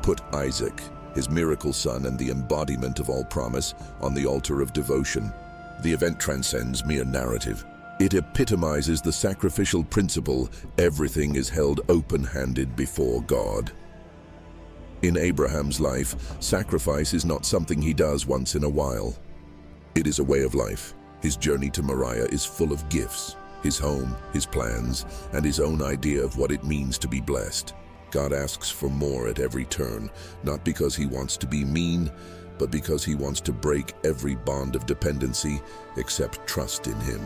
put Isaac, his miracle son and the embodiment of all promise, on the altar of devotion. The event transcends mere narrative. It epitomizes the sacrificial principle: everything is held open-handed before God. In Abraham's life, sacrifice is not something he does once in a while. It is a way of life. His journey to Moriah is full of gifts: his home, his plans, and his own idea of what it means to be blessed. God asks for more at every turn, not because he wants to be mean, but because he wants to break every bond of dependency except trust in him.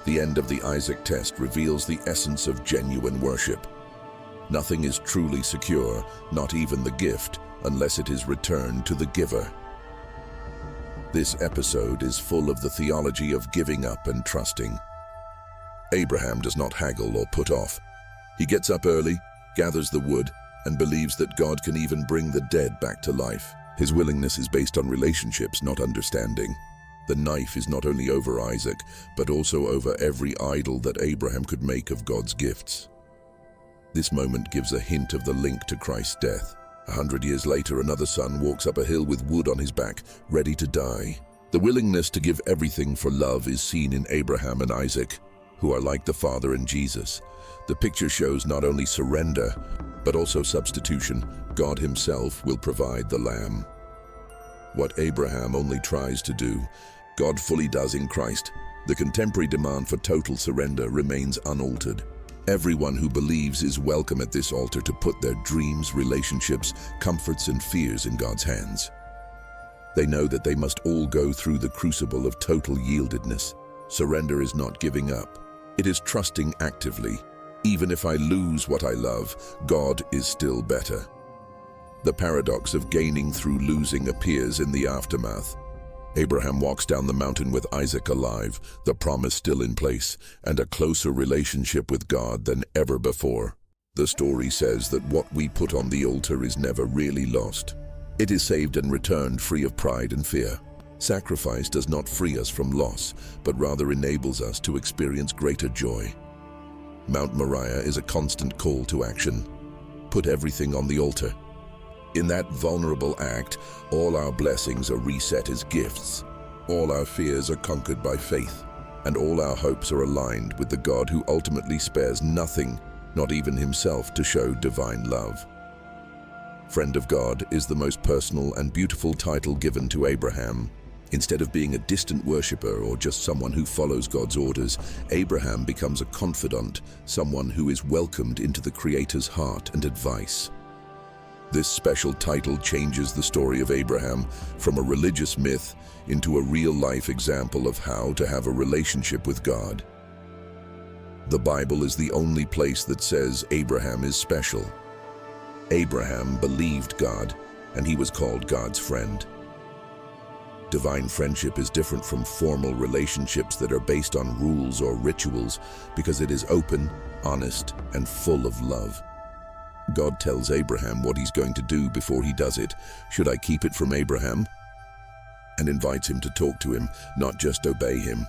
The end of the Isaac test reveals the essence of genuine worship. Nothing is truly secure, not even the gift, unless it is returned to the giver. This episode is full of the theology of giving up and trusting. Abraham does not haggle or put off. He gets up early, gathers the wood, and believes that God can even bring the dead back to life. His willingness is based on relationships, not understanding. The knife is not only over Isaac, but also over every idol that Abraham could make of God's gifts. This moment gives a hint of the link to Christ's death. 100 years later, another son walks up a hill with wood on his back, ready to die. The willingness to give everything for love is seen in Abraham and Isaac, who are like the Father and Jesus. The picture shows not only surrender, but also substitution. God himself will provide the lamb. What Abraham only tries to do, God fully does in Christ. The contemporary demand for total surrender remains unaltered. Everyone who believes is welcome at this altar to put their dreams, relationships, comforts, and fears in God's hands. They know that they must all go through the crucible of total yieldedness. Surrender is not giving up. It is trusting actively. Even if I lose what I love, God is still better. The paradox of gaining through losing appears in the aftermath. Abraham walks down the mountain with Isaac alive, the promise still in place, and a closer relationship with God than ever before. The story says that what we put on the altar is never really lost. It is saved and returned free of pride and fear. Sacrifice does not free us from loss, but rather enables us to experience greater joy. Mount Moriah is a constant call to action. Put everything on the altar. In that vulnerable act, all our blessings are reset as gifts. All our fears are conquered by faith, and all our hopes are aligned with the God who ultimately spares nothing, not even himself, to show divine love. Friend of God is the most personal and beautiful title given to Abraham. Instead of being a distant worshipper or just someone who follows God's orders, Abraham becomes a confidant, someone who is welcomed into the Creator's heart and advice. This special title changes the story of Abraham from a religious myth into a real-life example of how to have a relationship with God. The Bible is the only place that says Abraham is special. Abraham believed God, and he was called God's friend. Divine friendship is different from formal relationships that are based on rules or rituals because it is open, honest, and full of love. God tells Abraham what he's going to do before he does it. Should I keep it from Abraham? And invites him to talk to him, not just obey him.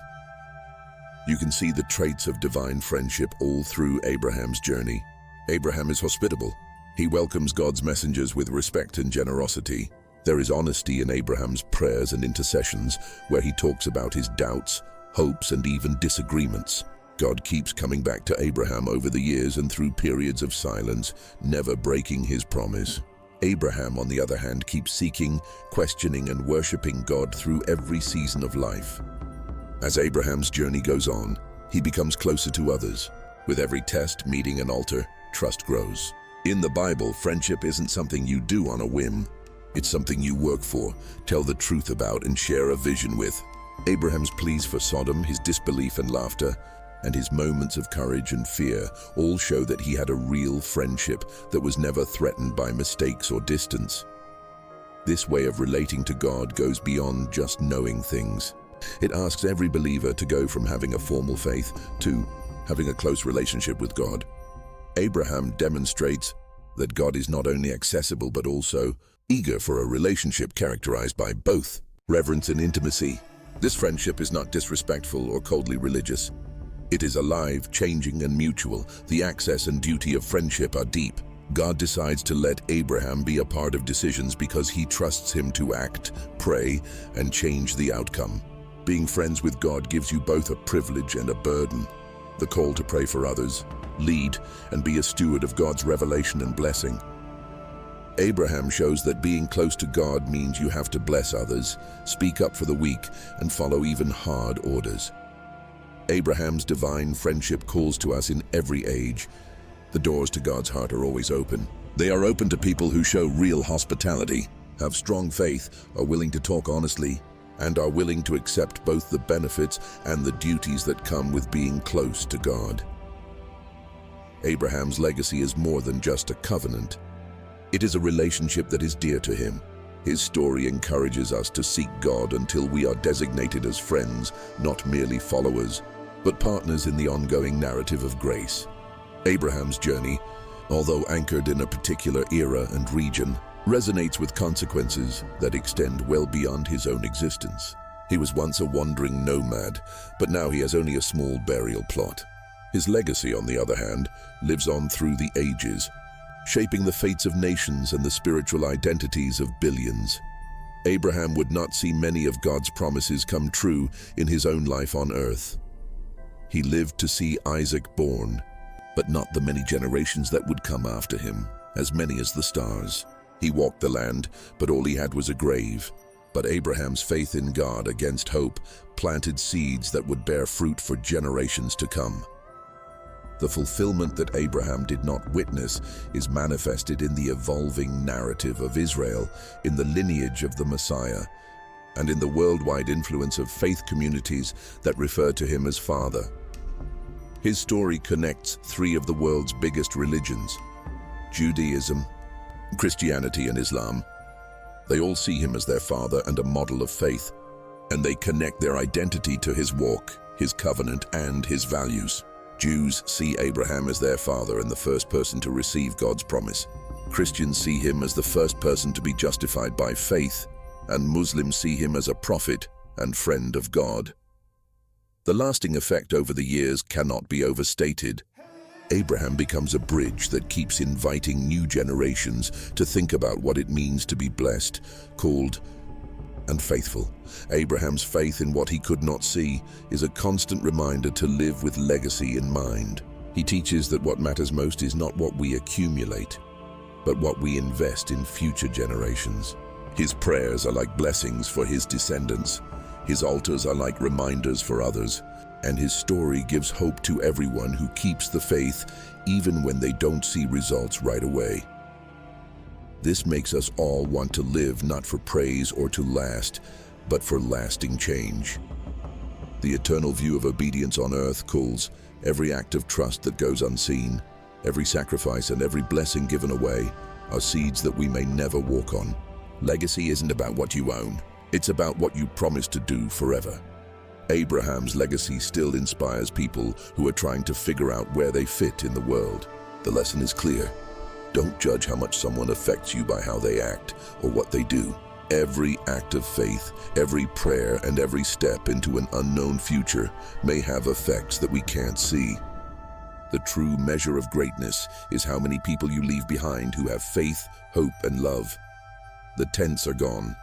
You can see the traits of divine friendship all through Abraham's journey. Abraham is hospitable. He welcomes God's messengers with respect and generosity. There is honesty in Abraham's prayers and intercessions, where he talks about his doubts, hopes, and even disagreements. God keeps coming back to Abraham over the years and through periods of silence, never breaking his promise. Abraham, on the other hand, keeps seeking, questioning, and worshipping God through every season of life. As Abraham's journey goes on, he becomes closer to others. With every test, meeting, and altar, trust grows. In the Bible, friendship isn't something you do on a whim. It's something you work for, tell the truth about, and share a vision with. Abraham's pleas for Sodom, his disbelief and laughter, and his moments of courage and fear all show that he had a real friendship that was never threatened by mistakes or distance. This way of relating to God goes beyond just knowing things. It asks every believer to go from having a formal faith to having a close relationship with God. Abraham demonstrates that God is not only accessible but also eager for a relationship characterized by both reverence and intimacy. This friendship is not disrespectful or coldly religious. It is alive, changing, and mutual. The access and duty of friendship are deep. God decides to let Abraham be a part of decisions because he trusts him to act, pray, and change the outcome. Being friends with God gives you both a privilege and a burden. The call to pray for others, lead, and be a steward of God's revelation and blessing. Abraham shows that being close to God means you have to bless others, speak up for the weak, and follow even hard orders. Abraham's divine friendship calls to us in every age. The doors to God's heart are always open. They are open to people who show real hospitality, have strong faith, are willing to talk honestly, and are willing to accept both the benefits and the duties that come with being close to God. Abraham's legacy is more than just a covenant. It is a relationship that is dear to him. His story encourages us to seek God until we are designated as friends, not merely followers, but partners in the ongoing narrative of grace. Abraham's journey, although anchored in a particular era and region, resonates with consequences that extend well beyond his own existence. He was once a wandering nomad, but now he has only a small burial plot. His legacy, on the other hand, lives on through the ages, shaping the fates of nations and the spiritual identities of billions. Abraham would not see many of God's promises come true in his own life on earth. He lived to see Isaac born, but not the many generations that would come after him, as many as the stars. He walked the land, but all he had was a grave. But Abraham's faith in God against hope planted seeds that would bear fruit for generations to come. The fulfillment that Abraham did not witness is manifested in the evolving narrative of Israel, in the lineage of the Messiah, and in the worldwide influence of faith communities that refer to him as Father. His story connects three of the world's biggest religions: Judaism, Christianity, and Islam. They all see him as their father and a model of faith, and they connect their identity to his walk, his covenant, and his values. Jews see Abraham as their father and the first person to receive God's promise. Christians see him as the first person to be justified by faith, and Muslims see him as a prophet and friend of God. The lasting effect over the years cannot be overstated. Abraham becomes a bridge that keeps inviting new generations to think about what it means to be blessed, called, and faithful. Abraham's faith in what he could not see is a constant reminder to live with legacy in mind. He teaches that what matters most is not what we accumulate, but what we invest in future generations. His prayers are like blessings for his descendants. His altars are like reminders for others, and his story gives hope to everyone who keeps the faith even when they don't see results right away. This makes us all want to live not for praise or to last, but for lasting change. The eternal view of obedience on earth calls every act of trust that goes unseen, every sacrifice and every blessing given away are seeds that we may never walk on. Legacy isn't about what you own, it's about what you promise to do forever. Abraham's legacy still inspires people who are trying to figure out where they fit in the world. The lesson is clear. Don't judge how much someone affects you by how they act or what they do. Every act of faith, every prayer, and every step into an unknown future may have effects that we can't see. The true measure of greatness is how many people you leave behind who have faith, hope, and love. The tents are gone,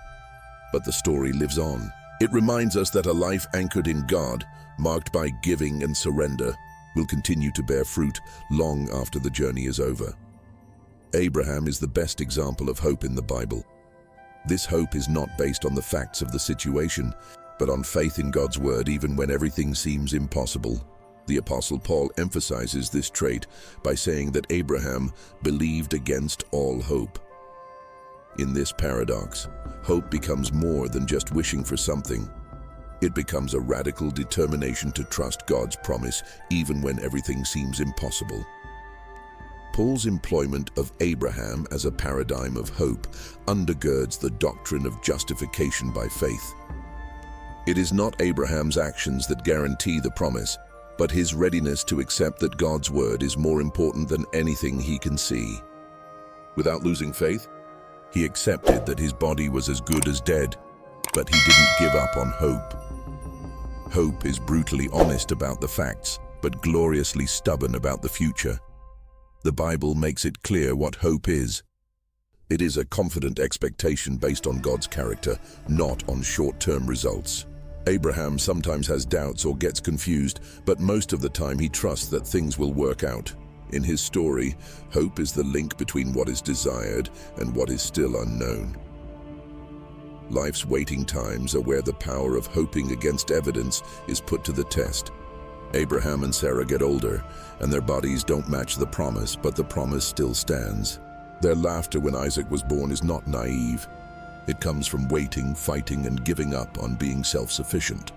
but the story lives on. It reminds us that a life anchored in God, marked by giving and surrender, will continue to bear fruit long after the journey is over. Abraham is the best example of hope in the Bible. This hope is not based on the facts of the situation, but on faith in God's word even when everything seems impossible. The Apostle Paul emphasizes this trait by saying that Abraham believed against all hope. In this paradox, hope becomes more than just wishing for something. It becomes a radical determination to trust God's promise even when everything seems impossible. Paul's employment of Abraham as a paradigm of hope undergirds the doctrine of justification by faith. It is not Abraham's actions that guarantee the promise, but his readiness to accept that God's word is more important than anything he can see. Without losing faith, he accepted that his body was as good as dead, but he didn't give up on hope. Hope is brutally honest about the facts, but gloriously stubborn about the future. The Bible makes it clear what hope is. It is a confident expectation based on God's character, not on short-term results. Abraham sometimes has doubts or gets confused, but most of the time he trusts that things will work out. In his story, hope is the link between what is desired and what is still unknown. Life's waiting times are where the power of hoping against evidence is put to the test. Abraham and Sarah get older, and their bodies don't match the promise, but the promise still stands. Their laughter when Isaac was born is not naive. It comes from waiting, fighting, and giving up on being self-sufficient.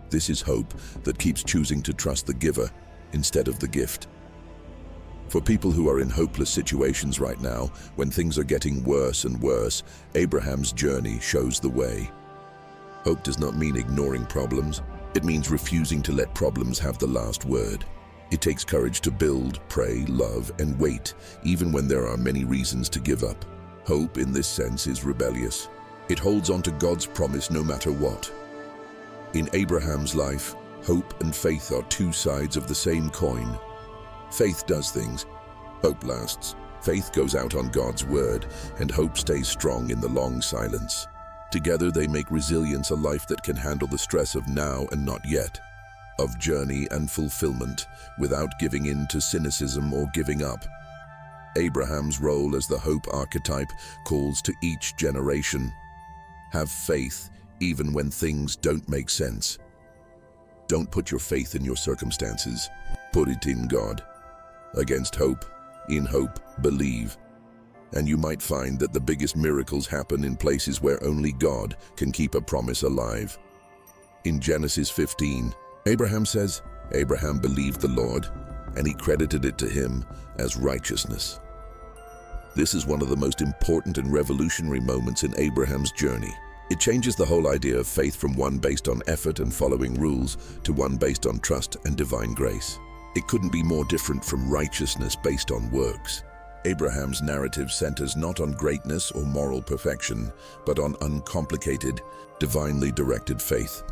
This is hope that keeps choosing to trust the giver instead of the gift. For people who are in hopeless situations right now, when things are getting worse and worse, Abraham's journey shows the way. Hope does not mean ignoring problems. It means refusing to let problems have the last word. It takes courage to build, pray, love, and wait, even when there are many reasons to give up. Hope, in this sense, is rebellious. It holds on to God's promise no matter what. In Abraham's life, hope and faith are two sides of the same coin. Faith does things. Hope lasts. Faith goes out on God's word, and hope stays strong in the long silence. Together they make resilience a life that can handle the stress of now and not yet, of journey and fulfillment, without giving in to cynicism or giving up. Abraham's role as the hope archetype calls to each generation. Have faith even when things don't make sense. Don't put your faith in your circumstances. Put it in God. Against hope, in hope, believe. And you might find that the biggest miracles happen in places where only God can keep a promise alive. In Genesis 15, Abraham says, Abraham believed the Lord, and he credited it to him as righteousness. This is one of the most important and revolutionary moments in Abraham's journey. It changes the whole idea of faith from one based on effort and following rules to one based on trust and divine grace. It couldn't be more different from righteousness based on works. Abraham's narrative centers not on greatness or moral perfection, but on uncomplicated, divinely directed faith.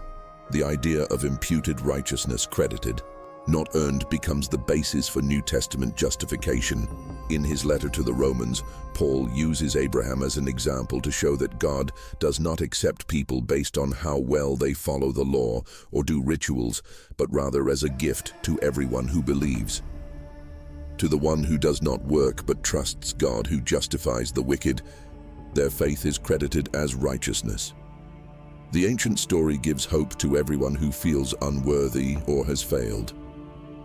The idea of imputed righteousness, credited, not earned, becomes the basis for New Testament justification. In his letter to the Romans, Paul uses Abraham as an example to show that God does not accept people based on how well they follow the law or do rituals, but rather as a gift to everyone who believes. To the one who does not work but trusts God who justifies the wicked, their faith is credited as righteousness. The ancient story gives hope to everyone who feels unworthy or has failed.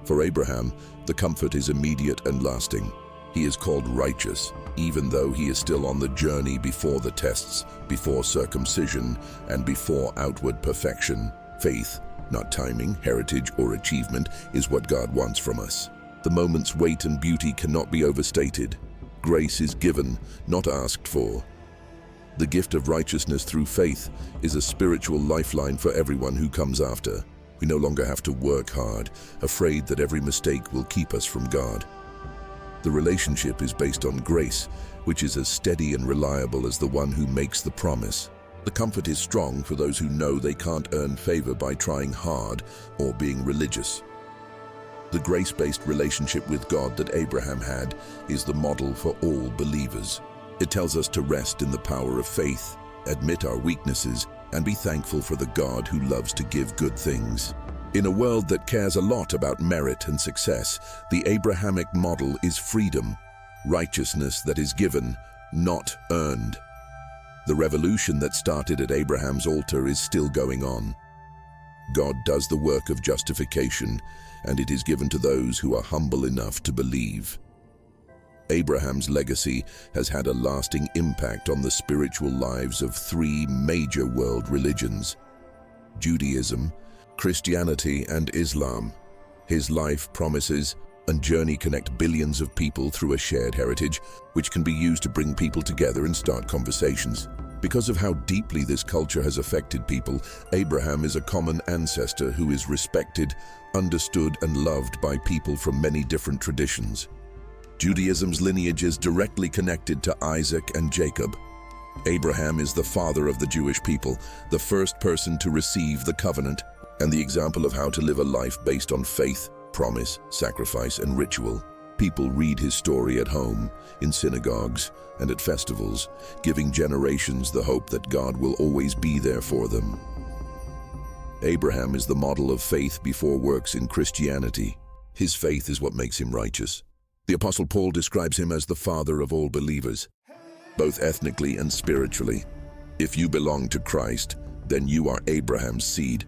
For Abraham, the comfort is immediate and lasting. He is called righteous, even though he is still on the journey before the tests, before circumcision, and before outward perfection. Faith, not timing, heritage, or achievement, is what God wants from us. The moment's weight and beauty cannot be overstated. Grace is given, not asked for. The gift of righteousness through faith is a spiritual lifeline for everyone who comes after. We no longer have to work hard, afraid that every mistake will keep us from God. The relationship is based on grace, which is as steady and reliable as the one who makes the promise. The comfort is strong for those who know they can't earn favor by trying hard or being religious. The grace-based relationship with God that Abraham had is the model for all believers. It tells us to rest in the power of faith, admit our weaknesses, and be thankful for the God who loves to give good things. In a world that cares a lot about merit and success, the Abrahamic model is freedom. righteousness that is given, not earned. The revolution that started at Abraham's altar is still going on. God does the work of justification, and it is given to those who are humble enough to believe. Abraham's legacy has had a lasting impact on the spiritual lives of three major world religions: Judaism, Christianity, and Islam. His life, promises, and journey connect billions of people through a shared heritage, which can be used to bring people together and start conversations. Because of how deeply this culture has affected people, Abraham is a common ancestor who is respected, understood, and loved by people from many different traditions. Judaism's lineage is directly connected to Isaac and Jacob. Abraham is the father of the Jewish people, the first person to receive the covenant, and the example of how to live a life based on faith, promise, sacrifice, and ritual. People read his story at home, in synagogues, and at festivals, giving generations the hope that God will always be there for them. Abraham is the model of faith before works in Christianity. His faith is what makes him righteous. The Apostle Paul describes him as the father of all believers, both ethnically and spiritually. If you belong to Christ, then you are Abraham's seed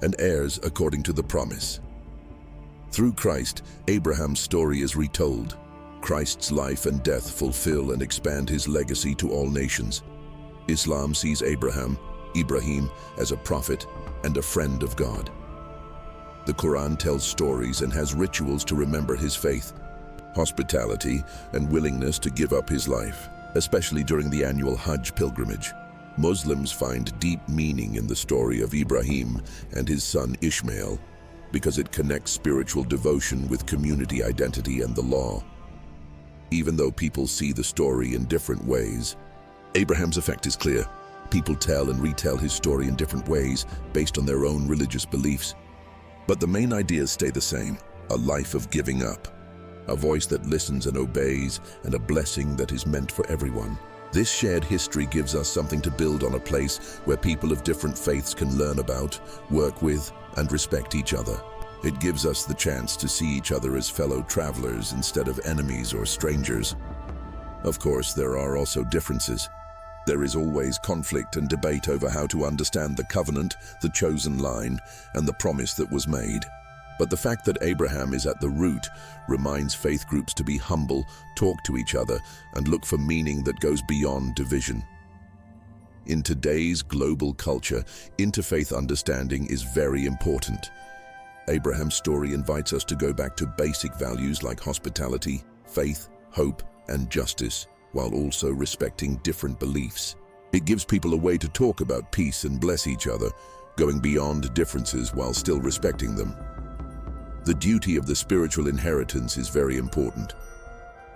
and heirs according to the promise. Through Christ, Abraham's story is retold. Christ's life and death fulfill and expand his legacy to all nations. Islam sees Ibrahim, as a prophet and a friend of God. The Quran tells stories and has rituals to remember his faith, hospitality, and willingness to give up his life, especially during the annual Hajj pilgrimage. Muslims find deep meaning in the story of Ibrahim and his son Ishmael, because it connects spiritual devotion with community identity and the law. Even though people see the story in different ways, Abraham's effect is clear. People tell and retell his story in different ways based on their own religious beliefs. But the main ideas stay the same: a life of giving up, a voice that listens and obeys, and a blessing that is meant for everyone. This shared history gives us something to build on, a place where people of different faiths can learn about, work with, and respect each other. It gives us the chance to see each other as fellow travelers instead of enemies or strangers. Of course, there are also differences. There is always conflict and debate over how to understand the covenant, the chosen line, and the promise that was made. But the fact that Abraham is at the root reminds faith groups to be humble, talk to each other, and look for meaning that goes beyond division. In today's global culture, interfaith understanding is very important. Abraham's story invites us to go back to basic values like hospitality, faith, hope, and justice, while also respecting different beliefs. It gives people a way to talk about peace and bless each other, going beyond differences while still respecting them. The duty of the spiritual inheritance is very important.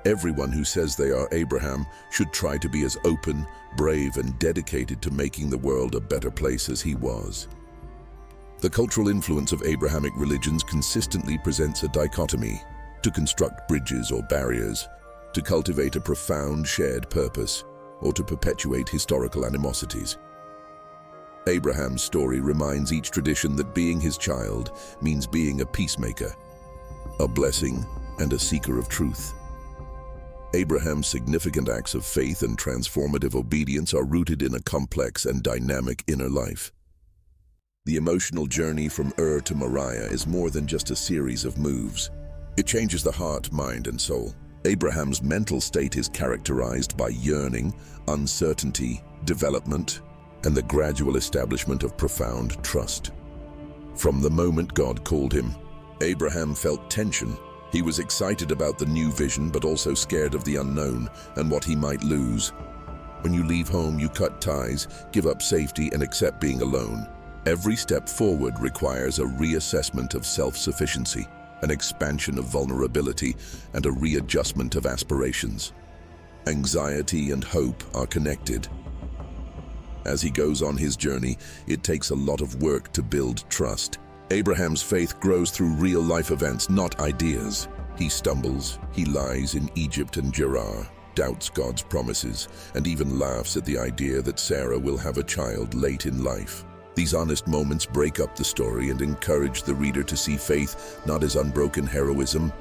Everyone who says they are Abraham should try to be as open, brave, and dedicated to making the world a better place as he was. The cultural influence of Abrahamic religions consistently presents a dichotomy: to construct bridges or barriers, to cultivate a profound shared purpose, or to perpetuate historical animosities. Abraham's story reminds each tradition that being his child means being a peacemaker, a blessing, and a seeker of truth. Abraham's significant acts of faith and transformative obedience are rooted in a complex and dynamic inner life. The emotional journey from Ur to Moriah is more than just a series of moves. It changes the heart, mind, and soul. Abraham's mental state is characterized by yearning, uncertainty, development, and the gradual establishment of profound trust. From the moment God called him, Abraham felt tension. He was excited about the new vision, but also scared of the unknown and what he might lose. When you leave home, you cut ties, give up safety, and accept being alone. Every step forward requires a reassessment of self-sufficiency, an expansion of vulnerability, and a readjustment of aspirations. Anxiety and hope are connected. As he goes on his journey, it takes a lot of work to build trust. Abraham's faith grows through real-life events, not ideas. He stumbles, he lies in Egypt and Gerar, doubts God's promises, and even laughs at the idea that Sarah will have a child late in life. These honest moments break up the story and encourage the reader to see faith not as unbroken heroism,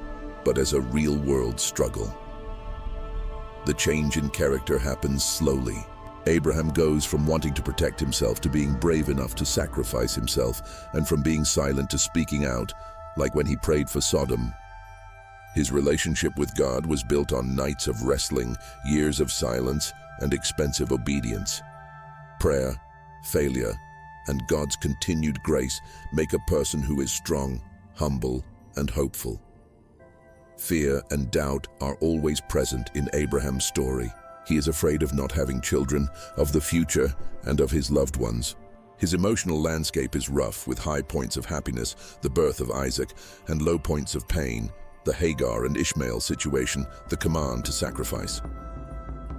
but as a real-world struggle. The change in character happens slowly. Abraham goes from wanting to protect himself to being brave enough to sacrifice himself, and from being silent to speaking out, like when he prayed for Sodom. His relationship with God was built on nights of wrestling, years of silence, and expensive obedience. Prayer, failure, and God's continued grace make a person who is strong, humble, and hopeful. Fear and doubt are always present in Abraham's story. He is afraid of not having children, of the future, and of his loved ones. His emotional landscape is rough, with high points of happiness, the birth of Isaac, and low points of pain, the Hagar and Ishmael situation, the command to sacrifice.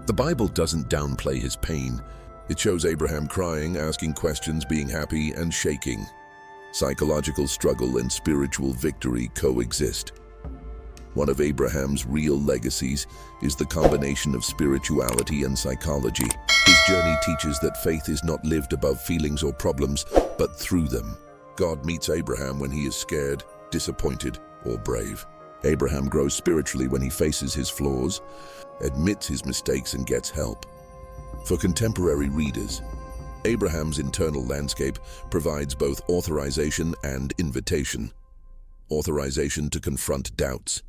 The Bible doesn't downplay his pain. It shows Abraham crying, asking questions, being happy, and shaking. Psychological struggle and spiritual victory coexist. One of Abraham's real legacies is the combination of spirituality and psychology. His journey teaches that faith is not lived above feelings or problems, but through them. God meets Abraham when he is scared, disappointed, or brave. Abraham grows spiritually when he faces his flaws, admits his mistakes, and gets help. For contemporary readers, Abraham's internal landscape provides both authorization and invitation. Authorization to confront doubts,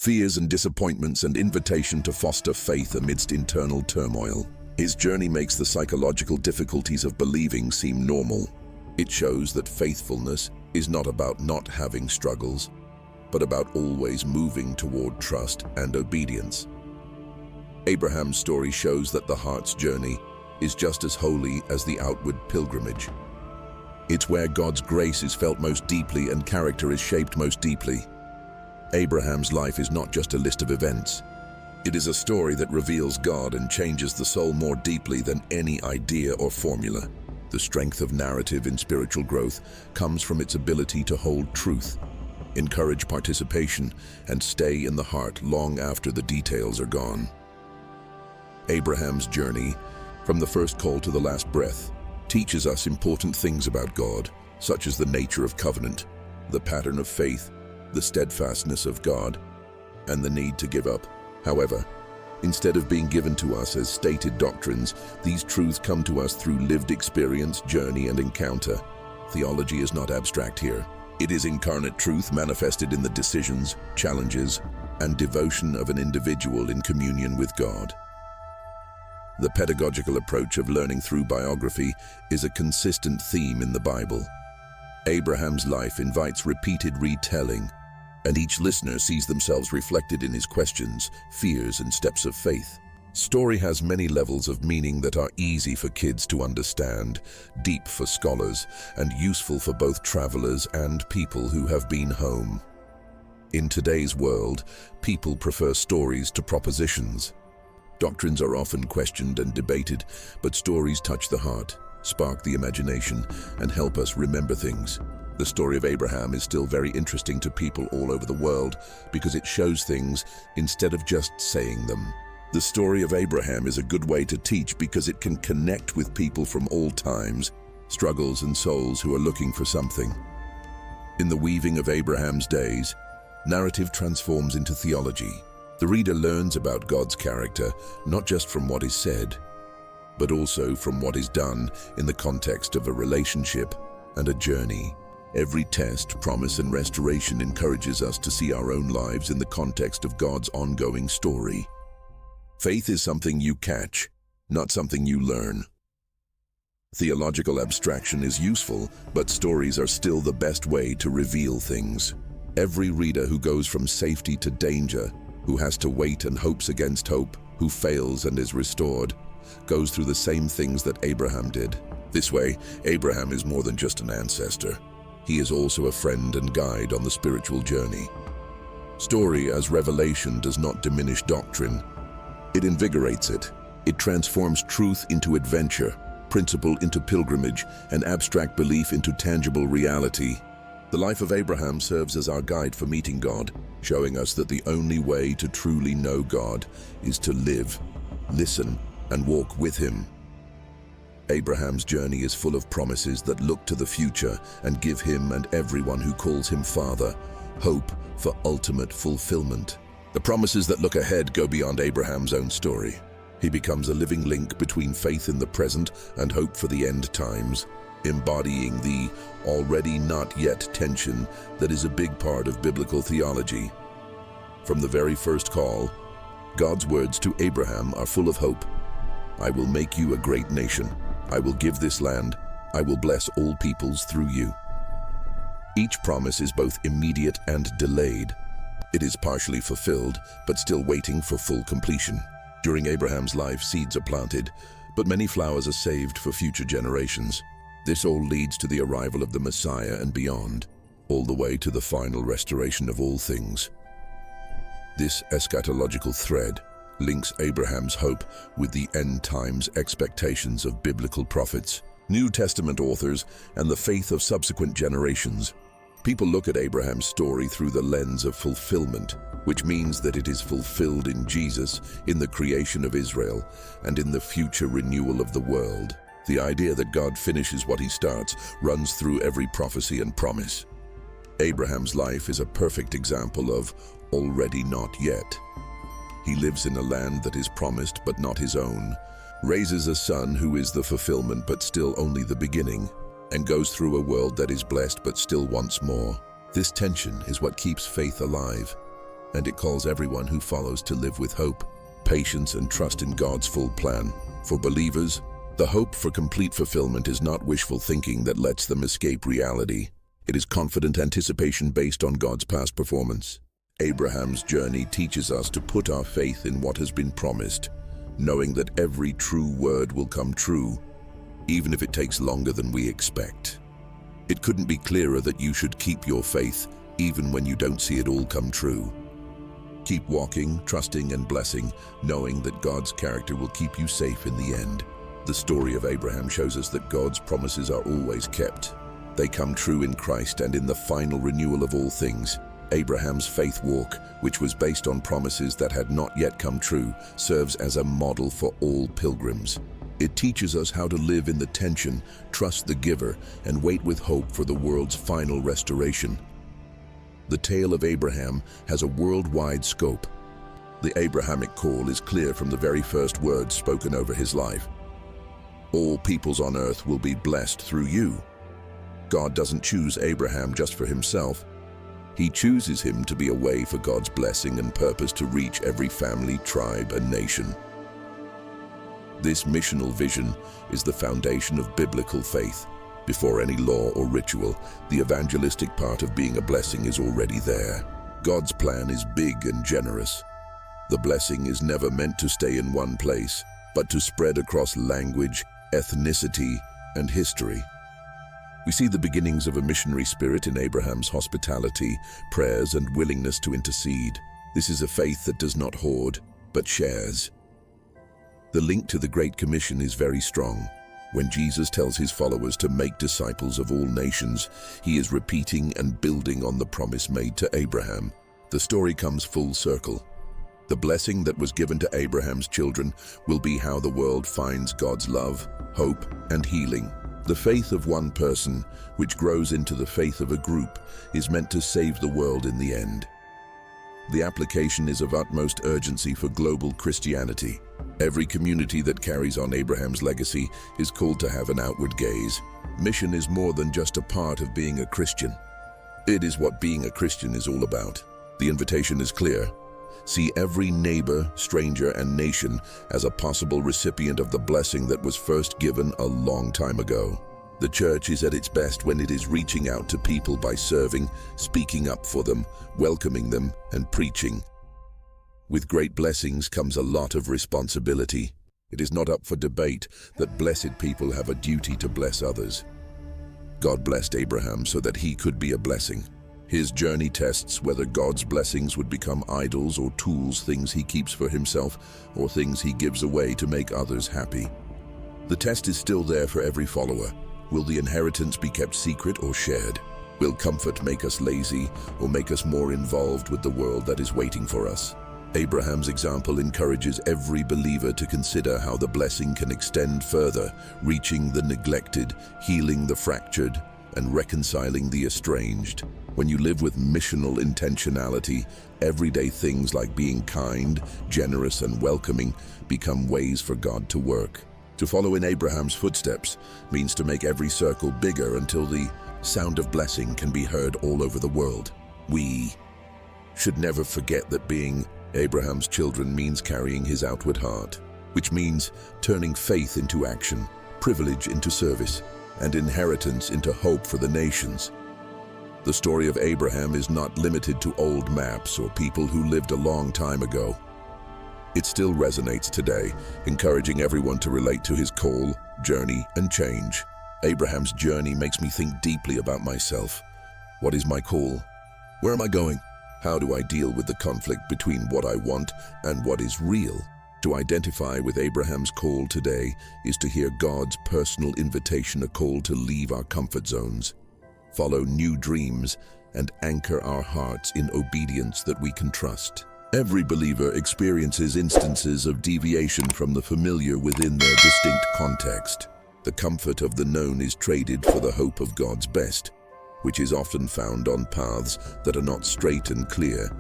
fears and disappointments, and invitation to foster faith amidst internal turmoil. His journey makes the psychological difficulties of believing seem normal. It shows that faithfulness is not about not having struggles, but about always moving toward trust and obedience. Abraham's story shows that the heart's journey is just as holy as the outward pilgrimage. It's where God's grace is felt most deeply and character is shaped most deeply. Abraham's life is not just a list of events. It is a story that reveals God and changes the soul more deeply than any idea or formula. The strength of narrative in spiritual growth comes from its ability to hold truth, encourage participation, and stay in the heart long after the details are gone. Abraham's journey, from the first call to the last breath, teaches us important things about God, such as the nature of covenant, the pattern of faith, the steadfastness of God, and the need to give up. However, instead of being given to us as stated doctrines, these truths come to us through lived experience, journey, and encounter. Theology is not abstract here. It is incarnate truth manifested in the decisions, challenges, and devotion of an individual in communion with God. The pedagogical approach of learning through biography is a consistent theme in the Bible. Abraham's life invites repeated retelling, and each listener sees themselves reflected in his questions, fears, and steps of faith. Story has many levels of meaning that are easy for kids to understand, deep for scholars, and useful for both travelers and people who have been home. In today's world, people prefer stories to propositions. Doctrines are often questioned and debated, but stories touch the heart, spark the imagination, and help us remember things. The story of Abraham is still very interesting to people all over the world because it shows things instead of just saying them. The story of Abraham is a good way to teach because it can connect with people from all times, struggles, and souls who are looking for something. In the weaving of Abraham's days, narrative transforms into theology. The reader learns about God's character, not just from what is said, but also from what is done in the context of a relationship and a journey. Every test, promise, and restoration encourages us to see our own lives in the context of God's ongoing story. Faith is something you catch, not something you learn. Theological abstraction is useful, but stories are still the best way to reveal things. Every reader who goes from safety to danger, who has to wait and hopes against hope, who fails and is restored, goes through the same things that Abraham did. This way, Abraham is more than just an ancestor. He is also a friend and guide on the spiritual journey. Story as revelation does not diminish doctrine. It invigorates it. It transforms truth into adventure, principle into pilgrimage, and abstract belief into tangible reality. The life of Abraham serves as our guide for meeting God, showing us that the only way to truly know God is to live, listen, and walk with Him. Abraham's journey is full of promises that look to the future and give him and everyone who calls him Father hope for ultimate fulfillment. The promises that look ahead go beyond Abraham's own story. He becomes a living link between faith in the present and hope for the end times, embodying the already not yet tension that is a big part of biblical theology. From the very first call, God's words to Abraham are full of hope. I will make you a great nation. I will give this land. I will bless all peoples through you. Each promise is both immediate and delayed. It is partially fulfilled, but still waiting for full completion. During Abraham's life, seeds are planted, but many flowers are saved for future generations. This all leads to the arrival of the Messiah and beyond, all the way to the final restoration of all things. This eschatological thread links Abraham's hope with the end times expectations of biblical prophets, New Testament authors, and the faith of subsequent generations. People look at Abraham's story through the lens of fulfillment, which means that it is fulfilled in Jesus, in the creation of Israel, and in the future renewal of the world. The idea that God finishes what he starts runs through every prophecy and promise. Abraham's life is a perfect example of already not yet. He lives in a land that is promised but not his own, raises a son who is the fulfillment but still only the beginning, and goes through a world that is blessed but still wants more. This tension is what keeps faith alive, and it calls everyone who follows to live with hope, patience, and trust in God's full plan. For believers, the hope for complete fulfillment is not wishful thinking that lets them escape reality. It is confident anticipation based on God's past performance. Abraham's journey teaches us to put our faith in what has been promised, knowing that every true word will come true, even if it takes longer than we expect. It couldn't be clearer that you should keep your faith even when you don't see it all come true. Keep walking, trusting, and blessing, knowing that God's character will keep you safe in the end. The story of Abraham shows us that God's promises are always kept. They come true in Christ and in the final renewal of all things. Abraham's faith walk, which was based on promises that had not yet come true, serves as a model for all pilgrims. It teaches us how to live in the tension, trust the giver, and wait with hope for the world's final restoration. The tale of Abraham has a worldwide scope. The Abrahamic call is clear from the very first words spoken over his life. All peoples on earth will be blessed through you. God doesn't choose Abraham just for himself. He chooses him to be a way for God's blessing and purpose to reach every family, tribe, and nation. This missional vision is the foundation of biblical faith. Before any law or ritual, the evangelistic part of being a blessing is already there. God's plan is big and generous. The blessing is never meant to stay in one place, but to spread across language, ethnicity, and history. We see the beginnings of a missionary spirit in Abraham's hospitality, prayers, and willingness to intercede. This is a faith that does not hoard, but shares. The link to the Great Commission is very strong. When Jesus tells his followers to make disciples of all nations, he is repeating and building on the promise made to Abraham. The story comes full circle. The blessing that was given to Abraham's children will be how the world finds God's love, hope, and healing. The faith of one person, which grows into the faith of a group, is meant to save the world in the end. The application is of utmost urgency for global Christianity. Every community that carries on Abraham's legacy is called to have an outward gaze. Mission is more than just a part of being a Christian. It is what being a Christian is all about. The invitation is clear. See every neighbor, stranger, and nation as a possible recipient of the blessing that was first given a long time ago. The church is at its best when it is reaching out to people by serving, speaking up for them, welcoming them, and preaching. With great blessings comes a lot of responsibility. It is not up for debate that blessed people have a duty to bless others. God blessed Abraham so that he could be a blessing. His journey tests whether God's blessings would become idols or tools, things he keeps for himself or things he gives away to make others happy. The test is still there for every follower. Will the inheritance be kept secret or shared? Will comfort make us lazy or make us more involved with the world that is waiting for us? Abraham's example encourages every believer to consider how the blessing can extend further, reaching the neglected, healing the fractured, and reconciling the estranged. When you live with missional intentionality, everyday things like being kind, generous, and welcoming become ways for God to work. To follow in Abraham's footsteps means to make every circle bigger until the sound of blessing can be heard all over the world. We should never forget that being Abraham's children means carrying his outward heart, which means turning faith into action, privilege into service, and inheritance into hope for the nations. The story of Abraham is not limited to old maps or people who lived a long time ago. It still resonates today, encouraging everyone to relate to his call, journey, and change. Abraham's journey makes me think deeply about myself. What is my call? Where am I going? How do I deal with the conflict between what I want and what is real? To identify with Abraham's call today is to hear God's personal invitation, a call to leave our comfort zones, follow new dreams, and anchor our hearts in obedience that we can trust. Every believer experiences instances of deviation from the familiar within their distinct context. The comfort of the known is traded for the hope of God's best, which is often found on paths that are not straight and clear.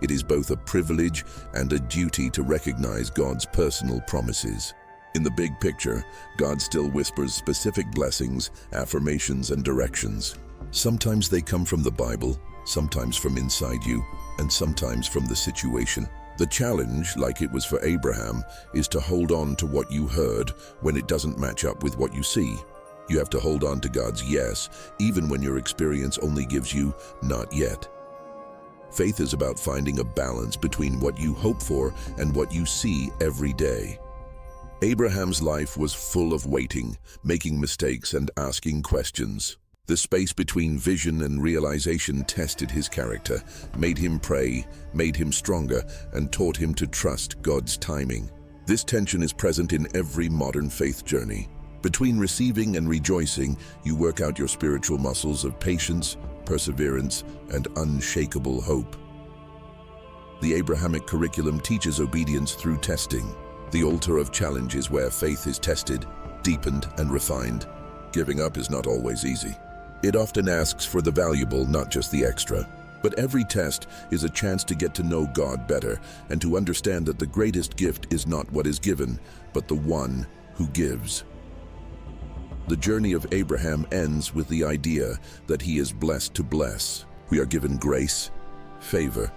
It is both a privilege and a duty to recognize God's personal promises. In the big picture, God still whispers specific blessings, affirmations, and directions. Sometimes they come from the Bible, sometimes from inside you, and sometimes from the situation. The challenge, like it was for Abraham, is to hold on to what you heard when it doesn't match up with what you see. You have to hold on to God's yes, even when your experience only gives you not yet. Faith is about finding a balance between what you hope for and what you see every day. Abraham's life was full of waiting, making mistakes, and asking questions. The space between vision and realization tested his character, made him pray, made him stronger, and taught him to trust God's timing. This tension is present in every modern faith journey. Between receiving and rejoicing, you work out your spiritual muscles of patience, perseverance, and unshakable hope. The Abrahamic curriculum teaches obedience through testing, the altar of challenge is where faith is tested, deepened, and refined. Giving up is not always easy. It often asks for the valuable, not just the extra. But every test is a chance to get to know God better and to understand that the greatest gift is not what is given, but the one who gives. The journey of Abraham ends with the idea that he is blessed to bless. We are given grace, favor,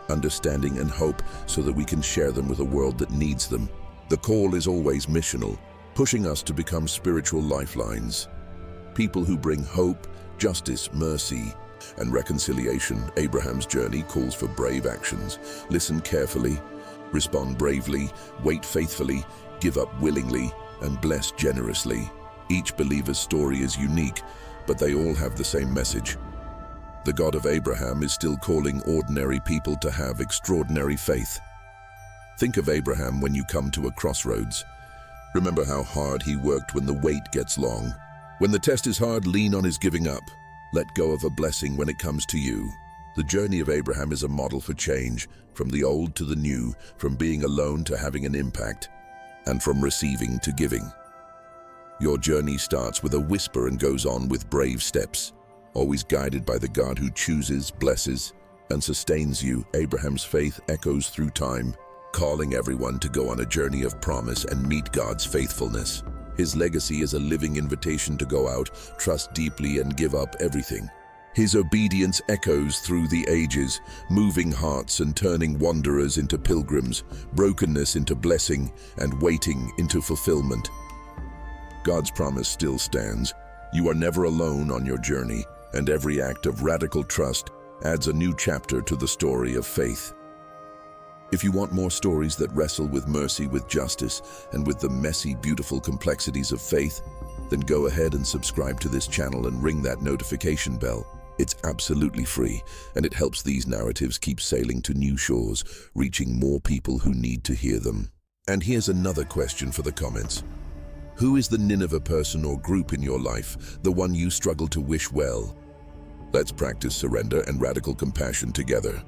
understanding, and hope so that we can share them with a world that needs them. The call is always missional, pushing us to become spiritual lifelines. People who bring hope, justice, mercy, and reconciliation. Abraham's journey calls for brave actions. Listen carefully, respond bravely, wait faithfully, give up willingly, and bless generously. Each believer's story is unique, but they all have the same message. The God of Abraham is still calling ordinary people to have extraordinary faith. Think of Abraham when you come to a crossroads. Remember how hard he worked when the wait gets long. When the test is hard, lean on his giving up. Let go of a blessing when it comes to you. The journey of Abraham is a model for change, from the old to the new, from being alone to having an impact, and from receiving to giving. Your journey starts with a whisper and goes on with brave steps, always guided by the God who chooses, blesses, and sustains you. Abraham's faith echoes through time, calling everyone to go on a journey of promise and meet God's faithfulness. His legacy is a living invitation to go out, trust deeply, and give up everything. His obedience echoes through the ages, moving hearts and turning wanderers into pilgrims, brokenness into blessing, and waiting into fulfillment. God's promise still stands. You are never alone on your journey, and every act of radical trust adds a new chapter to the story of faith. If you want more stories that wrestle with mercy, with justice, and with the messy, beautiful complexities of faith, then go ahead and subscribe to this channel and ring that notification bell. It's absolutely free, and it helps these narratives keep sailing to new shores, reaching more people who need to hear them. And here's another question for the comments. Who is the Nineveh person or group in your life, the one you struggle to wish well? Let's practice surrender and radical compassion together.